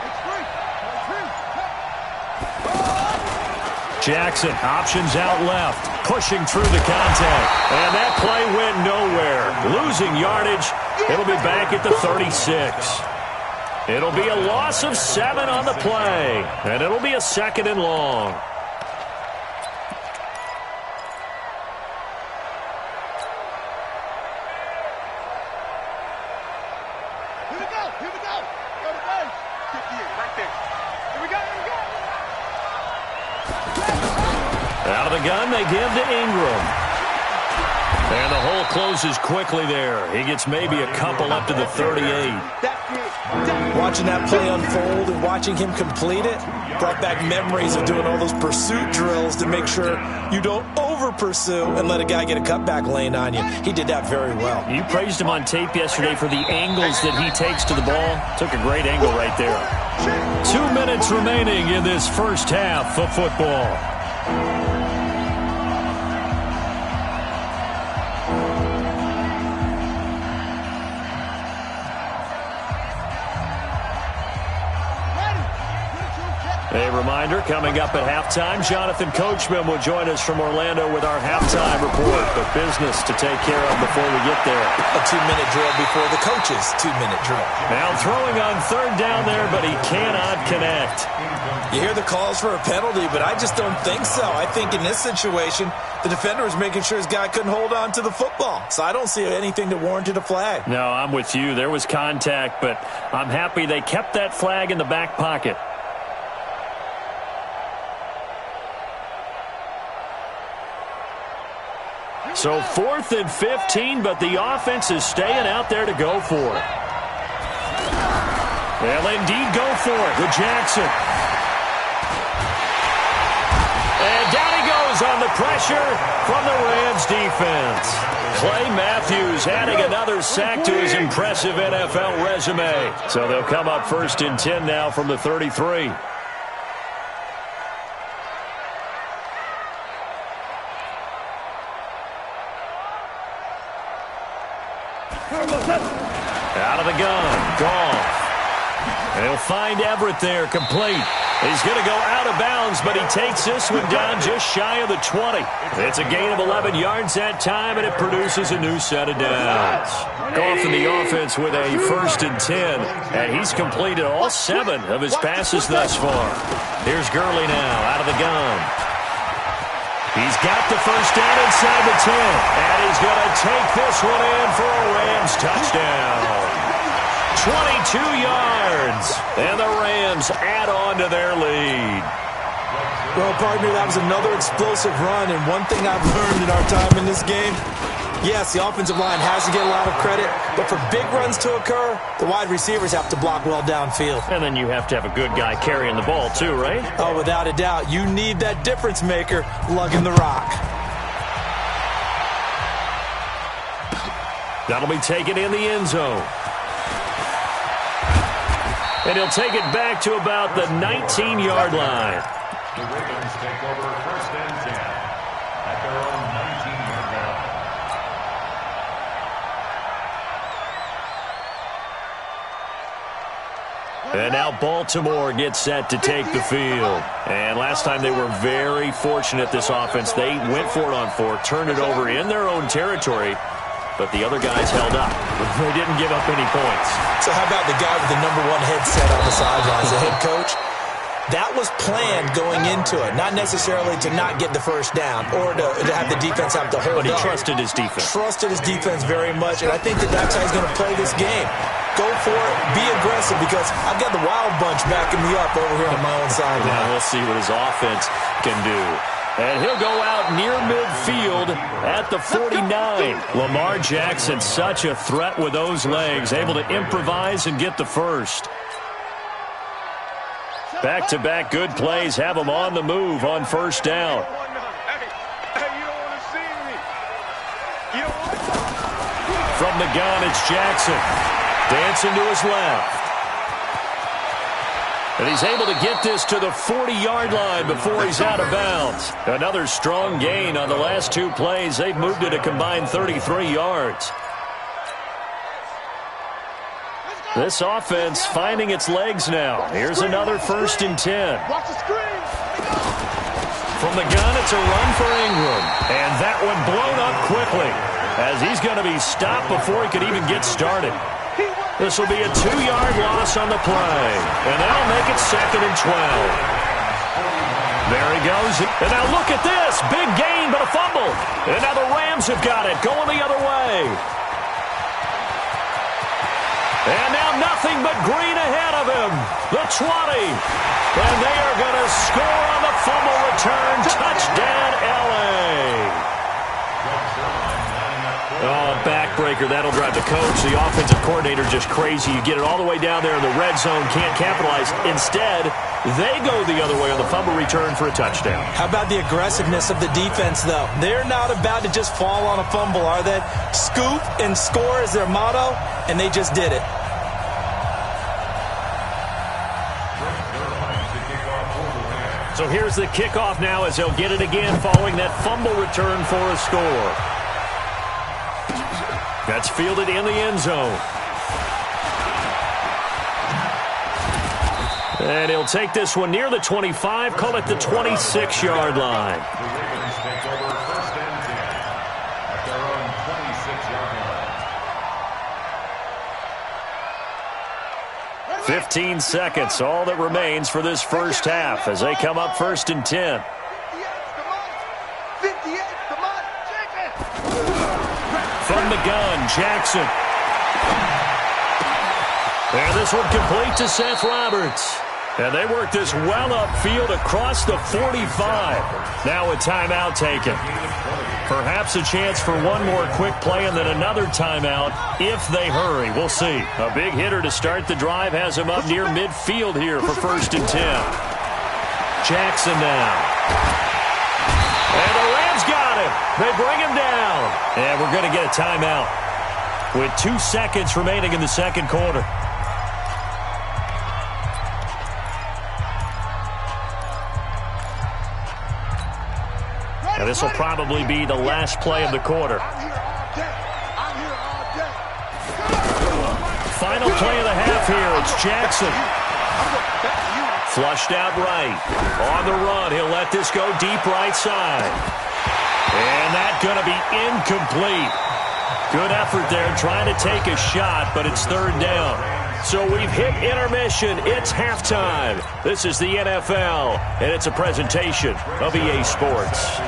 It's free. Jackson options out left, pushing through the contact. And that play went nowhere. Losing yardage. It'll be back at the 36. It'll be a loss of 7 on the play. And it'll be a 2nd and long. Here we go. Here we go. Go to base. 58 right there. Here we go. Here we go. Out of the gun, they give to Ingram. And the hole closes quickly there. He gets maybe a couple up to the 38. Watching that play unfold and watching him complete it brought back memories of doing all those pursuit drills to make sure you don't over-pursue and let a guy get a cutback lane on you. He did that very well. You praised him on tape yesterday for the angles that he takes to the ball. Took a great angle right there. 2 minutes remaining in this first half of football. A reminder, coming up at halftime, Jonathan Coachman will join us from Orlando with our halftime report. But business to take care of before we get there. A 2-minute drill before the coach's 2-minute drill. Now throwing on 3rd down there, but he cannot connect. You hear the calls for a penalty, but I just don't think so. I think in this situation, the defender was making sure his guy couldn't hold on to the football. So I don't see anything that warranted a flag. No, I'm with you. There was contact, but I'm happy they kept that flag in the back pocket. So 4th and 15, but the offense is staying out there to go for it. They'll indeed go for it with Jackson. And down he goes on the pressure from the Rams defense. Clay Matthews adding another sack to his impressive NFL resume. So they'll come up 1st and 10 now from the 33. Out of the gun, Goff. They'll find Everett there, complete. He's going to go out of bounds, but he takes this one down just shy of the 20. It's a gain of 11 yards that time, and it produces a new set of downs. Goff in the offense with a 1st and 10, and he's completed all 7 of his passes thus far. Here's Gurley now, out of the gun. He's got the first down inside the 10, and he's going to take this one in for a Rams touchdown. 22 yards, and the Rams add on to their lead. Well, partner, that was another explosive run, and one thing I've learned in our time in this game, yes, the offensive line has to get a lot of credit, but for big runs to occur, the wide receivers have to block well downfield. And then you have to have a good guy carrying the ball too, right? Oh, without a doubt. You need that difference maker lugging the rock. That'll be taken in the end zone. And he'll take it back to about the 19-yard line. The Ravens take over 1st and 10 at their own 19-yard line. And now Baltimore gets set to take the field. And last time they were very fortunate, this offense. They went for it on 4, turned it over in their own territory, but the other guys held up. They didn't give up any points. So how about the guy with the #1 headset on the sidelines, the head coach? That was planned going into it, not necessarily to not get the first down or to have the defense have to hold up. But he trusted his defense. Trusted his defense very much, and I think that that's how he's going to play this game. Go for it, be aggressive, because I've got the wild bunch backing me up over here on my own sideline. Now we'll see what his offense can do. And he'll go out near midfield at the 49. Lamar Jackson, such a threat with those legs, able to improvise and get the first. Back-to-back good plays have him on the move on 1st down. From the gun, it's Jackson. Dancing to his left. And he's able to get this to the 40-yard line before he's out of bounds. Another strong gain on the last 2 plays. They've moved it a combined 33 yards. This offense finding its legs now. Here's another 1st and 10. From the gun, it's a run for Ingram. And that one blown up quickly as he's going to be stopped before he could even get started. This will be a 2-yard loss on the play. And that'll make it 2nd and 12. There he goes. And now look at this. Big gain, but a fumble. And now the Rams have got it, going the other way. And now nothing but green ahead of him. The 20. And they are going to score on the fumble return. Touchdown, L.A. Oh, backbreaker. That'll drive the coach, the offensive coordinator, just crazy. You get it all the way down there in the red zone, can't capitalize. Instead, they go the other way on the fumble return for a touchdown. How about the aggressiveness of the defense, though? They're not about to just fall on a fumble, are they? Scoop and score is their motto, and they just did it. So here's the kickoff now as they'll get it again following that fumble return for a score. That's fielded in the end zone. And he'll take this one near the 25, call it the 26-yard line. The Ravens take over 1st and 10 at their own 26-yard line. 15 seconds, all that remains for this first half as they come up 1st and 10. From the gun, Jackson. And this one complete to Seth Roberts. And they work this well upfield across the 45. Now a timeout taken. Perhaps a chance for one more quick play and then another timeout if they hurry. We'll see. A big hitter to start the drive has him up near midfield here for 1st and 10. Jackson now. And the Rams got him. They bring him down. And we're going to get a timeout with 2 seconds remaining in the second quarter. Now, this will probably be the last play of the quarter. Final play of the half here. It's Jackson. Flushed out right. On the run. He'll let this go deep right side. And that's going to be incomplete. Good effort there trying to take a shot, but it's 3rd down. So we've hit intermission. It's halftime. This is the NFL, and it's a presentation of EA Sports.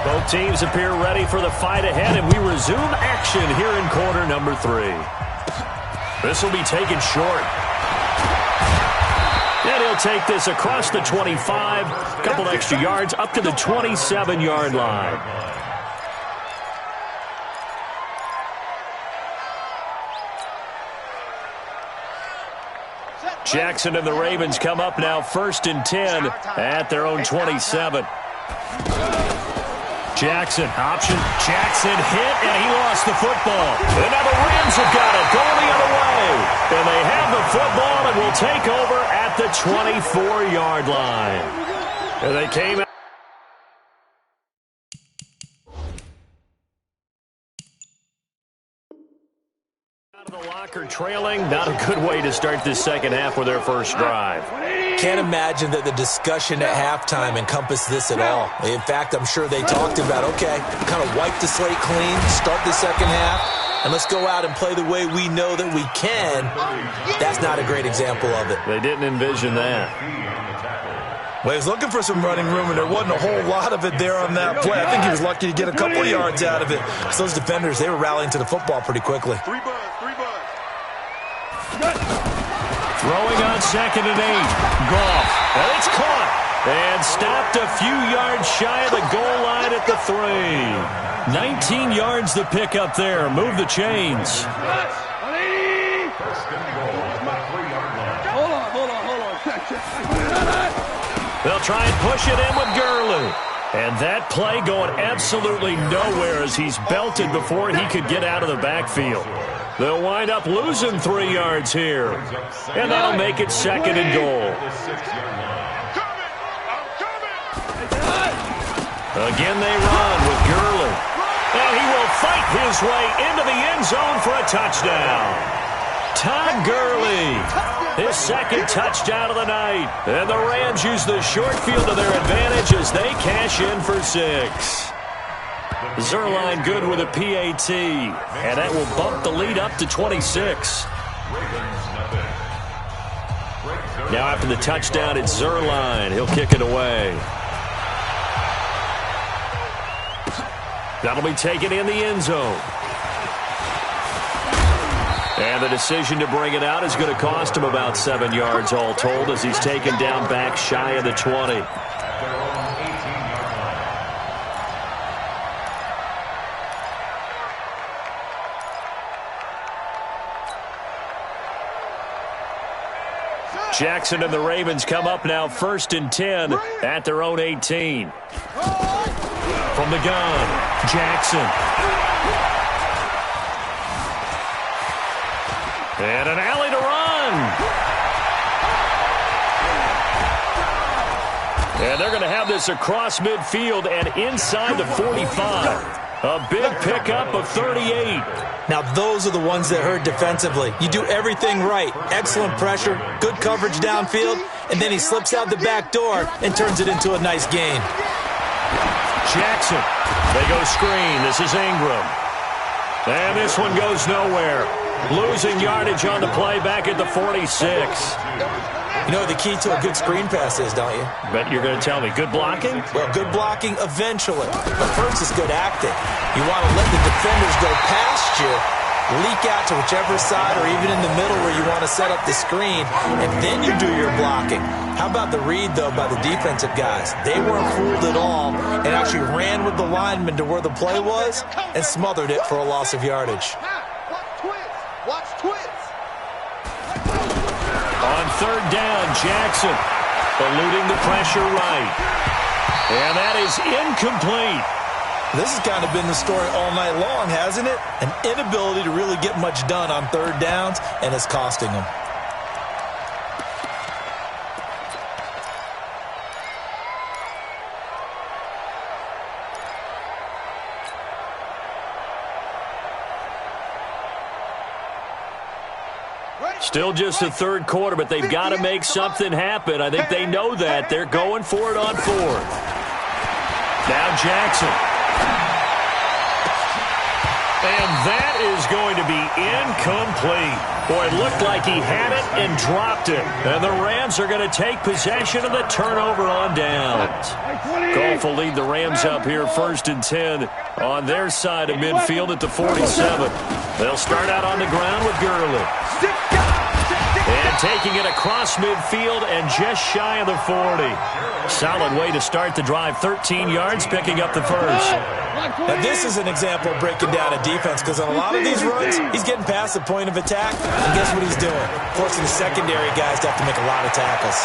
Both teams appear ready for the fight ahead, and we resume action here in quarter number 3. This will be taken short. And he'll take this across the 25, a couple extra yards, up to the 27-yard line. Jackson and the Ravens come up now 1st and 10 at their own 27. Jackson, option. Jackson hit, and he lost the football. And now the Rams have got it, going the other way. And they have the football and will take over at the 24-yard line. And they came out. Out of the locker trailing, not a good way to start this second half with their first drive. Can't imagine that the discussion at halftime encompassed this at all. In fact, I'm sure they talked about, okay, kind of wipe the slate clean, start the second half, and let's go out and play the way we know that we can. That's not a great example of it. They didn't envision that. Well, he was looking for some running room, and there wasn't a whole lot of it there on that play. I think he was lucky to get a couple of yards out of it. Because those defenders, they were rallying to the football pretty quickly. Throwing on 2nd and 8. Goff. And it's caught. And stopped a few yards shy of the goal line at the 3. 19 yards to pick up there. Move the chains. They'll try and push it in with Gurley. And that play going absolutely nowhere as he's belted before he could get out of the backfield. They'll wind up losing 3 yards here. And that'll make it 2nd and goal. Again they run with Gurley. And he will fight his way into the end zone for a touchdown. Todd Gurley, his 2nd touchdown of the night. And the Rams use the short field to their advantage as they cash in for 6. Zerline good with a PAT, and that will bump the lead up to 26. Now after the touchdown, it's Zerline. He'll kick it away. That'll be taken in the end zone. And the decision to bring it out is going to cost him about 7 yards all told as he's taken down back shy of the 20. Jackson and the Ravens come up now 1st and 10 at their own 18. From the gun, Jackson. And an alley to run. And they're going to have this across midfield and inside the 45. A big pickup of 38. Now, those are the ones that hurt defensively. You do everything right. Excellent pressure, good coverage downfield, and then he slips out the back door and turns it into a nice gain. Jackson. They go screen. This is Ingram. And this one goes nowhere. Losing yardage on the play back at the 46. You know what the key to a good screen pass is, don't you? Bet you're going to tell me. Good blocking? Well, good blocking eventually. But first is good acting. You want to let the defenders go past you, leak out to whichever side or even in the middle where you want to set up the screen, and then you do your blocking. How about the read, though, by the defensive guys? They weren't fooled at all and actually ran with the lineman to where the play was and smothered it for a loss of yardage. Watch twins. On third down, Jackson eluding the pressure right. And that is incomplete. This has kind of been the story all night long, hasn't it? An inability to really get much done on third downs, and it's costing them. Still just the third quarter, but they've got to make something happen. I think they know that. They're going for it on fourth. Now Jackson. And that is going to be incomplete. Boy, it looked like he had it and dropped it. And the Rams are going to take possession of the turnover on downs. Goff will lead the Rams up here 1st and 10 on their side of midfield at the 47. They'll start out on the ground with Gurley. And taking it across midfield and just shy of the 40. Solid way to start the drive. 13 yards, picking up the first. Now, this is an example of breaking down a defense, because on a lot of these runs, he's getting past the point of attack, and guess what he's doing? Forcing the secondary guys to have to make a lot of tackles.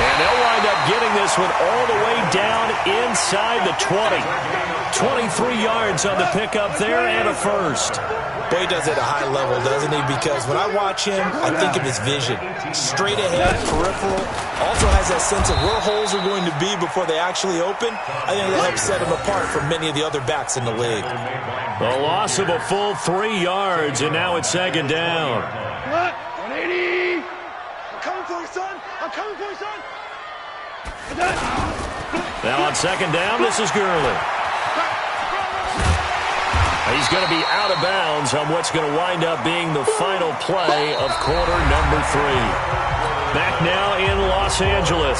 And they'll wind up getting this one all the way down inside the 20. 23 yards on the pickup there and a first. Boy, he does it at a high level, doesn't he? Because when I watch him, I think of his vision. Straight ahead, peripheral. Also has that sense of where holes are going to be before they actually open. I think that helps set him apart from many of the other backs in the league. A loss of a full 3 yards, and now it's second down. 180. I'm coming for you, son. I'm coming for you, son. Now on second down, this is Gurley. He's going to be out of bounds on what's going to wind up being the final play of quarter number 3. Back now in Los Angeles.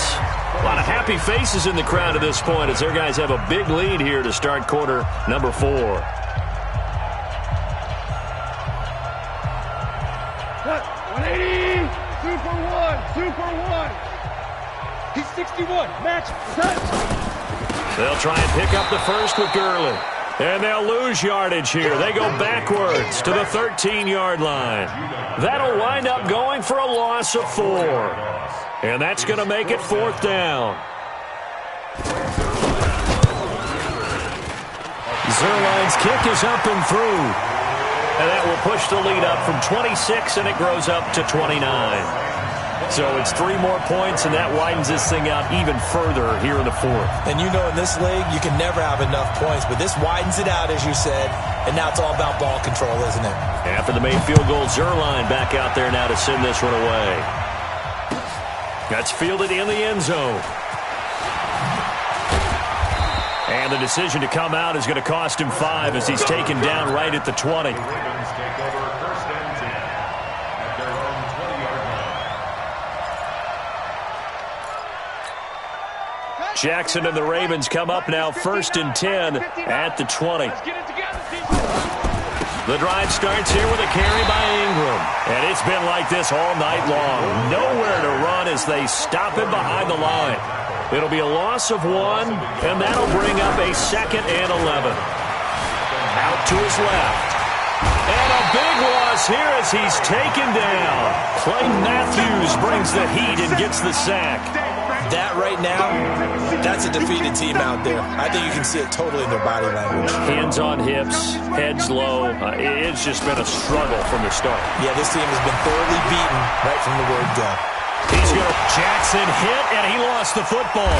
A lot of happy faces in the crowd at this point as their guys have a big lead here to start quarter number 4. What? 180. Super one. He's 61. Match. They'll try and pick up the first with Gurley. And they'll lose yardage here. They go backwards to the 13-yard line. That'll wind up going for a loss of 4. And that's going to make it 4th down. Zerline's kick is up and through. And that will push the lead up from 26, and it grows up to 29. So it's 3 more points, and that widens this thing out even further here in the 4th. And you know in this league, you can never have enough points, but this widens it out, as you said, and now it's all about ball control, isn't it? After the made field goal, Zerline back out there now to send this one away. That's fielded in the end zone. And the decision to come out is going to cost him 5 as he's taken down right at the 20. Jackson and the Ravens come up now 1st and 10 at the 20. The drive starts here with a carry by Ingram. And it's been like this all night long. Nowhere to run as they stop him behind the line. It'll be a loss of 1, and that'll bring up a 2nd and 11. Out to his left. And a big loss here as he's taken down. Clay Matthews brings the heat and gets the sack. That right now, that's a defeated team out there. I think you can see it totally in their body language. Hands on hips, heads low. It's just been a struggle from the start. Yeah, this team has been thoroughly beaten right from the word go. He's going to Jackson hit, and he lost the football.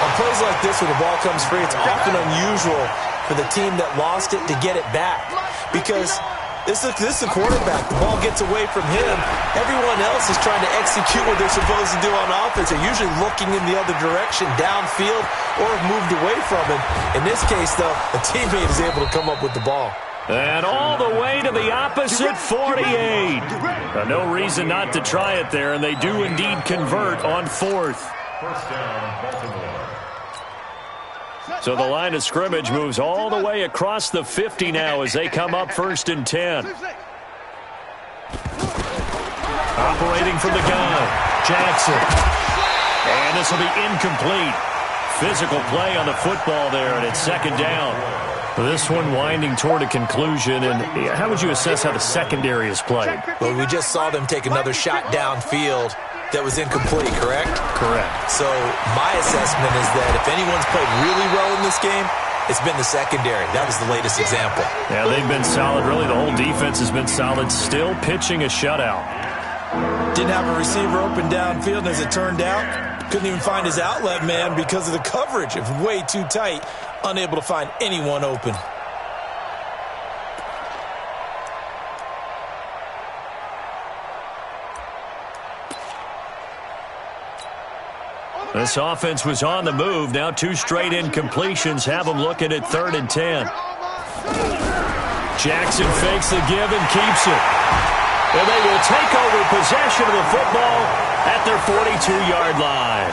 On plays like this where the ball comes free, it's often unusual for the team that lost it to get it back. Because this is the quarterback. The ball gets away from him. Everyone else is trying to execute what they're supposed to do on offense. They're usually looking in the other direction, downfield, or have moved away from him. In this case, though, a teammate is able to come up with the ball. And all the way to the opposite 48. No reason not to try it there, and they do indeed convert on 4th. First down, Baltimore. So the line of scrimmage moves all the way across the 50 now as they come up 1st and 10. Operating from the gun, Jackson. And this will be incomplete. Physical play on the football there, and it's 2nd down. This one winding toward a conclusion, and how would you assess how the secondary has played? Well, we just saw them take another shot downfield that was incomplete, correct? Correct. So my assessment is that if anyone's played really well in this game, it's been the secondary. That was the latest example. Yeah, they've been solid. Really, the whole defense has been solid. Still pitching a shutout. Didn't have a receiver open downfield, and as it turned out, couldn't even find his outlet man because of the coverage. It was way too tight, unable to find anyone open. This offense was on the move. Now 2 straight incompletions have them looking at 3rd and 10. Jackson fakes the give and keeps it. And they will take over possession of the football at their 42-yard line.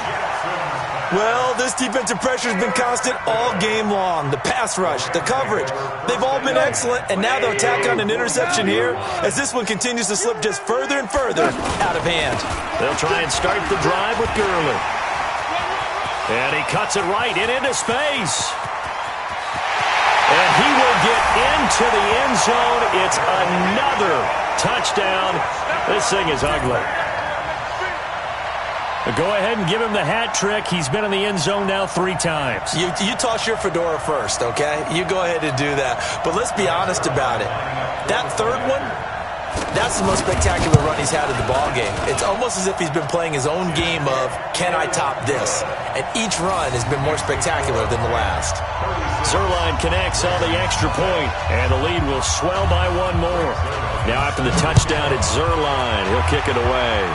Well, this defensive pressure has been constant all game long. The pass rush, the coverage, they've all been excellent, and now they'll tack on an interception here as this one continues to slip just further and further out of hand. They'll try and start the drive with Gurley. And he cuts it right and into space. And he will get into the end zone. It's another touchdown. This thing is ugly. Go ahead and give him the hat trick. He's been in the end zone now 3 times. You toss your fedora first, okay? You go ahead and do that. But let's be honest about it. That 3rd one, that's the most spectacular run he's had in the ballgame. It's almost as if he's been playing his own game of, can I top this? And each run has been more spectacular than the last. Zuerlein connects on the extra point, and the lead will swell by 1 more. Now after the touchdown, it's Zuerlein. He'll kick it away.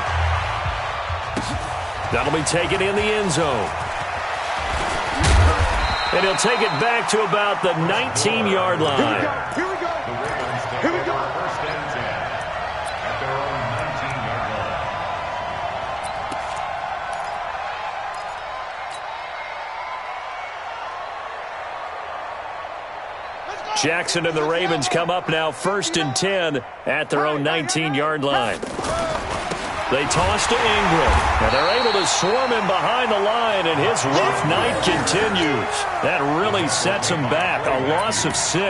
That'll be taken in the end zone. And he'll take it back to about the 19-yard line. Here we go. Here we go. First and 10 at their own 19-yard line. Jackson and the Ravens come up now 1st and 10 at their own 19-yard line. They toss to Ingram, and they're able to swarm him behind the line, and his rough night continues. That really sets him back, a loss of 6. The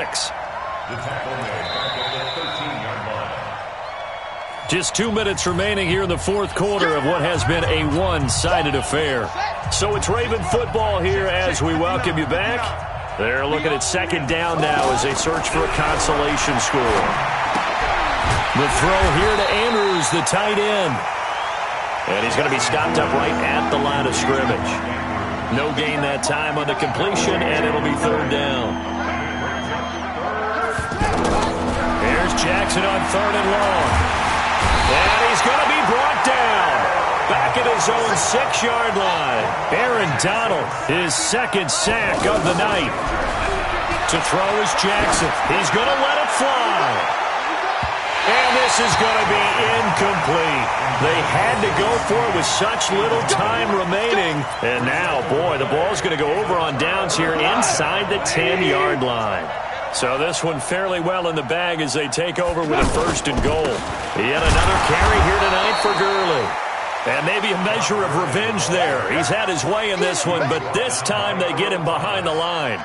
tackle made back at the 13-yard line. Just 2 minutes remaining here in the 4th quarter of what has been a one-sided affair. So it's Raven football here as we welcome you back. They're looking at 2nd down now as they search for a consolation score. The throw here to Andrews, the tight end. And he's going to be stopped up right at the line of scrimmage. No gain that time on the completion, and it'll be 3rd down. Here's Jackson on 3rd and long. And he's going to be brought down. Back at his own 6-yard line. Aaron Donald, his 2nd sack of the night. To throw is Jackson. He's going to let it fly. And this is going to be incomplete. They had to go for it with such little time remaining. And now, boy, the ball's going to go over on downs here inside the 10-yard line. So this one fairly well in the bag as they take over with a 1st and goal. Yet another carry here tonight for Gurley. And maybe a measure of revenge there. He's had his way in this one, but this time they get him behind the line.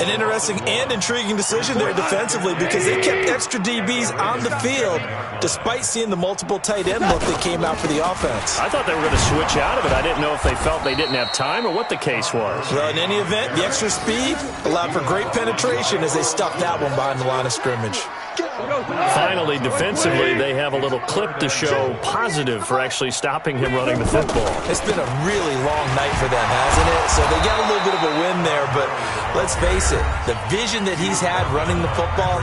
An interesting and intriguing decision there defensively because they kept extra DBs on the field despite seeing the multiple tight end look that came out for the offense. I thought they were going to switch out of it. I didn't know if they felt they didn't have time or what the case was. Well, in any event, the extra speed allowed for great penetration as they stuffed that one behind the line of scrimmage. Finally, defensively, they have a little clip to show positive for actually stopping him running the football. It's been a really long night for them, hasn't it? So they got a little bit of a win there, but let's face it, the vision that he's had running the football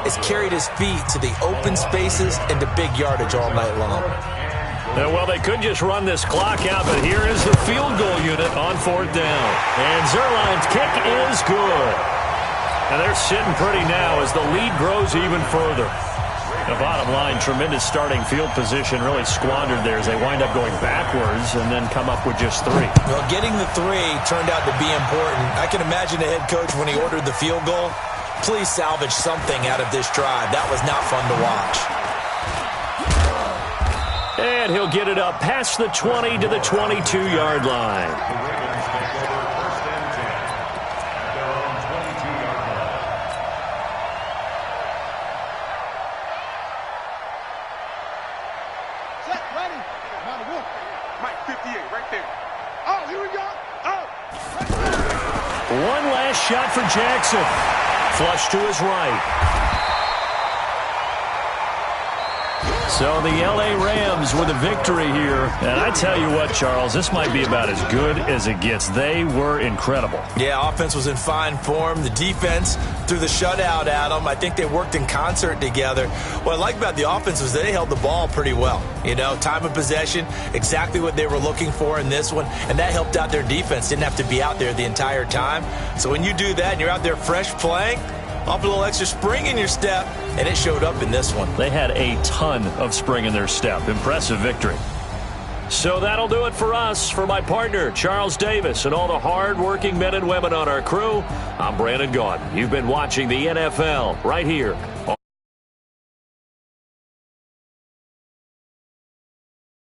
has carried his feet to the open spaces and to big yardage all night long. Well, they could just run this clock out, but here is the field goal unit on 4th down. And Zuerlein's kick is good. And they're sitting pretty now as the lead grows even further. The bottom line, tremendous starting field position, really squandered there as they wind up going backwards and then come up with just 3. Well, getting the 3 turned out to be important. I can imagine the head coach when he ordered the field goal. Please salvage something out of this drive. That was not fun to watch. And he'll get it up past the 20 to the 22-yard line. The Ravens take over 1st and 10 at their own 22-yard line. Set, ready. Now the wolf. Mike, 58, right there. Oh, here we go. Oh. One last shot for Jackson. Flush to his right. So the L.A. Rams with a victory here. And I tell you what, Charles, this might be about as good as it gets. They were incredible. Yeah, offense was in fine form. The defense threw the shutout at them. I think they worked in concert together. What I like about the offense was they held the ball pretty well. You know, time of possession, exactly what they were looking for in this one. And that helped out their defense. Didn't have to be out there the entire time. So when you do that and you're out there fresh playing, off a little extra spring in your step, and it showed up in this one. They had a ton of spring in their step. Impressive victory. So that'll do it for us. For my partner, Charles Davis, and all the hard-working men and women on our crew, I'm Brandon Gaudin. You've been watching the NFL right here